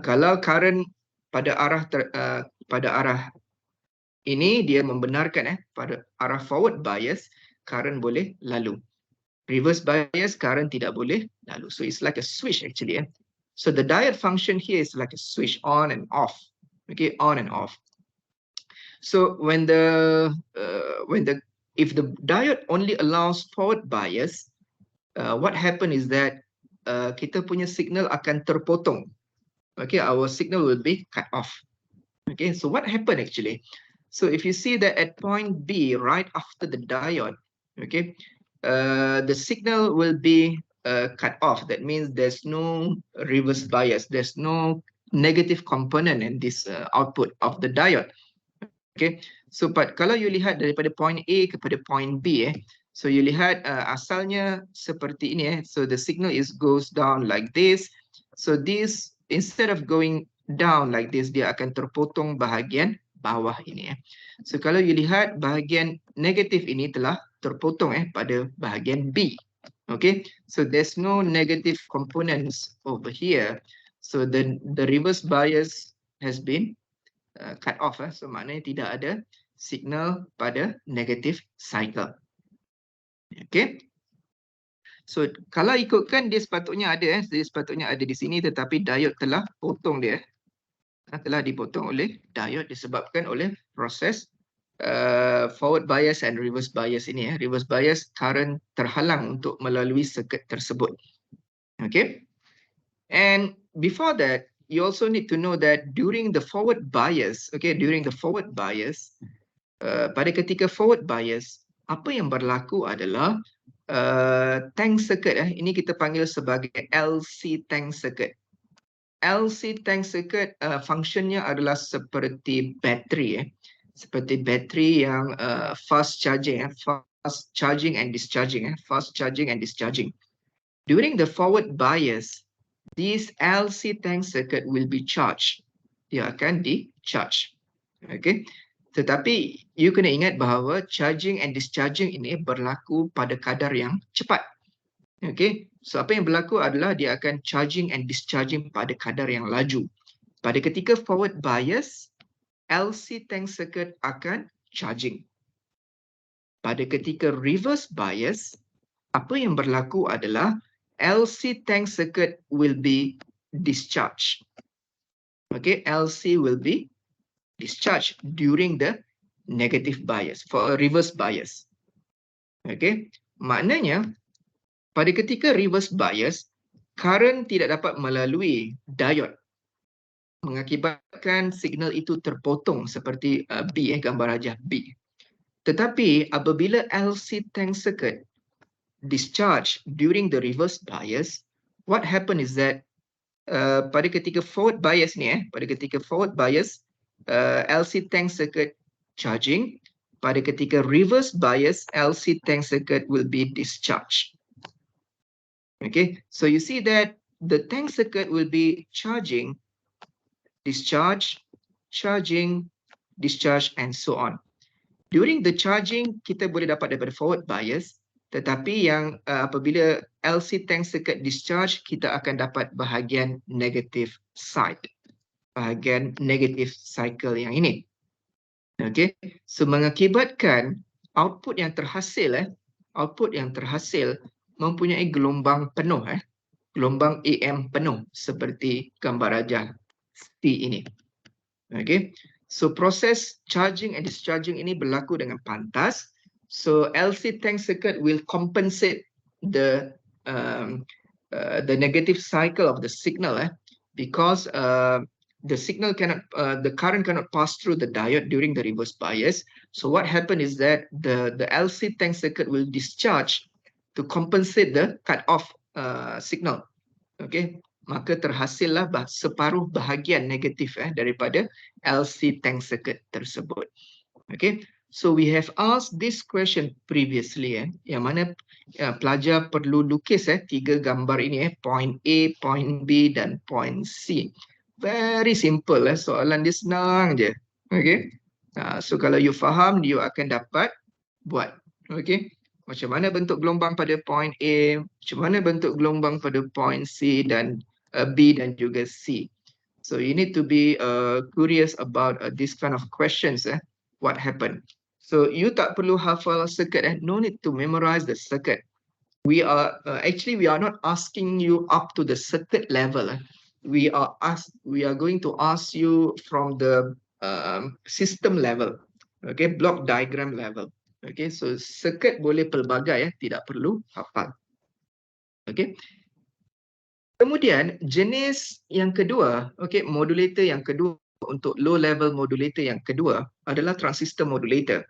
Kalau current pada arah ini dia membenarkan pada arah forward bias, current boleh lalu. Reverse bias, current tidak boleh lalu. So it's like a switch actually. So the diode function here is like a switch, on and off. Okay, on and off. So if the diode only allows forward bias, what happen is that kita punya signal akan terpotong. Okay, our signal will be cut off. Okay, so what happened actually? So if you see that at point B, right after the diode, okay, the signal will be cut off. That means there's no reverse bias. There's no negative component in this output of the diode. Okay, so kalau you lihat daripada point A kepada point B, so you lihat asalnya seperti ini. So the signal goes down like this. So this, instead of going down like this, dia akan terpotong bahagian bawah ini. So kalau you lihat bahagian negatif ini telah terpotong pada bahagian B. Okay, so there's no negative components over here. So the reverse bias has been cut off. So maknanya tidak ada signal pada negative cycle. Okay, so kalau ikutkan dia sepatutnya ada, dia sepatutnya ada di sini, tetapi diode telah potong dia. Telah dipotong oleh diode disebabkan oleh proses forward bias and reverse bias ini. Reverse bias, current terhalang untuk melalui circuit tersebut. Okay, and before that you also need to know that during the forward bias, okay, during the forward bias, pada ketika forward bias, apa yang berlaku adalah tank circuit, ini kita panggil sebagai LC tank circuit. LC tank circuit functionnya adalah seperti bateri, seperti bateri yang fast charging, fast charging and discharging, fast charging and discharging. During the forward bias, this LC tank circuit will be charged. Dia akan di-charge. Okay. Tetapi you kena ingat bahawa charging and discharging ini berlaku pada kadar yang cepat. Okay, so apa yang berlaku adalah dia akan charging and discharging pada kadar yang laju. Pada ketika forward bias, LC tank circuit akan charging. Pada ketika reverse bias, apa yang berlaku adalah LC tank circuit will be discharged. Okay, LC will be discharged during the negative bias, for a reverse bias. Okay, maknanya pada ketika reverse bias, current tidak dapat melalui diode, mengakibatkan signal itu terpotong seperti B, gambar rajah B. Tetapi apabila LC tank circuit discharge during the reverse bias, what happen is that pada ketika forward bias ni, pada ketika forward bias, LC tank circuit charging. Pada ketika reverse bias, LC tank circuit will be discharged. Okay, so you see that the tank circuit will be charging, discharge, charging, discharge, and so on. During the charging, kita boleh dapat daripada forward bias, tetapi yang apabila LC tank circuit discharge, kita akan dapat bahagian negative side, bahagian negative cycle yang ini. Okay, so mengakibatkan output yang terhasil, mempunyai gelombang penuh, gelombang AM penuh seperti gambar rajah C ini. Okay, so proses charging and discharging ini berlaku dengan pantas. So LC tank circuit will compensate the negative cycle of the signal, because the signal cannot, the current cannot pass through the diode during the reverse bias. So what happened is that the LC tank circuit will discharge to compensate the cut-off signal. Okay, maka terhasillah separuh bahagian negatif daripada LC tank circuit tersebut. Okay, so we have asked this question previously, yang mana pelajar perlu lukis tiga gambar ini, point A, point B dan point C. Very simple, soalan dia senang je. Okay, so kalau you faham, you akan dapat buat. Okay, macam mana bentuk gelombang pada point A, macam mana bentuk gelombang pada point C dan B dan juga C. So you need to be curious about this kind of questions. What happened? So you tak perlu hafal circuit. No need to memorize the circuit. We are actually we are not asking you up to the circuit level. We are going to ask you from the system level. Okay, block diagram level. Okay, so circuit boleh pelbagai, tidak perlu hafal. Okay. Kemudian jenis yang kedua, okay, modulator yang kedua untuk low level modulator yang kedua adalah transistor modulator.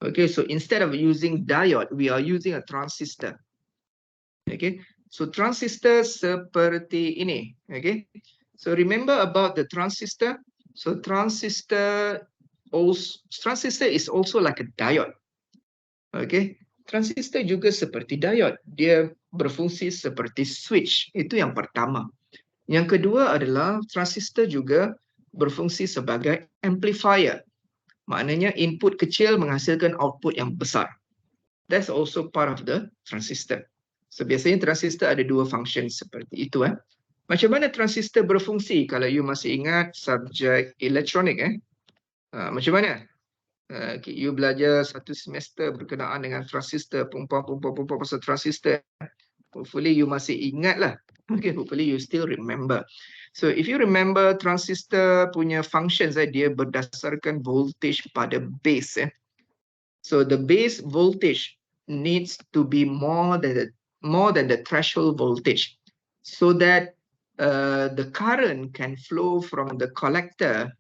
Okay, so instead of using diode, we are using a transistor. Okay, so transistor seperti ini. Okay, so remember about the transistor. So transistor is also like a diode. Okay, transistor juga seperti diode. Dia berfungsi seperti switch. Itu yang pertama. Yang kedua adalah transistor juga berfungsi sebagai amplifier. Maknanya input kecil menghasilkan output yang besar. That's also part of the transistor. So biasanya transistor ada dua function seperti itu. Macam mana transistor berfungsi? Kalau you masih ingat subjek elektronik, macam mana? You belajar satu semester berkenaan dengan transistor, perempuan pasal transistor. Hopefully you masih ingat lah. Okay, hopefully you still remember. So if you remember transistor punya functions, dia berdasarkan voltage pada base. So the base voltage needs to be more than the threshold voltage, so that the current can flow from the collector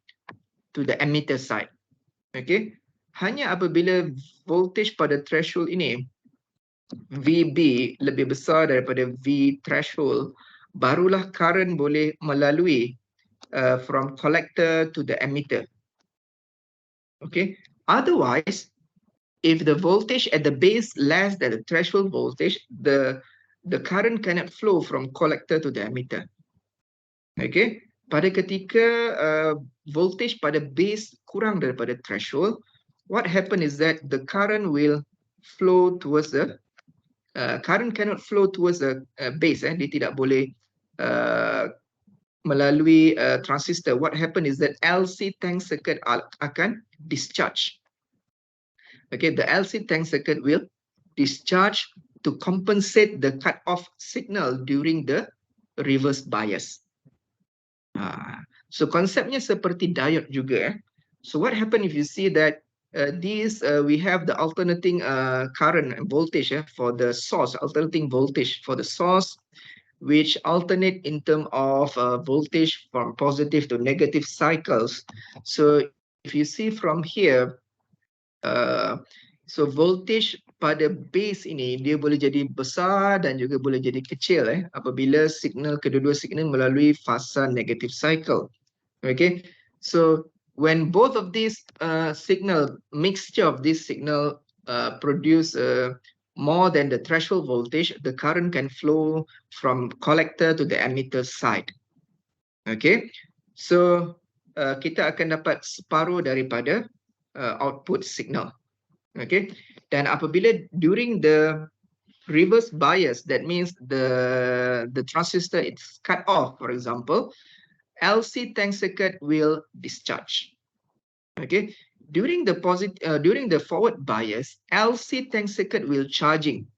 to the emitter side. Okay, hanya apabila voltage pada threshold ini VB lebih besar daripada V threshold, barulah current boleh melalui from collector to the emitter. Okay, otherwise, if the voltage at the base less than the threshold voltage, the current cannot flow from collector to the emitter. Okay, pada ketika voltage pada base kurang daripada threshold, what happen is that the current will flow towards the current cannot flow towards the base. Dia tidak boleh melalui transistor. What happen is that LC tank circuit akan discharge. Okay, the LC tank circuit will discharge to compensate the cut-off signal during the reverse bias. So konsepnya seperti diode juga. So what happen if you see that we have the alternating current and voltage for the source, alternating voltage for the source, which alternate in terms of voltage from positive to negative cycles. So if you see from here, so voltage pada base ini dia boleh jadi besar dan juga boleh jadi kecil apabila kedua-dua signal melalui fasa negative cycle. Okay, so when both of these mixture of this signal produce more than the threshold voltage, the current can flow from collector to the emitter side. Okay, so kita akan dapat separuh daripada output signal. Okay, dan apabila during the reverse bias, that means the transistor is cut off, for example, LC tank circuit will discharge. Okay, during the forward bias, LC tank circuit will charging.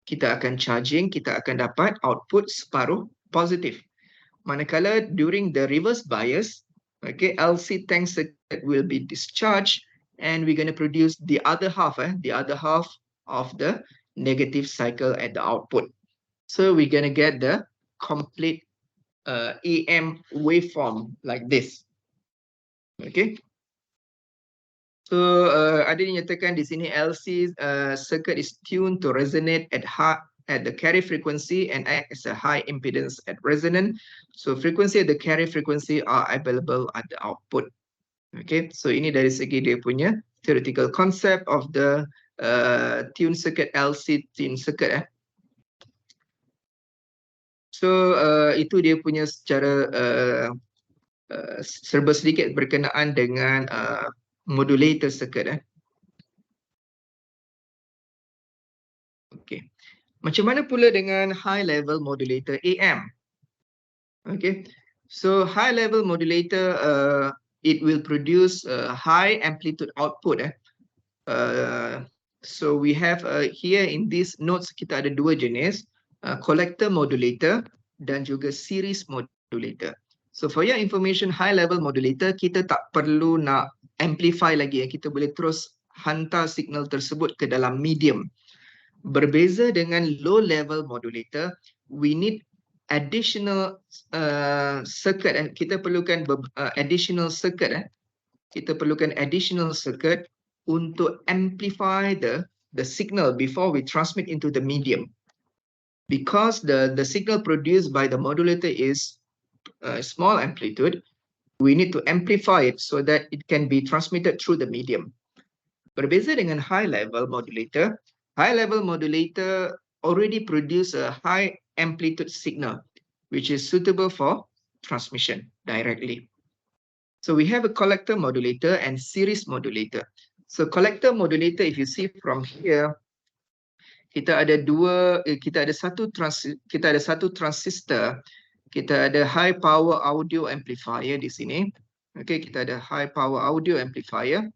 Kita akan charging, kita akan dapat output separuh positif. Manakala during the reverse bias, okay, LC tank circuit will be discharged and we're going to produce the other half of the negative cycle at the output. So we're going to get the complete AM waveform like this. Okay. So ada dinyatakan di sini LC circuit is tuned to resonate at the carry frequency and act as a high impedance at resonance. So frequency at the carry frequency are available at the output. Okay, so ini dari segi dia punya theoretical concept of the tune circuit, LC tune circuit. So itu dia punya secara serba sedikit berkenaan dengan modulator circuit. Okay, macam mana pula dengan high level modulator AM? Okay, so high level modulator it will produce high amplitude output. So we have here in these notes kita ada dua jenis, collector modulator dan juga series modulator. So for your information, high level modulator kita tak perlu nak amplify lagi, kita boleh terus hantar signal tersebut ke dalam medium. Berbeza dengan low level modulator, we need additional circuit. Kita perlukan additional circuit. Kita perlukan additional circuit untuk amplify the signal before we transmit into the medium. Because the signal produced by the modulator is small amplitude, we need to amplify it so that it can be transmitted through the medium. Berbeza dengan high level modulator already produce a high amplitude signal which is suitable for transmission directly. So we have a collector modulator and series modulator. So collector modulator, if you see from here, kita ada satu transistor, kita ada high power audio amplifier di sini. Okay, kita ada high power audio amplifier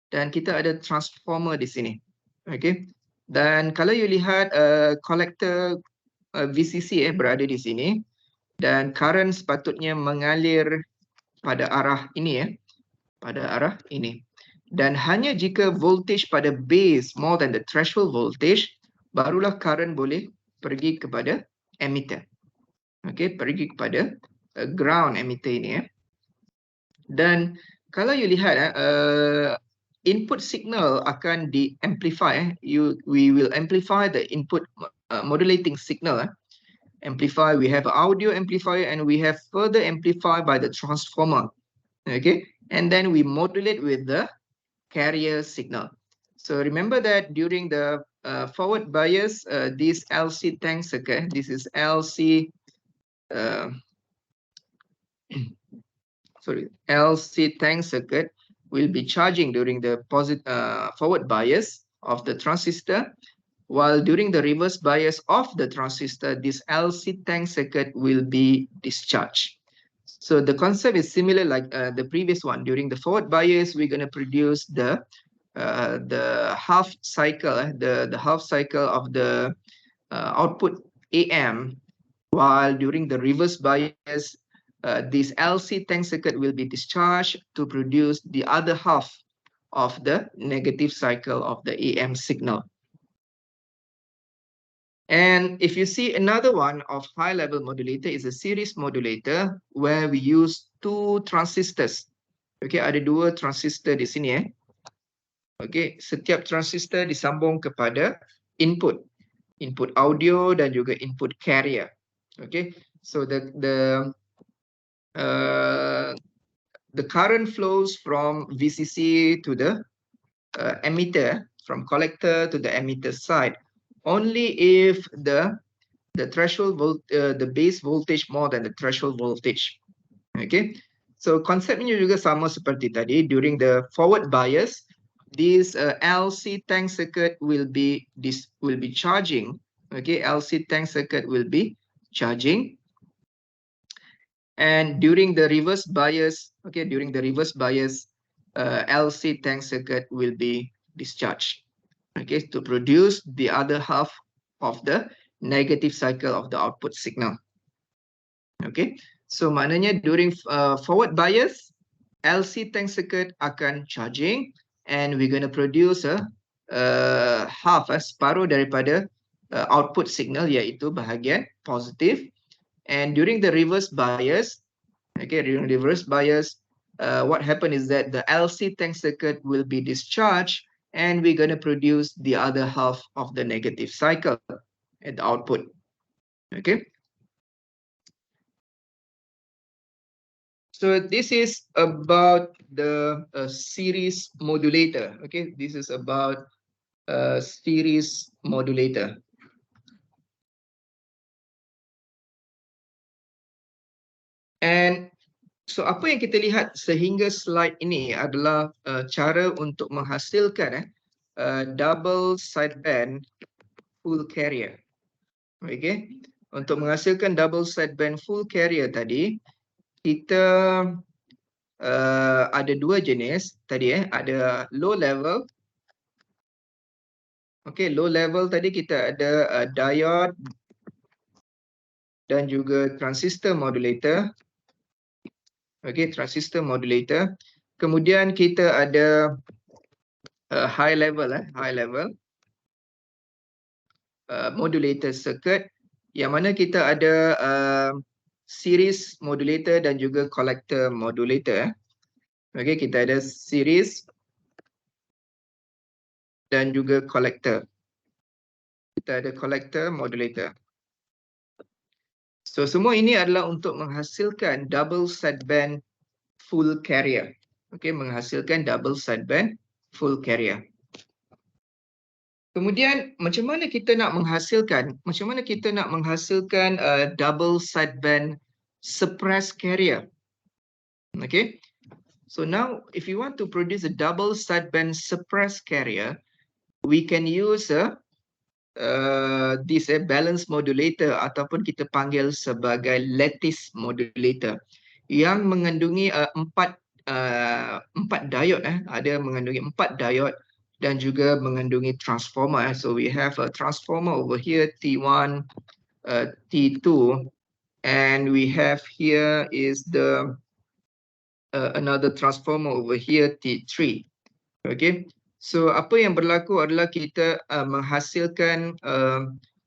dan kita ada transformer di sini. Okay, dan kalau you lihat collector VCC berada di sini dan current sepatutnya mengalir pada arah ini pada arah ini. Dan hanya jika voltage pada base more than the threshold voltage, barulah current boleh pergi kepada emitter. Okay, pergi kepada ground emitter ini. Dan kalau you lihat input signal akan di-amplify. We will amplify the input modulating signal. Amplify, we have audio amplifier and we have further amplify by the transformer. Okay, and then we modulate with the carrier signal. So remember that during the forward bias, this LC tank circuit, this is LC LC tank circuit will be charging during the forward bias of the transistor, while during the reverse bias of the transistor, this LC tank circuit will be discharged. So the concept is similar like the previous one. During the forward bias, we're going to produce the half cycle, the half cycle of the output AM, while during the reverse bias, this LC tank circuit will be discharged to produce the other half of the negative cycle of the AM signal. And if you see another one of high level modulator is a series modulator where we use two transistors. Okay, ada dua transistor di sini Okay, setiap transistor disambung kepada input audio dan juga input carrier. Okay, so the current flows from VCC to the emitter, from collector to the emitter side, only if the threshold the base voltage more than the threshold voltage. Okay, so konsepnya juga sama seperti tadi. During the forward bias, this LC tank circuit will be charging. Okay, LC tank circuit will be charging. And during the reverse bias, LC tank circuit will be discharged. Okay, to produce the other half of the negative cycle of the output signal. Okay, so maknanya during forward bias, LC tank circuit akan charging, and we're going to produce a separuh daripada output signal, iaitu bahagian positif. And during the reverse bias, what happened is that the LC tank circuit will be discharged, and we're going to produce the other half of the negative cycle at the output. Okay. So this is about the series modulator. Okay, this is about series modulator. And so apa yang kita lihat sehingga slide ini adalah cara untuk menghasilkan double sideband full carrier. Okay, untuk menghasilkan double sideband full carrier tadi, kita ada dua jenis tadi ada low level. Okay, low level tadi kita ada diode dan juga transistor modulator. Okay, transistor modulator. Kemudian kita ada high level modulator circuit, yang mana kita ada series modulator dan juga collector modulator. Okay, kita ada series dan juga collector. Kita ada collector modulator. So semua ini adalah untuk menghasilkan double sideband full carrier. Okay, menghasilkan double sideband full carrier. Kemudian macam mana kita nak menghasilkan double sideband suppressed carrier? Okay, so now if you want to produce a double sideband suppressed carrier, we can use this balance modulator ataupun kita panggil sebagai lattice modulator yang mengandungi empat diode. Ada mengandungi 4 diode dan juga mengandungi transformer. So we have a transformer over here T1, T2, and we have here is the another transformer over here T3. Okay, so apa yang berlaku adalah kita menghasilkan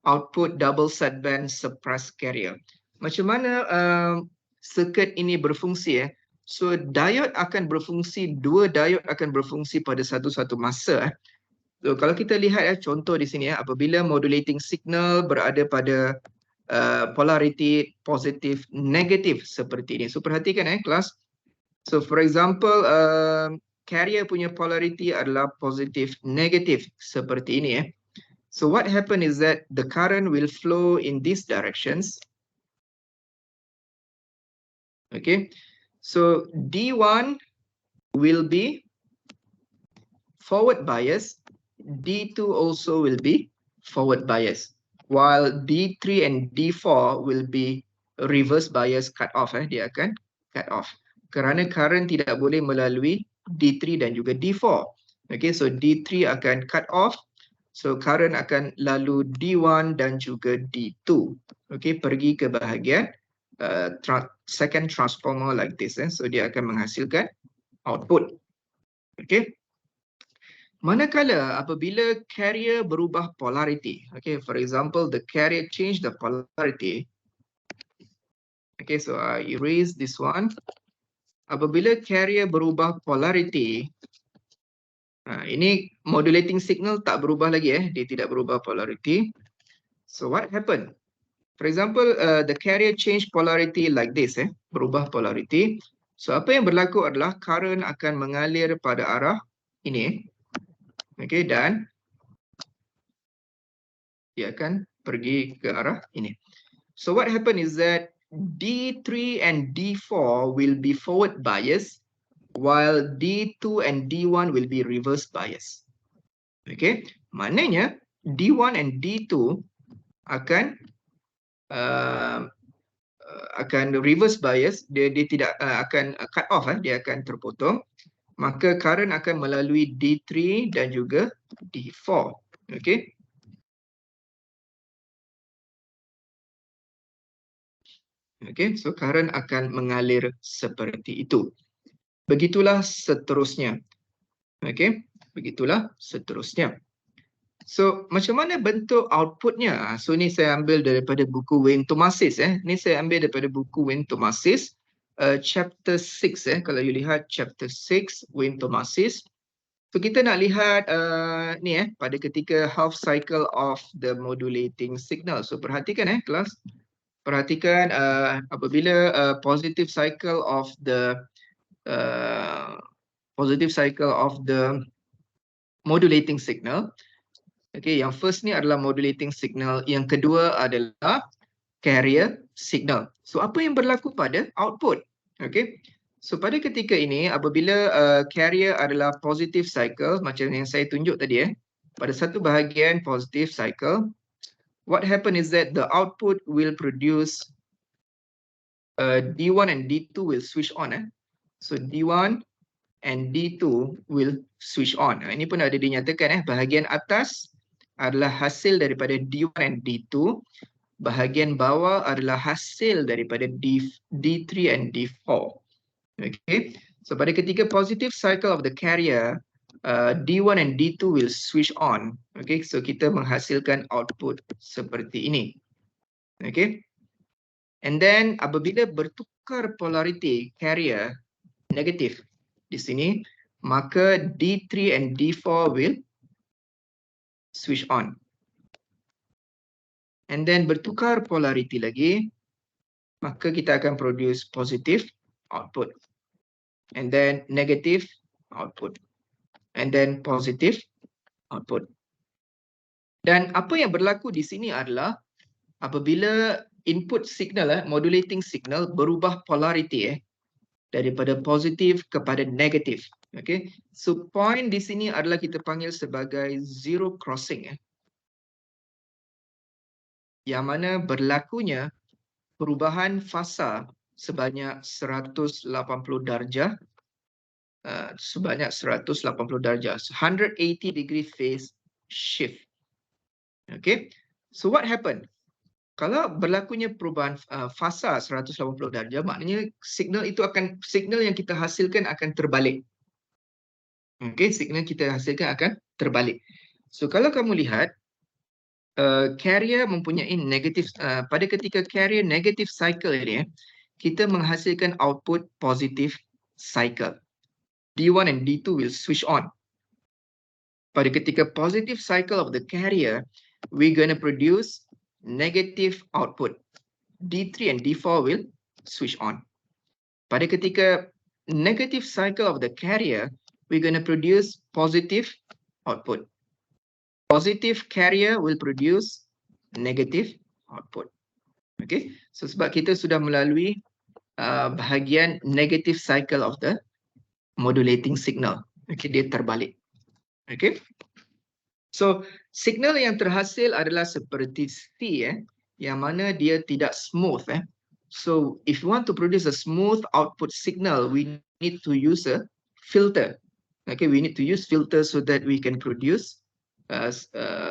output double sideband suppressed carrier. Macam mana circuit ini berfungsi? So diode akan berfungsi, dua diode akan berfungsi pada satu-satu masa. So kalau kita lihat contoh di sini apabila modulating signal berada pada polarity positif negatif seperti ini. So perhatikan kelas. So for example carrier punya polarity adalah positif negatif seperti ini So what happened is that the current will flow in these directions. Okay, So D1 will be forward bias, D2 also will be forward bias, while D3 and D4 will be reverse bias cut off. Dia akan cut off kerana current tidak boleh melalui D3 dan juga D4. Okay, so D3 akan cut off, so current akan lalu D1 dan juga D2. Okay, pergi ke bahagian second transformer like this. So dia akan menghasilkan output. Okay. Manakala apabila carrier berubah polarity, okay, for example, the carrier change the polarity. Okay, so I erase this one. Apabila carrier berubah polarity, ini modulating signal tak berubah lagi, dia tidak berubah polarity. So what happened? For example, the carrier change polarity like this, berubah polarity. So apa yang berlaku adalah current akan mengalir pada arah ini. Okay, dan dia akan pergi ke arah ini. So what happened is that D3 and D4 will be forward bias, while D2 and D1 will be reverse bias. Okay, maknanya D1 and D2 akan reverse bias, dia tidak akan cut off, dia akan terpotong. Maka current akan melalui D3 dan juga D4. Okay. Okay, so current akan mengalir seperti itu. Begitulah seterusnya. Okay, begitulah seterusnya. So, macam mana bentuk outputnya? So, ni saya ambil daripada buku Wayne Thomasis. Ni saya ambil daripada buku Wayne Thomasis. Chapter 6. Kalau you lihat chapter 6, Wayne Thomasis. So, kita nak lihat ni pada ketika half cycle of the modulating signal. So, perhatikan kelas. Perhatikan apabila positive cycle of the modulating signal. Okay, yang first ni adalah modulating signal, yang kedua adalah carrier signal. So apa yang berlaku pada output? Okay, so pada ketika ini apabila carrier adalah positive cycle macam yang saya tunjuk tadi pada satu bahagian positive cycle, what happen is that the output will produce D1 and D2 will switch on. So D1 and D2 will switch on. Ini pun ada dinyatakan bahagian atas adalah hasil daripada D1 and D2. Bahagian bawah adalah hasil daripada D3 and D4. Okay. So pada ketika positive cycle of the carrier, D1 and D2 will switch on. Okay. So kita menghasilkan output seperti ini. Okay. And then apabila bertukar polarity carrier negatif di sini, maka D3 and D4 will switch on. And then bertukar polarity lagi, maka kita akan produce positive output. And then negative output. And then positive output. Dan apa yang berlaku di sini adalah apabila input signal, modulating signal berubah polarity daripada positif kepada negatif. Okay. So point di sini adalah kita panggil sebagai zero crossing. Yang mana berlakunya perubahan fasa sebanyak 180 darjah. Sebanyak 180 darjah. So 180 degree phase shift. Okay. So what happened? Kalau berlakunya perubahan fasa 180 darjah, maknanya signal yang kita hasilkan akan terbalik. Okay, signal kita hasilkan akan terbalik. So kalau kamu lihat, carrier mempunyai negatif, pada ketika carrier negative cycle ini, kita menghasilkan output positive cycle. D1 and D2 will switch on. Pada ketika positive cycle of the carrier, we're going to produce negative output. D3 and D4 will switch on. Pada ketika negative cycle of the carrier, we're going to produce positive output. Positive carrier will produce negative output. Okay, so sebab kita sudah melalui bahagian negative cycle of the modulating signal. Okay, dia terbalik. Okay. So, signal yang terhasil adalah seperti C, yang mana dia tidak smooth. So, if you want to produce a smooth output signal, we need to use a filter. Okay, we need to use filter so that we can produce a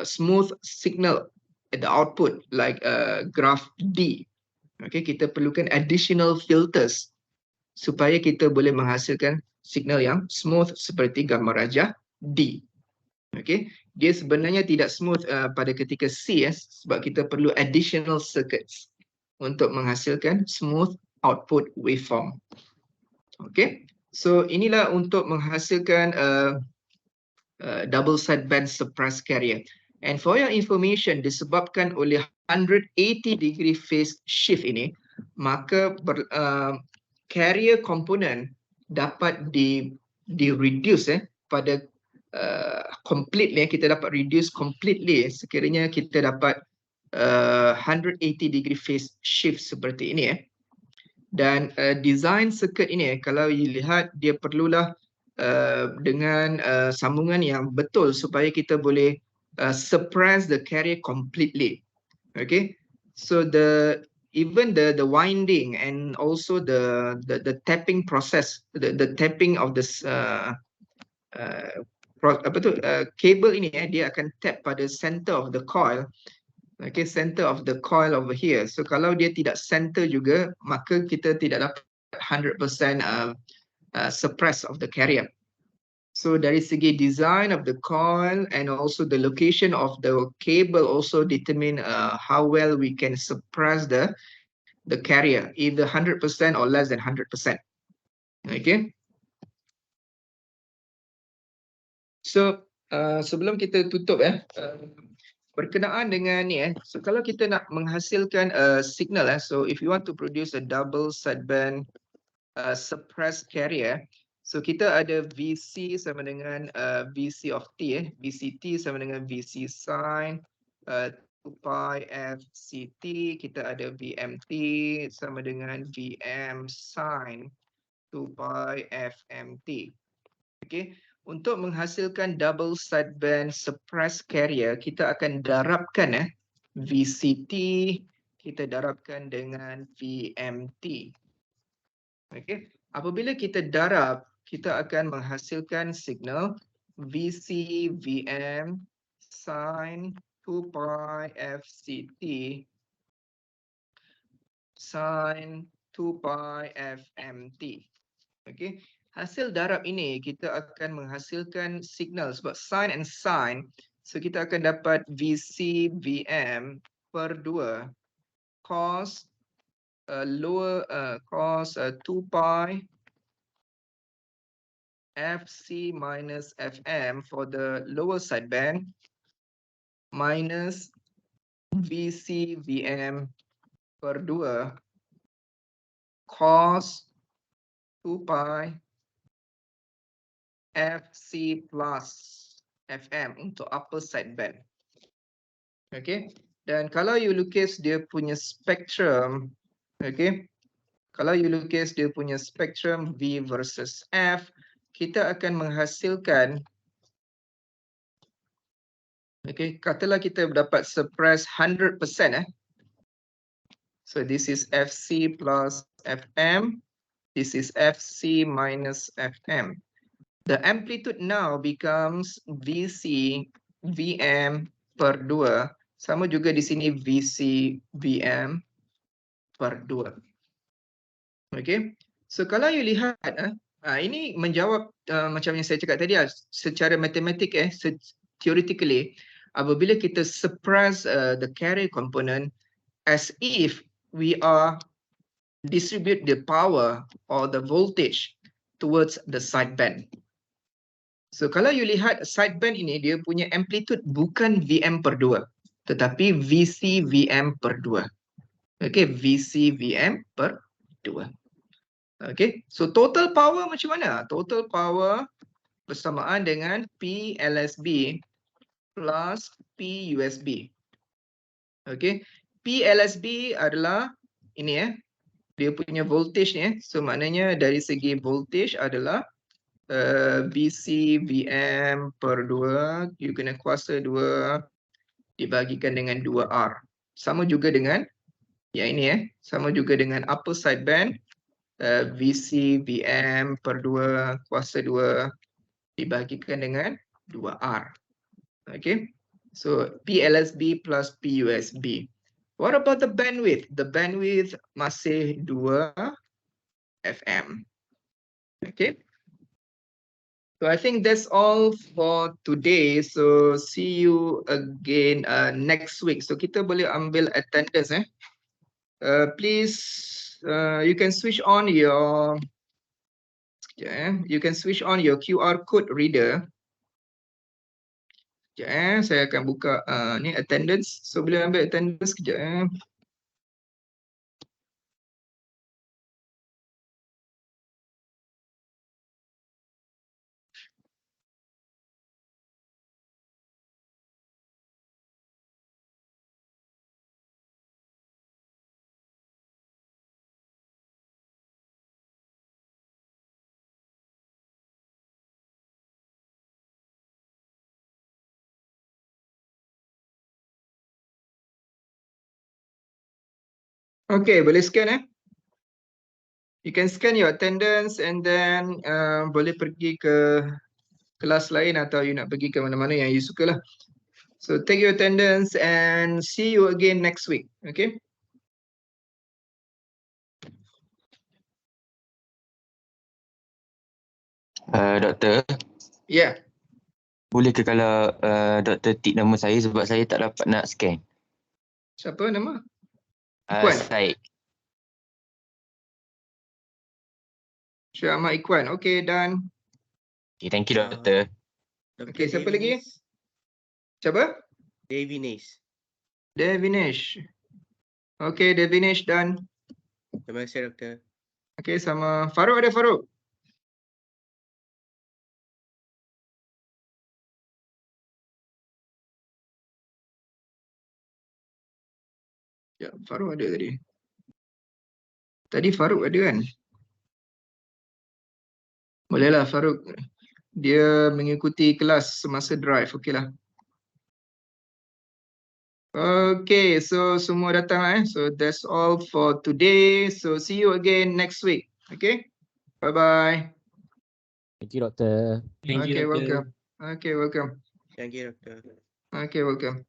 smooth signal at the output, like graph D. Okay, kita perlukan additional filters supaya kita boleh menghasilkan signal yang smooth seperti gambar rajah D. Okay, dia sebenarnya tidak smooth pada ketika C, sebab kita perlu additional circuits untuk menghasilkan smooth output waveform. Okay, so inilah untuk menghasilkan double sideband suppressed carrier. And for your information, disebabkan oleh 180 degree phase shift ini, maka carrier component dapat di reduce pada completely, kita dapat reduce completely sekiranya kita dapat 180 degree phase shift seperti ini. Dan design circuit ini, kalau you lihat, dia perlulah dengan sambungan yang betul supaya kita boleh suppress the carrier completely. Okay, so even the winding and also the tapping process, the tapping of this cable ini, dia akan tap pada center of the coil. Okay, center of the coil over here. So kalau dia tidak center juga, maka kita tidak dapat 100% suppress of the carrier. So dari segi design of the coil and also the location of the cable also determine how well we can suppress the carrier, either 100% or less than 100%. Okay. So sebelum kita tutup berkenaan dengan ni so kalau kita nak menghasilkan signal so if you want to produce a double sideband suppressed carrier, so kita ada VC sama dengan VC of T, VCT sama dengan VC sin 2 pi FCT, kita ada VMT sama dengan VM sin 2 pi FMT. Okay, untuk menghasilkan double sideband suppressed carrier, kita akan darabkan VCT, kita darabkan dengan VMT. Okay, apabila kita darab, kita akan menghasilkan signal VC VM sin 2 pi FCT sin 2 pi FMT. Okay, hasil darab ini kita akan menghasilkan signal sebab sin and sin, so kita akan dapat VC VM per 2 cos cos 2 pi FC minus FM for the lower sideband minus VC VM per 2 cos 2 pi FC plus FM untuk upper sideband. Okay, dan kalau you lukis dia punya spektrum, okay, kalau you lukis dia punya spektrum V versus F, kita akan menghasilkan, okay, katalah kita dapat suppress 100%. So this is FC plus FM, this is FC minus FM. The amplitude now becomes VC VM per 2, sama juga di sini VC VM per 2. Okay, so kalau you lihat, ini menjawab macam yang saya cakap tadi, secara matematik, theoretically, apabila kita suppress the carrier component as if we are distribute the power or the voltage towards the sideband. So kalau you lihat sideband ini, dia punya amplitude bukan VM per 2, tetapi VC VM per 2. Okay, VC VM per 2. Okay, so total power macam mana? Total power bersamaan dengan P LSB plus P USB. Okay, P LSB adalah ini dia punya voltage ni. So maknanya dari segi voltage adalah BC VM per 2, you kena kuasa 2 dibagikan dengan 2R. Sama juga dengan yang ini sama juga dengan upper sideband VC VM per 2 kuasa 2 dibagikan dengan 2R. Okay. So PLSB plus PUSB. What about the bandwidth? The bandwidth masih 2 FM. Okay. So I think that's all for today. So see you again next week. So kita boleh ambil attendance please you can switch on your you can switch on your QR code reader. Saya akan buka ni attendance. So boleh ambil attendance kejap Okay, boleh scan You can scan your attendance and then boleh pergi ke kelas lain atau you nak pergi ke mana-mana yang you suka lah. So take your attendance and see you again next week. Okay. Doktor, Yeah. boleh ke kalau doktor tik nama saya sebab saya tak dapat nak scan? Siapa nama? Ikwan. Syed. Syed Ahmad Ikwan. Okay, done. Okay, thank you doktor. Okay, siapa lagi? Siapa? Devinesh. Devinesh. Okay, Devinesh done. Terima kasih doktor. Okay, sama Farouk ada Farouk? Ya, Farouk ada tadi. Tadi Farouk ada kan? Bolehlah Farouk. Dia mengikuti kelas semasa drive. Okey lah. Okay, so semua datang So that's all for today. So see you again next week. Okay? Bye-bye. Thank you, Doctor. Okay, welcome. Okay, welcome. Thank you doktor. Okay, welcome.